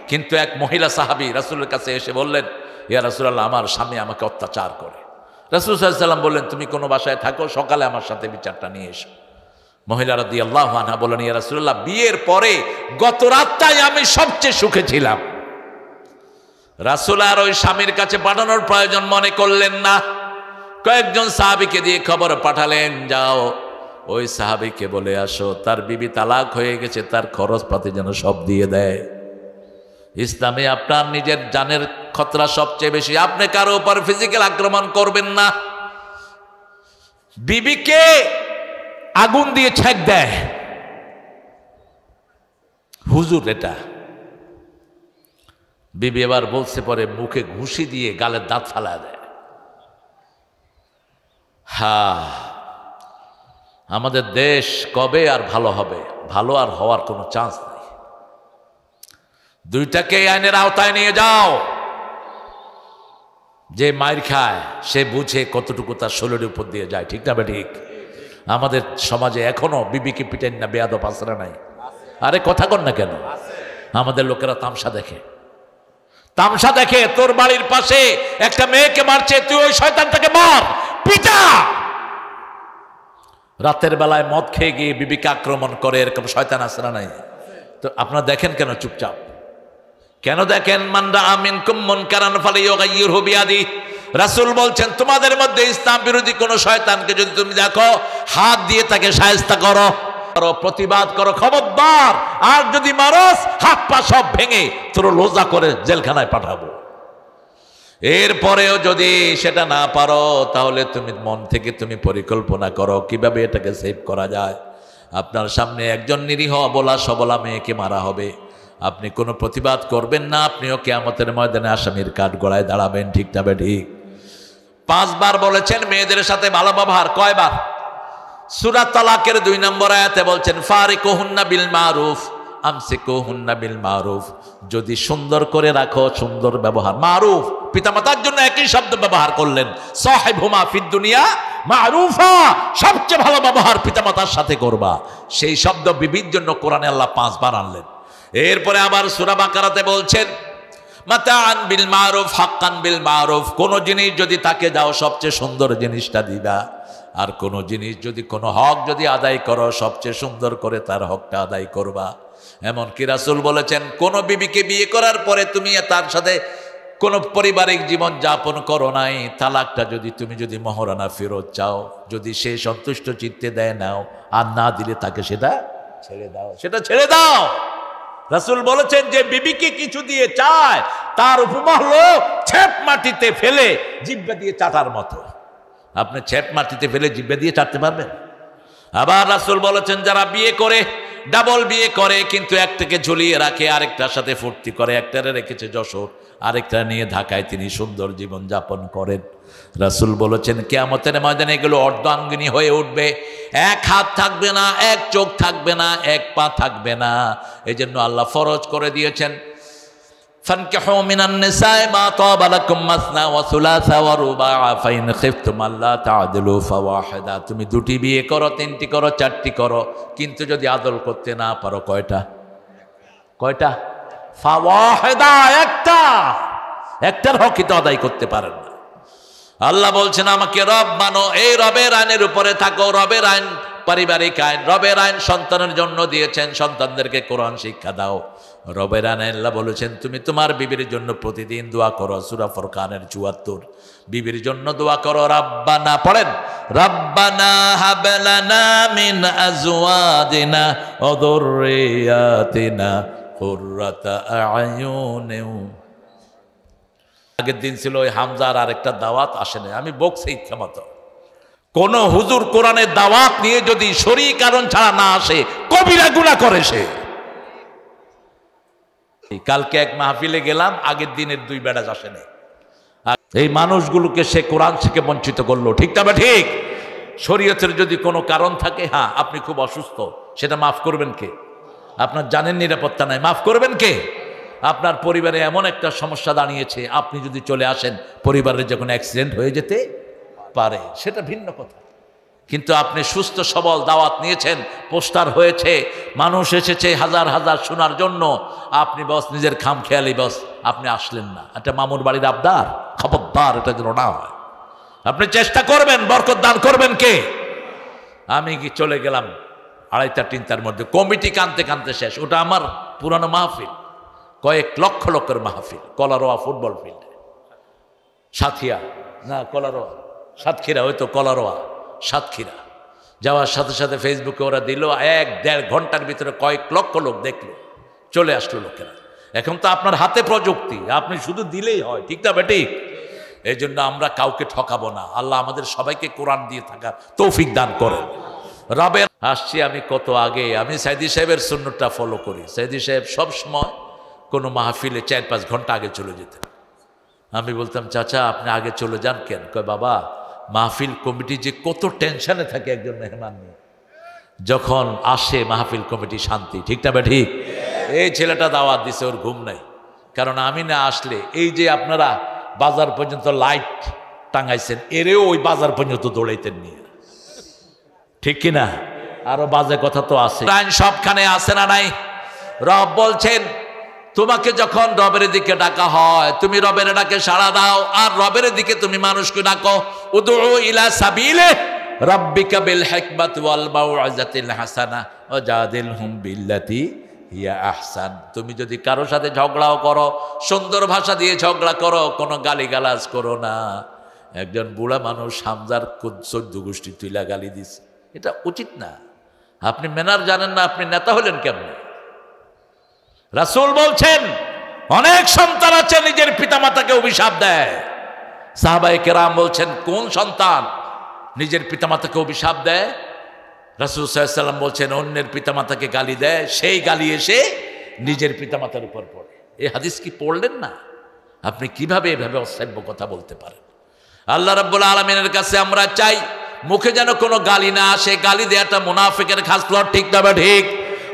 কিন্তু এক মহিলা সাহাবী রাসূলের কাছে এসে বললেন, ইয়া রাসূলুল্লাহ, আমার স্বামী আমাকে অত্যাচার করে। রাসূল সাল্লাল্লাহু আলাইহি ওয়াসাল্লাম বললেন, তুমি কোনো বাসায় থাকো, সকালে আমার সাথে বিচারটা নিয়ে এসো। মহিলা রাদিয়াল্লাহু আনহা বলেন, ইয়া রাসূলুল্লাহ, বিয়ের পরে গত রাতটাই আমি সবচেয়ে সুখে ছিলাম। রাসূল আর ওই স্বামীর কাছে পাঠানোর প্রয়োজন মনে করলেন না। কয়েকজন সাহাবীকে দিয়ে খবর পাঠালেন, যাও ওই সাহাবীকে বলে আসো তার বিবি তালাক হয়ে গেছে, তার খরচপাতি যেন সব দিয়ে দেয়। ইসলামে আপনার নিজের জানের খতরা সবচেয়ে বেশি। আপনি কারো উপর ফিজিক্যাল আক্রমণ করবেন না। বিবিকে আগুন দিয়ে ছেক দেয় হুজুর, এটা বিবি এবার বলছে পরে মুখে ঘুষি দিয়ে গালের দাঁত ফালা দেয়। আমাদের দেশ কবে আর ভালো হবে? ভালো আর হওয়ার কোনো চান্স নেই। দুইটাকে আইনের আওতায় নিয়ে যাও। যে মাইর খায় সে বুঝে কতটুকু তার শরীরের উপর দিয়ে যায়, ঠিক না ঠিক? আমাদের সমাজে এখনো বিবিকে পিটাইন না, বেয়াদব আসরা নাই। আরে কথা কর না কেন? আমাদের লোকেরা তামসা দেখে, তামসা দেখে। তোর বাড়ির পাশে একটা মেয়েকে মারছে, তুই ওই শয়তানটাকে মার, পিটা। রাতের বেলায় মদ খেয়ে গিয়ে বিবিকে আক্রমণ করে, এরকম শয়তান আসরা নাই? তো আপনারা দেখেন কেন চুপচাপ? কেন দেখেন? মানরা আমিন কুম্মন কারান ফালিয়ুগাইয়িরহু বিয়াদিহি। রাসূল বলছেন তোমাদের মধ্যে ইসলাম বিরোধী কোন শয়তানকে যদি তুমি দেখো, হাত দিয়ে তাকে শায়েস্তা করো, প্রতিবাদ করো, খবরদার। আর যদি মারস, হাত পা সব ভেঙে তোর লোজা করে জেলখানায় পাঠাবো। এরপরেও যদি সেটা না পারো, তাহলে তুমি মন থেকে তুমি পরিকল্পনা করো কিভাবে এটাকে সেভ করা যায়। আপনার সামনে একজন নিরীহ অবলা সবলা মেয়েকে মারা হবে, আপনি কোনো প্রতিবাদ করবেন না, আপনিও কিয়ামতের ময়দানে আসামির কাঠগড়ায় দাঁড়াবেন, ঠিক না ঠিক? 5 বার বলেছেন মেয়েদের সাথে ভালো ব্যবহার। কয়বার? সূরা তালাকের 2 নম্বর আয়াতে বলছেন ফারিকুহুন্না বিল মারুফ আমসিকুহুন্না বিল মারুফ। যদি সুন্দর করে রাখো, সুন্দর ব্যবহার। মারুফ, পিতামাতার জন্য একই শব্দ ব্যবহার করলেন। সাহিবহুমা ফিদ দুনিয়া মারুফা, সবচেয়ে ভালো ব্যবহার পিতামাতার সাথে করবা। সেই শব্দ বিবির জন্য কোরআনে আল্লাহ 5 বার আনলেন। এরপরে আবার সূরা বাকারাতে বলছেন মাতাআন বিল মারুফ হাক্কান বিল মারুফ। কোন জিনিস যদি তাকে দাও, সবচেয়ে সুন্দর জিনিসটা দিবা। আর কোন জিনিস যদি, কোনো হক যদি আদায় করো, সবচেয়ে সুন্দর করে তার হকটা আদায় করবা। এমনকি রাসূল বলেছেন কোন বিবিকে বিয়ে করার পরে তুমি তার সাথে কোনো পারিবারিক জীবন যাপন করো নাই, তালাকটা তুমি যদি মহারানা ফেরত চাও, যদি সে সন্তুষ্ট চিত্তে দেয় নাও, আর না দিলে তাকে সেটা ছেড়ে দাও, সেটা ছেড়ে দাও। রাসূল বলেছেন যে বিবিকে কিছু দিয়ে চায়, তার উপমা হলো ছেপ মাটিতে ফেলে জিহ্বা দিয়ে চাটার মতো। আপনি ছেপ মাটিতে ফেলে জিহ্বা দিয়ে চাটতে পারবেন? আবার রাসূল বলেছেন যারা বিয়ে করে, ডাবল বিয়ে করে, কিন্তু একটাকে ঝুলিয়ে রাখে, আরেকটার সাথে ফুর্তি করে, একটারে রেখেছে যশোর, আরেকটা নিয়ে ঢাকায় তিনি সুন্দর জীবন যাপন করেন। রাসূল বলেছেন কিয়ামতের ময়দানে এগুলো অর্ধাঙ্গিনী হয়ে উঠবে। এক হাত থাকবে না, এক চোখ থাকবে না, এক পা থাকবে না। এই জন্য আল্লাহ ফরজ করে দিয়েছেন ফানকিহু মিনান নিসাই মা তাবা লাকুম মাসনা ওয়া সুলাসা ওয়া রুবা' ফাইন খিফতুম আল্লা তা'দিলু ফাওয়াহিদা। তুমি 2টি বিয়ে করো, 3টি করো, 4টি করো, কিন্তু যদি আদল করতে না পারো, কয়টা? ফাওয়াহিদা, একটার হক তো আদায় করতে পারেন না। আল্লাহ বলছেন আমাকে রব মানো, এই রবের আইনের উপরে থাকো। রবের আইন পারিবারিক আইন, রবের আইন সন্তানের জন্য দিয়েছেন, সন্তানদেরকে কোরআন শিক্ষা দাও। রবের আইন আল্লাহ বলেছেন তুমি তোমার বিবির জন্য প্রতিদিন দোয়া করো। সূরা ফুরকানের 74। বিবির জন্য দোয়া করো, রাব্বানা পড়েন, রাব্বানা হাব লানা মিন আজওয়াজিনা ওয়া যুররিয়াতিনা কুররাতা আ'য়ুনিন। আগের দিন ছিল ওই হামজার আরেকটা দাওয়াত আসেনি, আমি বকছি ইচ্ছা মতো। কোন হুজুর কোরআনের দাওয়াত নিয়ে যদি শরীর কারণ ছাড়া না আসে, কবিরা গুনাহ করে সে। কালকে এক মাহফিলে গেলাম, আগের দিনের 2 বেড়াজ আসেনি। এই মানুষগুলোকে সে কোরআন থেকে বঞ্চিত করলো, ঠিক না বা ঠিক? শরীয়তের যদি কোনো কারণ থাকে, হ্যাঁ আপনি খুব অসুস্থ, সেটা মাফ করবেন কে? আপনার জানের নিরাপত্তা নাই, মাফ করবেন কে? আপনার পরিবারে এমন একটা সমস্যা দাঁড়িয়েছে, আপনি যদি চলে আসেন, পরিবারের যখন অ্যাক্সিডেন্ট হয়ে যেতে পারে, সেটা ভিন্ন কথা। কিন্তু আপনি সুস্থ সবল দাওয়াত নিয়েছেন, পোস্টার হয়েছে, মানুষ এসেছে হাজার হাজার শোনার জন্য, আপনি বস নিজের খামখেয়ালি বস আপনি আসলেন না। এটা মামুর বাড়ির আবদার, খবরদার এটা যেন না হয়। আপনি চেষ্টা করবেন, বরকত দান করবেন কে? আমি কি চলে গেলাম 2:30-3টার মধ্যে, কমিটি কানতে কানতে শেষ। ওটা আমার পুরানো মাহফিল, কয়েক লক্ষ লোকের মাহফিল, কলারোয়া ফুটবল ফিল্ডে, সাথিয়া না কলারোয়া, সাতক্ষীরা, হয়তো কলারোয়া সাতক্ষীরা। যাওয়ার সাথে সাথে ফেসবুকে ওরা দিল, 1-1.5 ঘন্টার ভিতরে কয়েক লক্ষ লোক দেখলো, চলে আসলো লোকেরা। এখন তো আপনার হাতে প্রযুক্তি, আপনি শুধু দিলেই হয়, ঠিক না বেঠিক? এই জন্য আমরা কাউকে ঠকাবো না। আল্লাহ আমাদের সবাইকে কোরআন দিয়ে থাকা তৌফিক দান করেন। রবের আসছি আমি কত আগে, আমি সাইদি সাহেবের সুন্নতটা ফলো করি। সাইদি সাহেব সবসময় কোনো মাহফিলে 4-5 ঘন্টা আগে চলে যেতেন। আমি বলতাম, চাচা আপনি আগে চলে যান কেন? কয় বাবা, মাহফিল কমিটি যে কত টেনশনে থাকে একজন মেহমান নিয়ে, যখন আসে মাহফিল কমিটি শান্তি, ঠিক না ঠিক? এই ছেলেটা দাওয়াত দিছে, ওর ঘুম নাই, কারণ আমি না আসলে এই যে আপনারা বাজার পর্যন্ত লাইট টাঙাইছেন, এরেও ওই বাজার পর্যন্ত দৌড়াইতেন নিয়ে, ঠিক কিনা? আরো বাজে কথা তো আছে, সবখানে আছে না নাই? রব বলছেন, তোমাকে যখন রবের দিকে ডাকা হয়, তুমি রবের ডাকে সাড়া দাও, আর রবের দিকে তুমি মানুষকে ডাকো। উদউ ইলা সাবিলে রাব্বিকা বিল হিকমাতি ওয়াল মাউইজাতিল হাসানা ওয়াজাদিলহুম বিল্লাতি হিয়া আহসান। তুমি যদি কারোর সাথে ঝগড়াও করো, সুন্দর ভাষা দিয়ে ঝগড়া করো, কোনো গালিগালাজ করো না। একজন বুড়া মানুষ হামজার 14 গোষ্ঠী তুইলা গালি দিছে, এটা উচিত না। আপনি মেনার জানেন না, আপনি নেতা হলেন কেমনে? রাসূল বলছেন, অনেক সন্তান আছে নিজের পিতামাতাকে অভিশাপ দেয়। সাহাবায়ে কেরাম বলছেন, কোন সন্তান নিজের পিতামাতাকে অভিশাপ দেয়? রাসূল সাল্লাল্লাহু আলাইহি ওয়াসাল্লাম বলছেন, অন্যের পিতামাতাকে গালি দেয়, সেই গালি এসে নিজের পিতামাতার উপর পড়ে। এই হাদিস কি পড়লেন না? আপনি কিভাবে এভাবে অসভ্য কথা বলতে পারেন? আল্লাহ রাব্বুল আলামিনের কাছে আমরা চাই, মুখে যেন কোনো গালি না আসে। গালি দেওয়াটা মুনাফিকের খাসলত, ঠিক না ঠিক?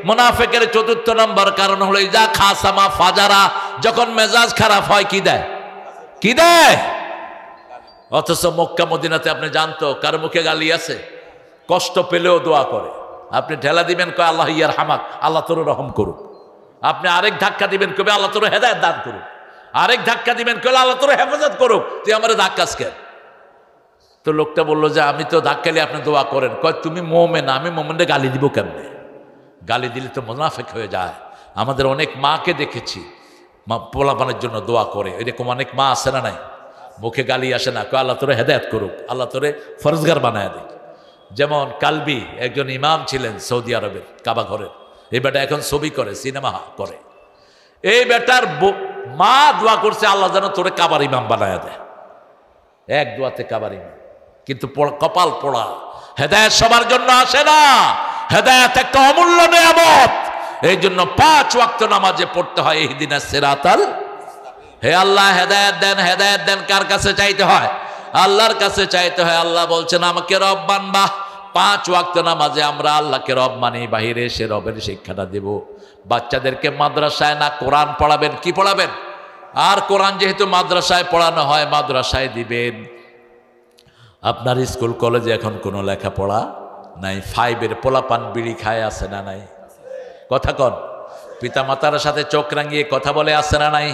মুনাফিকের 4র্থ নম্বর কারণ হলো ইজা খাসামা ফাজারা, যখন মেজাজ খারাপ হয় কি দেয়? কি দেয়? অথচ মক্কা মদিনাতে আপনি জানতো কার মুখে গালি আছে? কষ্ট পেলেও দোয়া করে। আপনি ঢেলা দিবেন, কয় আল্লাহ ইয়ার হামাক, আল্লাহ তোর রহম করুক। আপনি আরেক ধাক্কা দিবেন, কবে আল্লাহ তোর হেদায়েত দান করুক। আরেক ধাক্কা দিবেন, কবে আল্লাহ তোর হেফাজত করুক। তুই আমার ধাক্কাস কেন? তো লোকটা বললো যে আমি তো ধাক্কালে আপনি দোয়া করেন। কয় তুমি মোমেন, আমি মোমেনকে গালি দিব কেমনে? গালি দিলে তো মুনাফিক হয়ে যায়। আমাদের অনেক মাকে দেখেছি পোলাপানের জন্য দোয়া করে, এরকম অনেক মা আছে না নাই? মুখে গালি আসে না, কয় আল্লাহ তোরে হেদায়েত করুক, আল্লাহ তোরে ফরজগার বানায় দেখ। যেমন কালবি একজন ইমাম ছিলেন সৌদি আরবের কাবা ঘরের, এই বেটা এখন ছবি করে, সিনেমা করে। এই বেটার মা দোয়া করছে, আল্লাহ যেন তোরে কাবার ইমাম বানায় দেয়। এক দোয়াতে কাবার ইমাম, কিন্তু কপাল পোড়া। হেদায়েত সবার জন্য আসে না, হেদায়েত একটা অমূল্য নিয়ামত। এই জন্য 5 ওয়াক্ত নামাজে পড়তে হয় ইহদিনাস সিরাতাল। হে আল্লাহ হেদায়েত দেন, হেদায়েত দেন। কার কাছে চাইতে হয়? আল্লাহর কাছে চাইতে হয়। আল্লাহ বলছেন আমাকে রব মানবা। 5 ওয়াক্ত নামাজে আমরা আল্লাহকে রব মানি, বাহিরে এসে রবের শিক্ষাটা দেব। বাচ্চাদেরকে মাদ্রাসায় না কোরআন পড়াবেন, কি পড়াবেন? আর কোরআন যেহেতু মাদ্রাসায় পড়ানো হয়, মাদ্রাসায় দিবেন। আপনার স্কুল কলেজে এখন কোনো লেখাপড়া নাই। 5-এর পোলাপান বিড়ি খায়, আছে না নাই? কথা কন। পিতা মাতার সাথে চোখ রাঙিয়ে কথা বলে, আছে না নাই?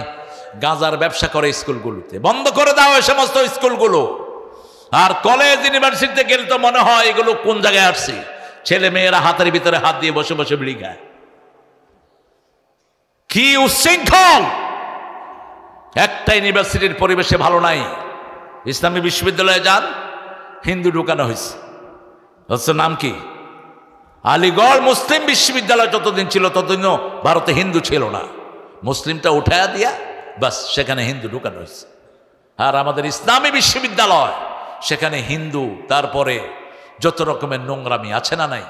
গাঁজার ব্যবসা করে স্কুলগুলোতে, বন্ধ করে দাও এই সমস্ত স্কুলগুলো। আর কলেজ ইউনিভার্সিটিতে গেলে তো মনে হয় এগুলো কোন জায়গায় আসছে। ছেলে মেয়েরা হাতের ভিতরে হাত দিয়ে বসে বসে বিড়ি খায়। কি উচ্ছৃঙ্খল! একটা ইউনিভার্সিটির পরিবেশে ভালো নাই। ইসলামী বিশ্ববিদ্যালয়ে যান, হিন্দু ঢুকানো হয়েছে। হচ্ছে নাম কি? আলিগড় মুসলিম বিশ্ববিদ্যালয় যতদিন ছিল ততদিনও ভারতে হিন্দু ছিল না। মুসলিমটা উঠায়া দিয়া বাস সেখানে হিন্দু ঢুকানো হয়েছে। আর আমাদের ইসলামী বিশ্ববিদ্যালয়, সেখানে হিন্দু, তারপরে যত রকমের নোংরামি, আছে না নাই?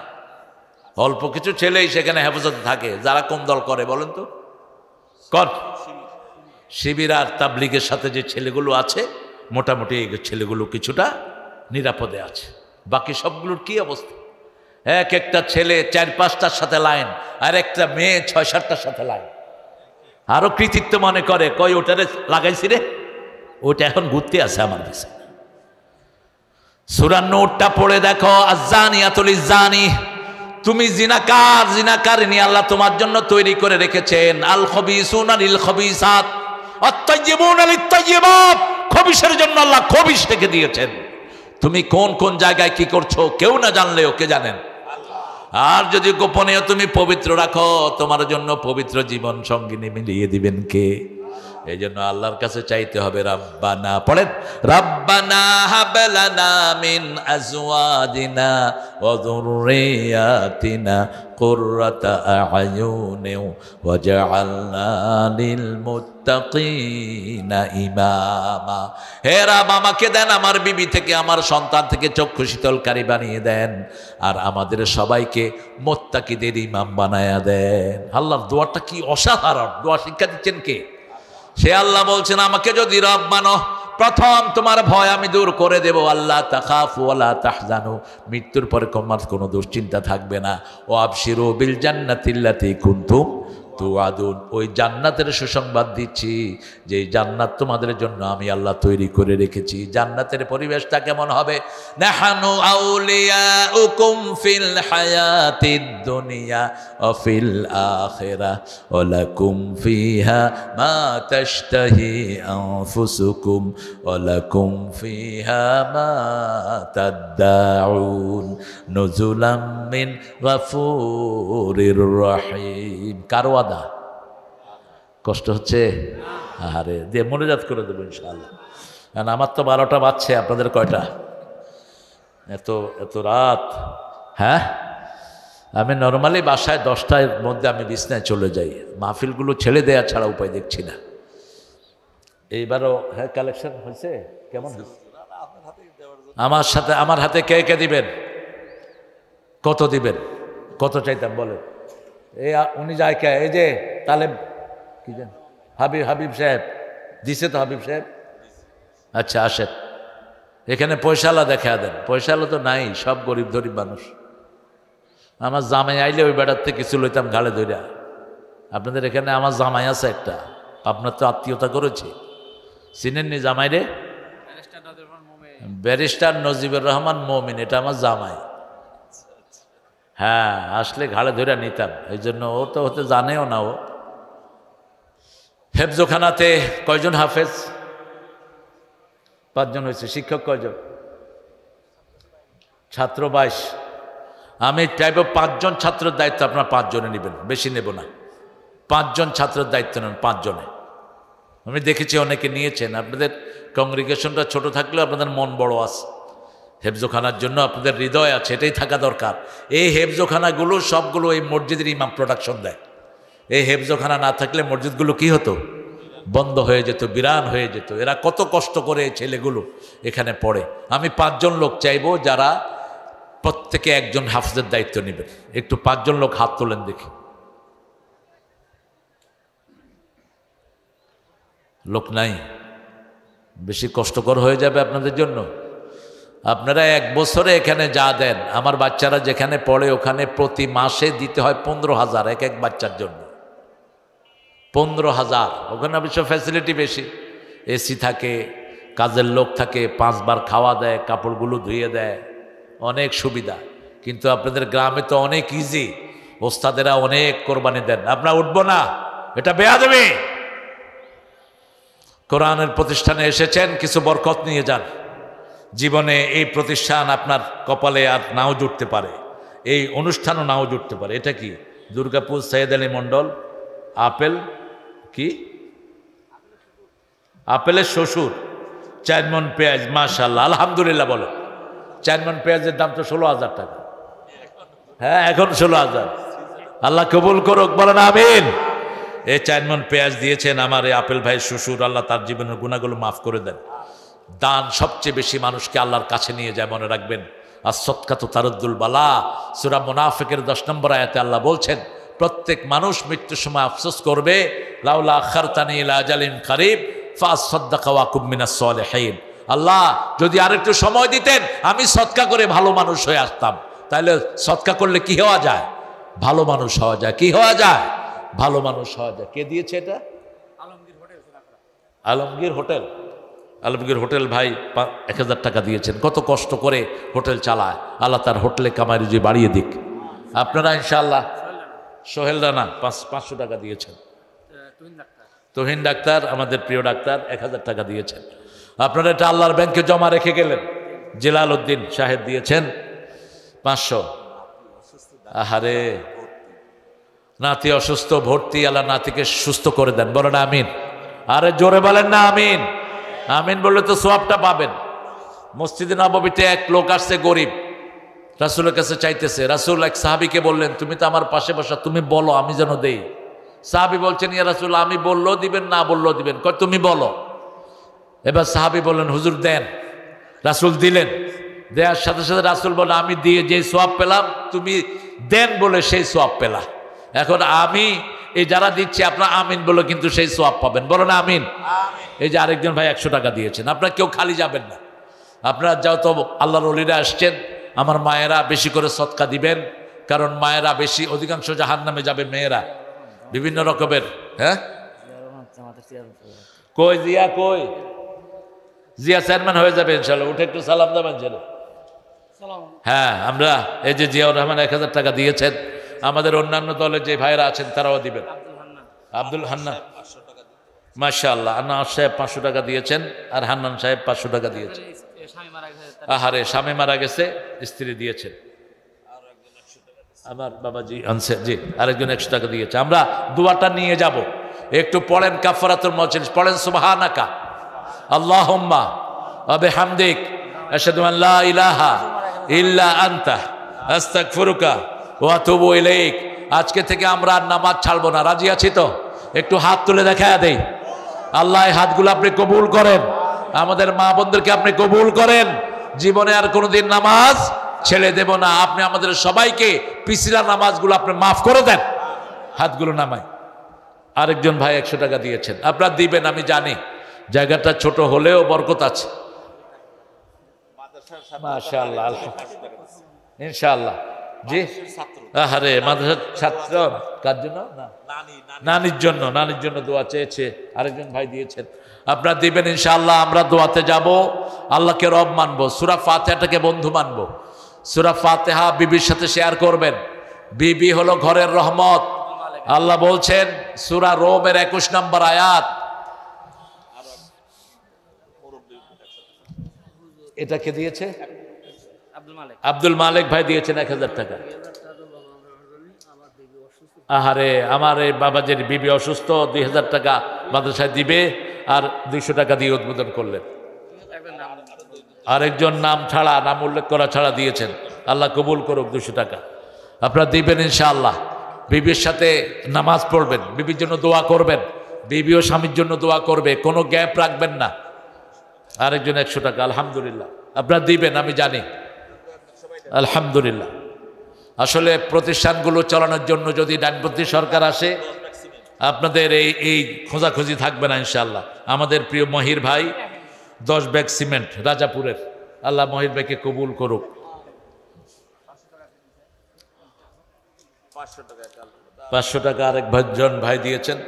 অল্প কিছু ছেলেই সেখানে হেফাজতে থাকে। যারা কোন দল করে বলেন তো? কর শিবির আর তাবলিগের সাথে যে ছেলেগুলো আছে মোটামুটি এই ছেলেগুলো কিছুটা নিরাপদে আছে। বাকি সবগুলোর কি অবস্থা? এক একটা ছেলে 4-5টার সাথে লাইন, আর একটা মেয়ে 6-7টার সাথে লাইন। আরো কৃতিত্ব মনে করে, কই ওটারে লাগাইছি রে, ওটা এখন ঘুরতে আছে আমার কাছে। সূরা নূরটা পড়ে দেখো, আয-যানিয়াতুল ইয-যানি, তুমি জিনাকারিনী আল্লাহ তোমার জন্য তৈরি করে রেখেছেন। আল খবিসুনা লিল খবিসাত আত-তাইয়্যিবুনা লিত-তাইয়্যিবাত, খবিসের জন্য আল্লাহ খবিস রেখে দিয়েছেন। তুমি কোন কোন জায়গায় কি করছো কেউ না জানলেও কে জানেন? আর যদি গোপনেও তুমি পবিত্র রাখো, তোমার জন্য পবিত্র জীবন সঙ্গিনী মিলিয়ে দিবেন কে? এই জন্য আল্লাহর কাছে চাইতে হবে রাব্বানা, পড়েন, রাব্বানা হাব লানা মিন আজওয়াজিনা ওয়া যুররিয়াতিনা কুররাতা আ'য়ুনিন ওয়াজআলনা লিল মুত্তাকিনা ইমামা। হে রাব, আমাকে দেন আমার বিবি থেকে, আমার সন্তান থেকে চক্ষু শীতলকারী বানিয়ে দেন, আর আমাদের সবাইকে মুত্তাকিদের ইমাম বানায়া দেন। আল্লাহর দোয়াটা কি অসাধারণ! দোয়া শিক্ষা দিচ্ছেন কে? সে আল্লাহ বলছেন, আমাকে যদি রব মানো, প্রথম তোমার ভয় আমি দূর করে দেব। আল্লাহ তাখাফু ওয়ালা তাহজানু, মৃত্যুর পরে তোমার কোনো দুশ্চিন্তা থাকবে না। ও আবশিরু বিল জান্নাতিল্লাতী কুনতুম তুআদুন, ওই জান্নাতের সুসংবাদ দিচ্ছি যে জান্নাত তোমাদের জন্য আমি আল্লাহ তৈরি করে রেখেছি। জান্নাতের পরিবেশটা কেমন হবে? নাহানু আউলিয়াউকুম ফিল হায়াতিদ দুনিয়া ওয়া ফিল আখিরাহ ওয়া লাকুম ফিহা মা তাশতাহি আনফুসুকুম ওয়া লাকুম ফিহা মা তাদদাউন নুজুলাম মিন গফুরির রহিম। কারো আদা কষ্ট হচ্ছে? আরে দিয়ে মনোজাত করে দেবো ইনশাআল্লাহ। কারণ আমার তো 12টা বাজছে, আপনাদের কয়টা? এত এত রাত। হ্যাঁ, আমি নর্মালি বাসায় 10টার মধ্যে আমি বিছনায় চলে যাই। মাহফিলগুলো ছেড়ে দেয়া ছাড়া উপায় দেখছি না। এইবারও হ্যাঁ কালেকশন হয়েছে কেমন? আমার হাতে কে কে দিবেন? কত দিবেন? কত চাইতাম বলেন? এই উনি যায় কে? এই যে তালেব কি জান, হাবিব সাহেব দিছে তো? হাবিব সাহেব, আচ্ছা আসেন, এখানে পয়সালা দেখা দেন। পয়সালা তো নাই, সব গরিব গরিব মানুষ। আমার জামাই আইলে ওই বেড়ার থেকে কিছু লইতাম ঘাড়ে ধইরা। আপনাদের এখানে আমার জামাই আছে একটা, আপনার তো আত্মীয়তা করেছে, চিনেননি জামাই রে? ব্যারিস্টার নজিবুর রহমান মমিন, এটা আমার জামাই। হ্যাঁ, আসলে ঘাড়ে ধরে নিতাম। এই জন্য ও তো হতে জানেও না। ও হেফজোখানাতে কয়জন হাফেজ? 5 জন হয়েছে। শিক্ষক কয়জন? ছাত্র 22। আমি চাইব 5 জন ছাত্রের দায়িত্ব আপনারা 5 জনে নেবেন, বেশি নেব না। 5 জন ছাত্রের দায়িত্ব নেন, 5 জনে। আমি দেখেছি অনেকে নিয়েছেন। আপনাদের কংগ্রিগেশনটা ছোট থাকলেও আপনাদের মন বড় আছে। হেফজোখানার জন্য আপনাদের হৃদয় আছে, এটাই থাকা দরকার। এই হেফজোখানাগুলো সবগুলো এই মসজিদের ইমাম প্রোডাকশন দেয়। এই হেফজোখানা না থাকলে মসজিদগুলো কি হতো? বন্ধ হয়ে যেত, বিরান হয়ে যেত। এরা কত কষ্ট করে এই ছেলেগুলো এখানে পড়ে। আমি 5 জন লোক চাইবো যারা প্রত্যেকে একজন হাফেজের দায়িত্ব নেবেন। একটু 5 জন লোক হাত তোলেন দেখি। লোক নাই? বেশি কষ্টকর হয়ে যাবে আপনাদের জন্য। আপনারা 1 বছরে এখানে যা দেন, আমার বাচ্চারা যেখানে পড়ে ওখানে প্রতি মাসে দিতে হয় 15,000 এক এক বাচ্চার জন্য। 15,000। ওখানে অবশ্য ফ্যাসিলিটি বেশি, এসি থাকে, কাজের লোক থাকে, 5 বার খাওয়া দেয়, কাপড়গুলো ধুয়ে দেয়, অনেক সুবিধা। কিন্তু আপনাদের গ্রামে তো অনেক ইজি, ওস্তাদেরা অনেক কোরবানি দেন। আপনারা উঠবো না, এটা বেয়াদবি। কোরআনের প্রতিষ্ঠানে এসেছেন, কিছু বরকত নিয়ে যান। জীবনে এই প্রতিষ্ঠান আপনার কপালে আর নাও জুটতে পারে, এই অনুষ্ঠানও নাও জুটতে পারে। এটা কি? দুর্গাপুর সৈয়দ আলী মণ্ডল আপেল কি? আপেলের শ্বশুর 4 মণ পেঁয়াজ, মাশাআল্লাহ, আলহামদুলিল্লাহ বলো। 4 মণ পেঁয়াজের দাম তো 16,000 টাকা। হ্যাঁ, এখন 16,000। আল্লাহ কবুল করুক, বলেন আমিন। এই 4 মণ পেঁয়াজ দিয়েছেন আমার এই আপেল ভাইয়ের শ্বশুর। আল্লাহ তার জীবনের গুনাহগুলো মাফ করে দেন। দান সবচেয়ে বেশি মানুষকে আল্লাহর কাছে নিয়ে যায়, মনে রাখবেন। আর সদকাতু তারুদ্দুল বালা, সূরা মুনাফিকের 10 নম্বর আয়াতে আল্লাহ বলছেন, প্রত্যেক মানুষ মৃত্যুর সময় আফসোস করবে, লাউলা আখারতানি ইলা আজালিন কারিব ফাসাদদাকা ওয়া কুম মিনাস সালিহিন। আল্লাহ যদি আরেকটু সময় দিতেন আমি সদকা করে ভালো মানুষ হয়ে আসতাম। তাহলে সদকা করলে কি হওয়া যায়? ভালো মানুষ হওয়া যায়। কি হওয়া যায়? ভালো মানুষ হওয়া যায়। কে দিয়েছে এটা? আলমগীর হোটেল। আলমগীর হোটেল ভাই 1000 টাকা দিয়েছেন। কত কষ্ট করে হোটেল চালায়, আল্লাহ তার হোটেলে কামাই রুজি বাড়িয়ে দিক। আপনারা ইনশাআল্লাহ সোহেল রানা 500 টাকা দিয়েছেন। তুহিন ডাক্তার আমাদের প্রিয় ডাক্তার 1000 টাকা দিয়েছেন। আপনারা এটা আল্লাহর ব্যাংকে জমা রেখে গেলেন। জেলাল উদ্দিন সাহেব দিয়েছেন 500। আহারে, নাতি অসুস্থ, ভর্তি, আল্লাহ নাতিকে সুস্থ করে দেন। বলেন আমিন। আরে জোরে বলেন না আমিন। আমিন বললে তো সওয়াবটা পাবেন। মসজিদে নববীতে এক লোক আসছে গরিব, রাসূলের কাছে চাইতেছে। রাসূল এক সাহাবীকে বললেন, তুমি তো আমার পাশে বসা, তুমি বলো আমি যেন দেই। সাহাবী বলছেন, ইয়া রাসূল আমি বললেও দিবেন না বললেও দিবেন, কয় তুমি বলো। এবার সাহাবী বললেন, হুজুর দেন। রাসূল দিলেন। দেওয়ার সাথে সাথে রাসূল বললেন, আমি দিয়ে যে সওয়াব পেলাম তুমি দেন বলে সেই সওয়াব পেলা। এখন আমি এই যারা দিচ্ছি আপনার আমিন বলে কিন্তু সেই সওয়াব পাবেন। বলো না আমিন। এই যে আরেকজন ভাই 100 টাকা দিয়েছেন। আপনারা কেউ খালি যাবেন না। আপনারা যাও তো আল্লাহর ওলিরা আসছেন, আমার মায়েরা বেশি করে সদকা দিবেন, কারণ মায়েরা বেশি, অধিকাংশ জাহান্নামে যাবে মেয়েরা বিভিন্ন রকমের। হ্যাঁ কই জিয়া, কই জিয়া চেয়ারম্যান হয়ে যাবে ইনশাল্লাহ, উঠে একটু সালাম দেবেন ছেলে। হ্যাঁ আমরা এই যে জিয়াউর রহমান 1000 টাকা দিয়েছেন। আমাদের অন্যান্য দলের যে ভাইরা আছেন তারাও দিবেন। আব্দুল হান্নান মাশাআল্লাহ, আনোয়ার সাহেব 500 টাকা দিয়েছেন, আর হান্নান সাহেব 500 টাকা দিয়েছেন। আহারে, স্বামী মারা গেছে, স্ত্রী দিয়েছেন। আমার বাবাজি আনছে জি, আরেকজন 100 টাকা দিয়েছে। আমরা দোয়াটা নিয়ে যাব, একটু পড়েন কাফারাতুল মাজলিস, পড়েন সুবহানাকা আল্লাহুম্মা ওয়া বিহামদিক আশহাদু আন লা ইলাহা ইল্লা আনতা আস্তাগফিরুকা ওয়া আতুবু ইলাইক। আজকে থেকে আমরা আর নামাজ ছাড়বো না। রাজি আছি তো? একটু হাত তুলে দেখায়া দেই। আল্লাহ এই হাতগুলো আপনি কবুল করেন, আমাদের মা বোনদেরকে আপনি কবুল করেন। জীবনে আর কোনোদিন নামাজ ছেড়ে দেব না। আপনি আমাদের সবাইকে পিছলা নামাজগুলো আপনি মাফ করে দেন। হাতগুলো নামাই। আরেকজন ভাই 100 টাকা দিয়েছেন। আপনারা দিবেন আমি জানি, জায়গাটা ছোট হলেও বরকত আছে। মাশাআল্লাহ, ইনশাআল্লাহ। জি, আরে মাদ্রাসার ছাত্র কার জন্য? না, নানির জন্য। নানির জন্য দোয়া চেয়েছে, আরেকজন ভাই দিয়েছেন। আপনারা দিবেন ইনশাআল্লাহ। আমরা দোয়াতে যাব, আল্লাহকে রব মানবো, সূরা ফাতিহাটাকে বন্ধু মানবো। সূরা ফাতিহা বিবির সাথে শেয়ার করবেন। বিবি হলো ঘরের রহমত। আল্লাহ বলছেন সূরা রোমের 21 নম্বর আয়াত। এটা কে দিয়েছে? আব্দুল মালিক ভাই দিয়েছেন 1000 টাকা। আহারে, আমার এই বাবাজির বিবি অসুস্থ, 2000 টাকা মাদ্রাসায় দিবে, আর 200 টাকা দিয়ে উদ্বোধন করলেন। আরেকজন নাম ছাড়া, নাম উল্লেখ করা ছাড়া দিয়েছেন। আল্লাহ কবুল করুক 200 টাকা। আপনারা দিবেন ইনশাআল্লাহ। বিবির সাথে নামাজ পড়বেন, বিবির জন্য দোয়া করবেন, বিবিও স্বামীর জন্য দোয়া করবে, কোনো গ্যাপ রাখবেন না। আরেকজন 100 টাকা। আলহামদুলিল্লাহ, আপনারা দিবেন আমি জানি। আলহামদুলিল্লাহ। আসলে প্রতিষ্ঠানগুলো চালানোর জন্য যদি ডানপন্থী সরকার আসে, আপনাদের এই খোঁজাখুঁজি থাকবে না ইনশাআল্লাহ। আমাদের প্রিয় মহির ভাই 10 ব্যাগ সিমেন্ট রাজাপুরের, আল্লাহ মহির ভাইকে কবুল করুক। 500 টাকা আরেক জন ভাই দিয়েছেন,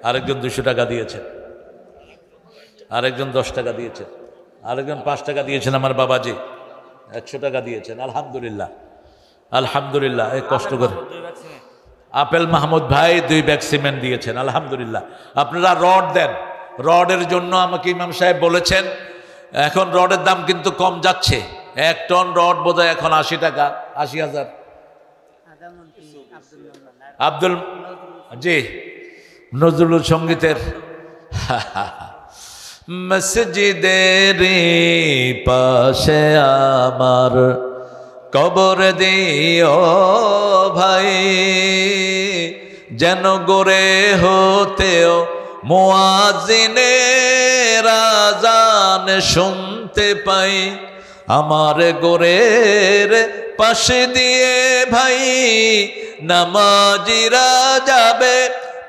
আরেকজন 200 টাকা দিয়েছেন, আরেকজন 10 টাকা দিয়েছেন, আরেকজন 5 টাকা দিয়েছেন। আমার বাবাজি 100 টাকা দিয়েছেন। আলহামদুলিল্লাহ, আলহামদুলিল্লাহ। এই কষ্ট করে আপেল মাহমুদ ভাই 2 ব্যাগ সিমেন্ট দিয়েছেন। আলহামদুলিল্লাহ। আপনারা রড দেন। রডের জন্য আমাকে ইমাম সাহেব বলেছেন, এখন রডের দাম কিন্তু কম যাচ্ছে। 1 টন রড বোধহয় এখন 80 টাকা, 80,000। আব্দুল জি নজরুল সঙ্গীতের মসজিদের পাশে আমার কবর দিও ভাই, যেন গড়ে হতেও মুয়াজ্জিনের আযান শুনতে পাই। আমার গোরের পাশে দিয়ে ভাই নামাজিরা যাবে,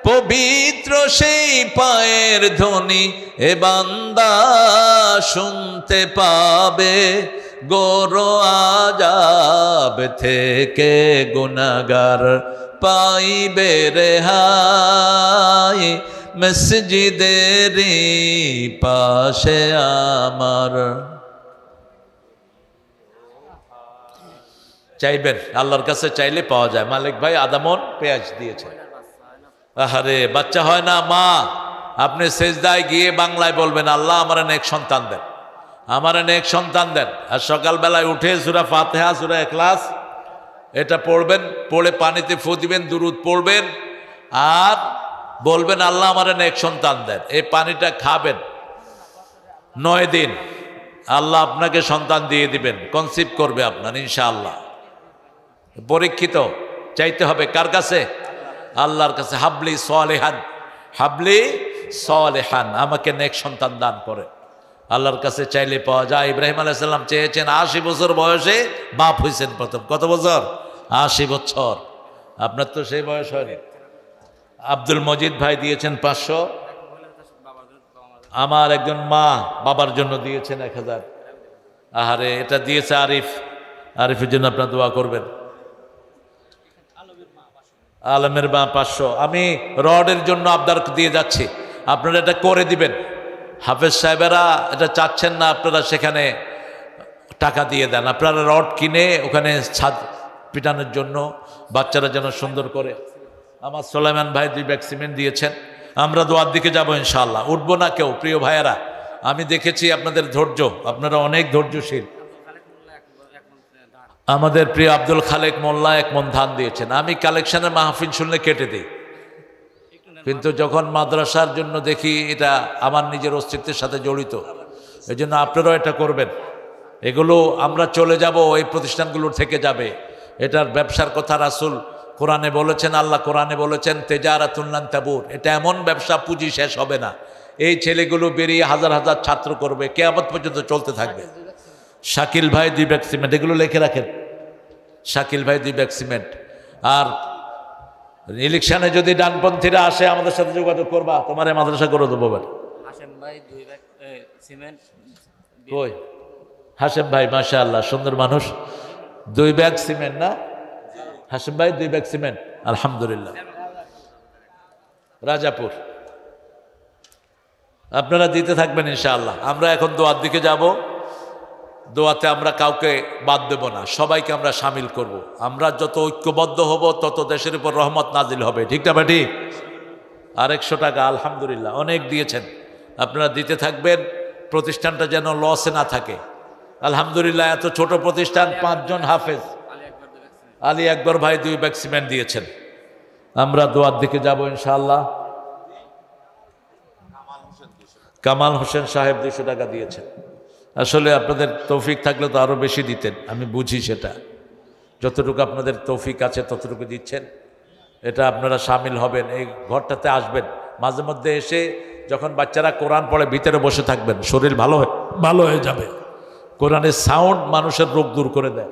পবিত্র সেই পায়ের ধ্বনি এ বান্দা শুনতে পাবে। গোর আযাব থেকে গুনাহগার পাইবে রেহাই, মসজিদেরই পাশে আমার। চাইবেন, আল্লাহর কাছে চাইলে পাওয়া যায়। মালিক ভাই আদামন পেঁয়াজ দিয়েছে। আহারে বাচ্চা হয় না মা, আপনি সেজদায় গিয়ে বাংলায় বলবেন, আল্লাহ আমার নেক সন্তান দেন, আমার নেক সন্তান দেন। আর সকালবেলায় উঠে সূরা ফাতিহা, সূরা ইখলাস এটা পড়বেন, পড়ে পানিতে ফু দিবেন, দুরূদ পড়বেন আর বলবেন আল্লাহ আমার নেক সন্তান দেন। এই পানিটা খাবেন 9 দিন, আল্লাহ আপনাকে সন্তান দিয়ে দিবেন, কনসিভ করবে আপনার ইনশাআল্লাহ। পরীক্ষিত, চাইতে হবে কার কাছে? আল্লাহর কাছে। হাবলি সালেহান, হাবলি সালেহান, আমাকে নেক সন্তান দান করে। আল্লাহর কাছে চাইলে পাওয়া যায়। ইব্রাহিম আলাইহিস সালাম চেয়েছেন, 80 বছর বয়সে বাপ হয়েছেন প্রথম। কত বছর? 80 বছর। আপনার তো সেই বয়স হয়নি। আব্দুল মজিদ ভাই দিয়েছেন 500। আমার একজন মা বাবার জন্য দিয়েছেন 1000। আহারে এটা দিয়েছে আরিফ, আরিফের জন্য আপনার দোয়া করবেন। আলমের মা 500। আমি রডের জন্য আবদার দিয়ে যাচ্ছি, আপনারা এটা করে দিবেন। হাফেজ সাহেবেরা এটা চাচ্ছেন না, আপনারা সেখানে টাকা দিয়ে দেন। আপনারা রড কিনে ওখানে ছাদ পিটানোর জন্য, বাচ্চারা যেন সুন্দর করে। আমার সোলাইমান ভাই 2 ব্যাগ সিমেন্ট দিয়েছেন। আমরা দোয়ার দিকে যাব ইনশাআল্লাহ। উঠবো না কেউ, প্রিয় ভাইয়েরা, আমি দেখেছি আপনাদের ধৈর্য, আপনারা অনেক ধৈর্যশীল। আমাদের প্রিয় আব্দুল খালেক মোল্লা 1 মণ ধান দিয়েছেন। আমি কালেকশনের মাহফিল শুনলে কেটে দিই, কিন্তু যখন মাদ্রাসার জন্য দেখি এটা আমার নিজের অস্তিত্বের সাথে জড়িত, এই জন্য আপনারাও এটা করবেন। এগুলো আমরা চলে যাব, এই প্রতিষ্ঠানগুলোর থেকে যাবে। এটার ব্যবসার কথা রাসূল কোরআনে বলেছেন, আল্লাহ কোরআনে বলেছেন তেজারাতুন লান তাবুর। এটা এমন ব্যবসা, পুঁজি শেষ হবে না। এই ছেলেগুলো বেরিয়ে হাজার হাজার ছাত্র করবে, কিয়ামত পর্যন্ত চলতে থাকবে। শাকিল ভাই 2 ব্যাগ সিমেন্ট, এগুলো লিখে রাখেন। শাকিল ভাই 2 ব্যাগ সিমেন্ট। আর ইলেকশনে যদি ডানপন্থীরা আসে আমাদের সাথে যোগাযোগ করবা, তোমার মাদ্রাসা করে দেবো। হাশেম ভাই 2 ব্যাগ সিমেন্ট। কই হাশেম ভাই? মাশাআল্লাহ, সুন্দর মানুষ। 2 ব্যাগ সিমেন্ট না হাশেম ভাই? 2 ব্যাগ সিমেন্ট, আলহামদুলিল্লাহ। রাজাপুর আপনারা দিতে থাকবেন ইনশাআল্লাহ। আমরা এখন দোয়ার দিকে যাব। দোয়াতে আমরা কাউকে বাদ দেব না, সবাইকে আমরা সামিল করব। আমরা যত ঐক্যবদ্ধ হব তত দেশের উপর রহমত নাজিল হবে, ঠিক না বেটি? আর 100 টাকা আলহামদুলিল্লাহ, অনেক দিয়েছেন, আপনারা দিতে থাকবেন। প্রতিষ্ঠানটা যেন লসে না থাকে। আলহামদুলিল্লাহ, এত ছোট প্রতিষ্ঠান, 5 জন হাফেজ। আলী আকবর ভাই 2 ব্যাগ সিমেন্ট দিয়েছেন। আমরা দোয়ার দিকে যাব ইনশাআল্লাহ। কামাল হোসেন সাহেব 200 টাকা দিয়েছেন। আসলে আপনাদের তৌফিক থাকলে তো আরও বেশি দিতেন, আমি বুঝি সেটা। যতটুকু আপনাদের তৌফিক আছে ততটুকু দিচ্ছেন। এটা আপনারা সামিল হবেন, এই ঘরটাতে আসবেন। মাঝে মধ্যে এসে যখন বাচ্চারা কোরআন পড়ে ভিতরে বসে থাকবেন, শরীর ভালো হয়ে যাবে। কোরআনের সাউন্ড মানুষের রোগ দূর করে দেয়।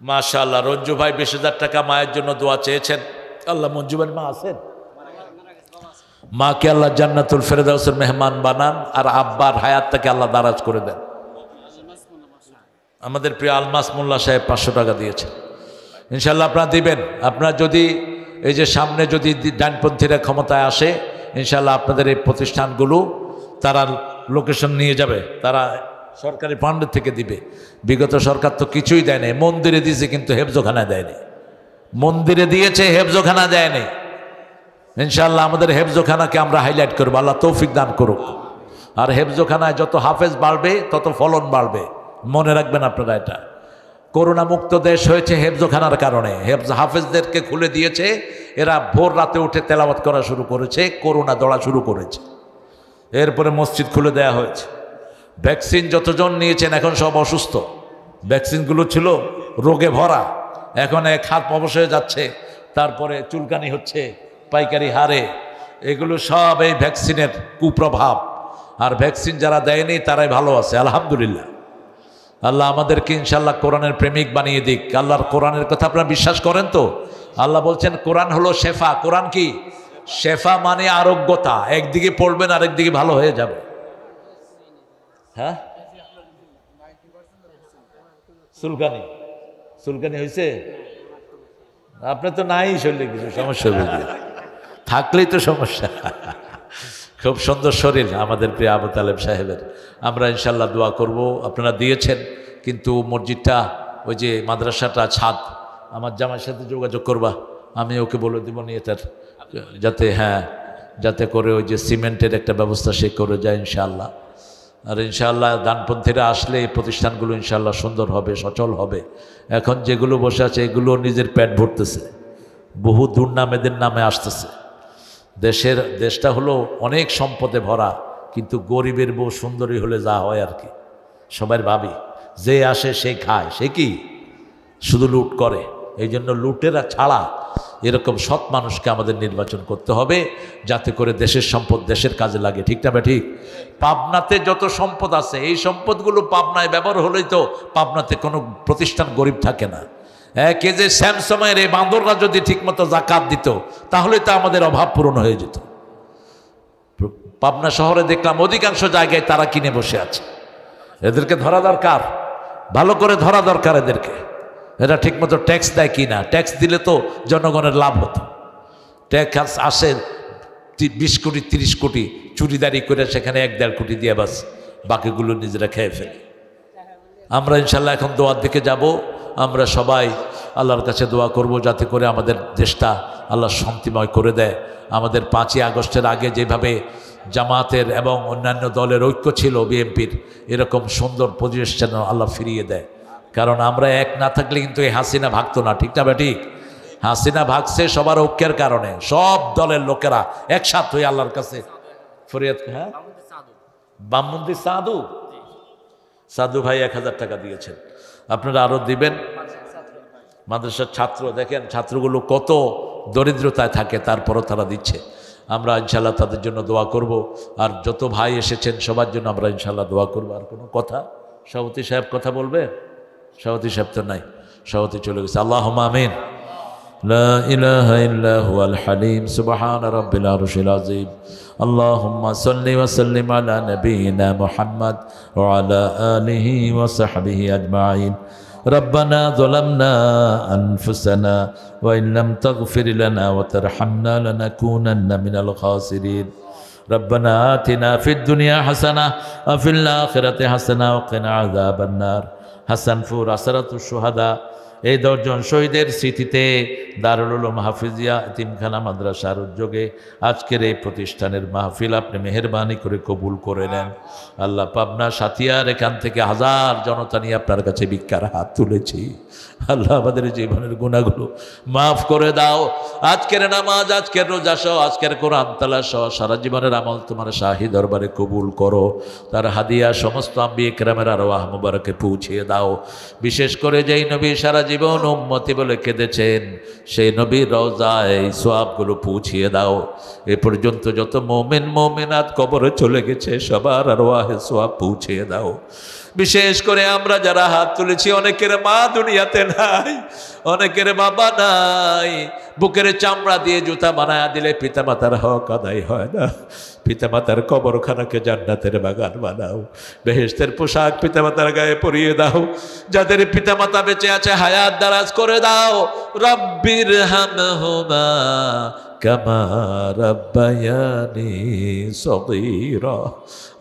মাশাআল্লাহ, রঞ্জু ভাই 20,000 টাকা মায়ের জন্য দোয়া চেয়েছেন। আল্লাহ মঞ্জু ভাই মা আছেন, মাকে আল্লাহ জান্নাতুল ফেরদাউসের মেহমান বানান, আর আব্বার হায়াতটাকে আল্লাহ দারাজ করে দেন। আমাদের প্রিয় আলমাস মোল্লা সাহেব 500 টাকা দিয়েছেন। ইনশাল্লাহ আপনারা দিবেন। আপনারা যদি এই যে সামনে যদি ডানপন্থীরা ক্ষমতায় আসে, ইনশাল্লাহ আপনাদের এই প্রতিষ্ঠানগুলো তারা লোকেশন নিয়ে যাবে, তারা সরকারি ফান্ডের থেকে দিবে। বিগত সরকার তো কিছুই দেয়নি, মন্দিরে দিয়েছে কিন্তু হেফজোখানা দেয়নি। মন্দিরে দিয়েছে, হেফজোখানা দেয়নি। ইনশাআল্লাহ আমাদের হেফজোখানাকে আমরা হাইলাইট করবো, আল্লাহ তৌফিক দান করুক। আর হেফজোখানায় যত হাফেজ বাড়বে তত ফলন বাড়বে, মনে রাখবেন আপনারা। এটা করোনা মুক্ত দেশ হয়েছে হেফজোখানার কারণে। হাফেজদেরকে খুলে দিয়েছে, এরা ভোর রাতে উঠে তেলাওয়াত করা শুরু করেছে, করোনা দৌড়া শুরু করেছে। এরপরে মসজিদ খুলে দেয়া হয়েছে। ভ্যাকসিন যতজন নিয়েছেন এখন সব অসুস্থ। ভ্যাকসিনগুলো ছিল রোগে ভরা, এখন এক হাত অবশ হয়ে যাচ্ছে, তারপরে চুলকানি হচ্ছে পাইকারি হারে। এগুলো সব এই ভ্যাকসিনের কুপ্রভাব। আর ভ্যাকসিন যারা দেয়নি তারাই ভালো আছে, আলহামদুলিল্লাহ। আল্লাহ আমাদেরকে ইনশাআল্লাহ কোরআনের প্রেমিক বানিয়ে দিক। আল্লাহর কোরআনের কথা আপনারা বিশ্বাস করেন তো? আল্লাহ বলছেন কোরআন হলো শেফা। কোরআন কি? শেফা মানে আরোগ্যতা। একদিকে পড়বেন আরেকদিকে ভালো হয়ে যাবে। হ্যাঁ, চুলকানি চুলকানি হয়েছে? আপনার তো নাই শরীরে কিছু সমস্যা, বুঝলেন? থাকলেই তো সমস্যা। খুব সুন্দর শরীর আমাদের প্রিয় আবু তালেব সাহেবের। আমরা ইনশাল্লাহ দোয়া করব। আপনারা দিয়েছেন, কিন্তু মসজিদটা, ওই যে মাদ্রাসাটা ছাদ, আমার জামাইয়ের সাথে যোগাযোগ করবা, আমি ওকে বলে দেবো নিয়ে তার, যাতে যাতে করে ওই যে সিমেন্টের একটা ব্যবস্থা সে করে যায় ইনশাআল্লাহ। আর ইনশাআল্লাহ ডানপন্থীরা আসলে এই প্রতিষ্ঠানগুলো ইনশাআল্লাহ সুন্দর হবে, সচল হবে। এখন যেগুলো বসে আছে এগুলো নিজের পেট ভরতেছে, বহু দুর্নামেদের নামে আসতেছে। দেশটা হলো অনেক সম্পদে ভরা, কিন্তু গরিবের বউ সুন্দরী হলে যা হয় আর কি, সবাই ভাবি যে আসে সে খায়, সে কি শুধু লুট করে। এই জন্য লুটেরা ছাড়া এরকম সৎ মানুষকে আমাদের নির্বাচন করতে হবে, যাতে করে দেশের সম্পদ দেশের কাজে লাগে। ঠিক না বে ঠিক? পাবনাতে যত সম্পদ আছে, এই সম্পদগুলো পাবনায় ব্যবহার হলেই তো পাবনাতে কোনো প্রতিষ্ঠান গরিব থাকে না। কে যে স্যামসময়ের এই বান্দররা যদি ঠিকমতো জাকাত দিত, তাহলে তো আমাদের অভাব পূরণ হয়ে যেত। পাবনা শহরে দেখলাম অধিকাংশ জায়গায় তারা কিনে বসে আছে। এদেরকে ধরা দরকার, ভালো করে ধরা দরকার এদেরকে। এরা ঠিকমতো ট্যাক্স দেয় কি না? ট্যাক্স দিলে তো জনগণের লাভ হতো। ট্যাক্স আসে 20 কোটি 30 কোটি, চুরিদারি করে সেখানে 1-1.5 কোটি দিয়ে বাস বাকিগুলো নিজেরা খেয়ে ফেলে। আমরা ইনশাল্লাহ এখন দোয়ার দিকে যাব। আমরা সবাই আল্লাহর কাছে দোয়া করব, যাতে করে আমাদের দেশটা আল্লাহ শান্তিময় করে দেয়। আমাদের 5ই আগস্টের আগে যেভাবে জামাতের এবং অন্যান্য দলের ঐক্য ছিল, বিএনপির, এরকম সুন্দর পরিবেশ যেন আল্লাহ ফিরিয়ে দেয়। কারণ আমরা এক না থাকলে কিন্তু এই হাসিনা ভাগতো না। ঠিক না ঠিক? হাসিনা ভাগছে সবার ঐক্যের কারণে। সব দলের লোকেরা একসাথ হয়ে আল্লাহর কাছে ফরিয়াদ। হ্যাঁ, বামমন্দির সাধু ভাই 1000 টাকা দিয়েছেন, আপনারা আরো দিবেন। মাদ্রাসার ছাত্র, দেখেন ছাত্রগুলো কত দরিদ্রতায় থাকে, তারপরও তারা দিচ্ছে। আমরা ইনশাল্লাহ তাদের জন্য দোয়া করব। আর যত ভাই এসেছেন সবার জন্য আমরা ইনশাল্লাহ দোয়া করব। আর কোনো কথা? সভাপতি সাহেব কথা বলবেন? সভাপতি সাহেব তো নাই, সভাপতি চলে গেছে। আল্লাহুম্মা আমিন। লা ইলাহা ইল্লা হুয়াল হালিম সুবহান রাব্বিল আরশিল আযীম। আল্লাহুম্মা সাল্লি ওয়া সাল্লিম আলা নাবিয়িনা মুহাম্মদ ওয়া আলা আলিহি ওয়া সাহবিহি আজমাইন। ربنا ظلمنا أنفسنا وإن لم تغفر لنا وترحمنا لنكونن من الخاسرين. ربنا آتنا في الدنيا حسنة وفي الآخرة حسنة وقنا عذاب النار. হাসানপুর আসরাতুশ শুহাদা, এই 10 জন শহীদের স্মৃতিতে দারুল উলুম হাফিজিয়া এতিমখানা মাদ্রাসার উদ্যোগে আজকের এই প্রতিষ্ঠানের মাহফিল আপনি মেহেরবানি করে কবুল করে নেন। আল্লাহ, পাবনা সাথিয়ার এখান থেকে হাজার জনতা নিয়ে আপনার কাছে ভিক্ষার হাত তুলেছি। আল্লাহ, আমাদের জীবনের গুনাহগুলো মাফ করে দাও। আজকের নামাজ, আজকের রোজা সহ, আজকের কোরআন তালাওয়াত সহ সারা জীবনের আমল তোমার শাহী দরবারে কবুল করো। তার হাদিয়া সমস্ত আম্বিয়া কেরামের আরওয়াহ মুবারকে পৌঁছিয়ে দাও। বিশেষ করে যেই নবী সারা জীবন উম্মতি বলে কেঁদেছেন, সেই নবীর রওজায় সওয়াবগুলো পৌঁছিয়ে দাও। এ পর্যন্ত যত মুমিন মুমিনাত কবরে চলে গেছে, সবার আরওয়াহে সওয়াব পৌঁছিয়ে দাও। বিশেষ করে আমরা যারা হাত তুলেছি, অনেকের মা দুনিয়াতে নাই, অনেকের বাবা নাই। বুকের চামড়া দিয়ে জুতা বানায়া দিলে পিতামাতার হক আদায় হয় না। পিতামাতার কবরখানাকে জান্নাতের বাগান বানাও। বেহেশতের পোশাক পিতামাতার গায়ে পরিয়ে দাও। যাদের পিতামাতা বেঁচে আছে হায়াত দারাজ করে দাও। রব্বির হামহুমা কামা রাব্বায়ানি সগীরা।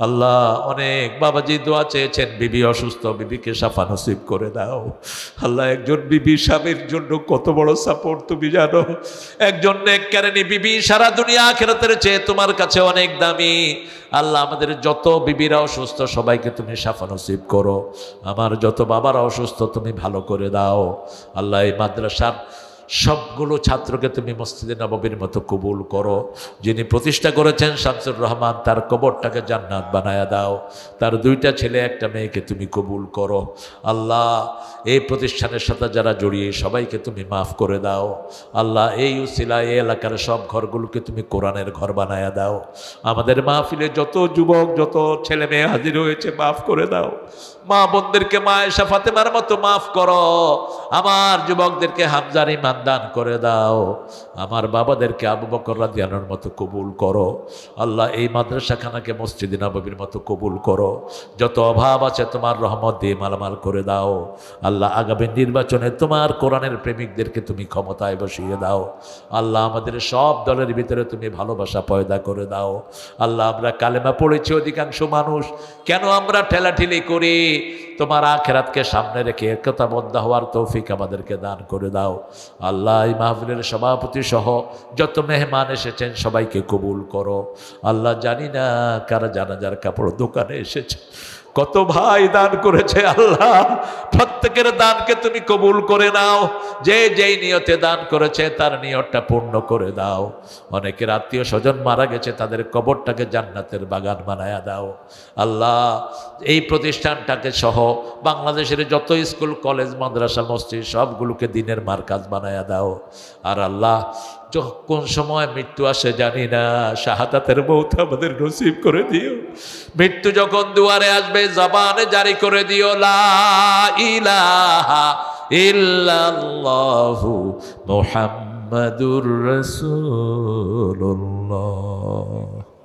আল্লাহ, অনেক বাবাজি দোয়া চেয়েছেন, বিবি অসুস্থ, বিবিকে শাফা নসিব করে দাও। আল্লাহ, একজন বিবি স্বামীর জন্য কত বড় সাপোর্ট তুমি জানো। একজন নেককারিনী বিবি সারা দুনিয়া আখিরাতের চেয়ে তোমার কাছে অনেক দামি। আল্লাহ, আমাদের যত বিবিরা অসুস্থ সবাইকে তুমি শাফা নসিব করো। আমার যত বাবারা অসুস্থ তুমি ভালো করে দাও। আল্লাহ, এই মাদ্রাসার সবগুলো ছাত্রকে তুমি মসজিদে নববীর মতো কবুল করো। যিনি প্রতিষ্ঠা করেছেন শামসুর রহমান, তার কবরটাকে জান্নাত বানায়া দাও। তার 2টা ছেলে 1টা মেয়েকে তুমি কবুল করো। আল্লাহ, এই প্রতিষ্ঠানের সাথে যারা জড়িয়ে সবাইকে তুমি মাফ করে দাও। আল্লাহ, এই উসিলা এই এলাকার সব ঘরগুলোকে তুমি কোরআনের ঘর বানায়া দাও। আমাদের মাহফিলে যত যুবক, যত ছেলে মেয়ে হাজির হয়েছে মাফ করে দাও। মা বোনদেরকে মা আয়েশা ফাতেমার মতো মাফ করো। আমার যুবকদেরকে হামজার ঈমান দান করে দাও। আমার বাবাদেরকে আবু বকর রাদিয়াল্লাহু আনহুর মতো কবুল করো। আল্লাহ, এই মাদ্রাসাখানাকে মসজিদে নববীর মতো কবুল করো। যত অভাব আছে তোমার রহমত দিয়ে মালামাল করে দাও। আল্লাহ, আগামী নির্বাচনে তোমার কোরআনের প্রেমিকদেরকে তুমি ক্ষমতায় বসিয়ে দাও। আল্লাহ, আমাদের সব দলের ভিতরে তুমি ভালোবাসা পয়দা করে দাও। আল্লাহ, আমরা কালেমা পড়েছি অধিকাংশ মানুষ, কেন আমরা ঠেলাঠেলি করি? তোমার আখিরাতকে সামনে রেখে একতাবদ্ধ হওয়ার তৌফিক আমাদেরকে দান করে দাও। আল্লাহ, এই মাহফিলের সভাপতি সহ যত মেহমান এসেছেন সবাইকে কবুল করো। আল্লাহ, জানি না কারা জানাজার কাপড় দোকানে এসেছে, কত ভাই দান করেছে। আল্লাহ, প্রত্যেকের দানকে তুমি কবুল করে নাও। যে যেই নিয়তে দান করেছে তার নিয়তটা পূর্ণ করে দাও। অনেকের আত্মীয় স্বজন মারা গেছে, তাদের কবরটাকে জান্নাতের বাগান বানায়া দাও। আল্লাহ, এই প্রতিষ্ঠানটাকে সহ বাংলাদেশের যত স্কুল, কলেজ, মাদ্রাসা, মসজিদ সবগুলোকে দিনের মারকাজ বানায়া দাও। আর আল্লাহ, কোন সময় মৃত্যু আসে জানি না, শাহাদাতের মৌত আমাদের নসিব করে দিও। মৃত্যু যখন দুয়ারে আসবে জবানে জারি করে দিও, লা ইলাহা ইল্লাল্লাহু মুহাম্মাদুর রাসূলুল্লাহ।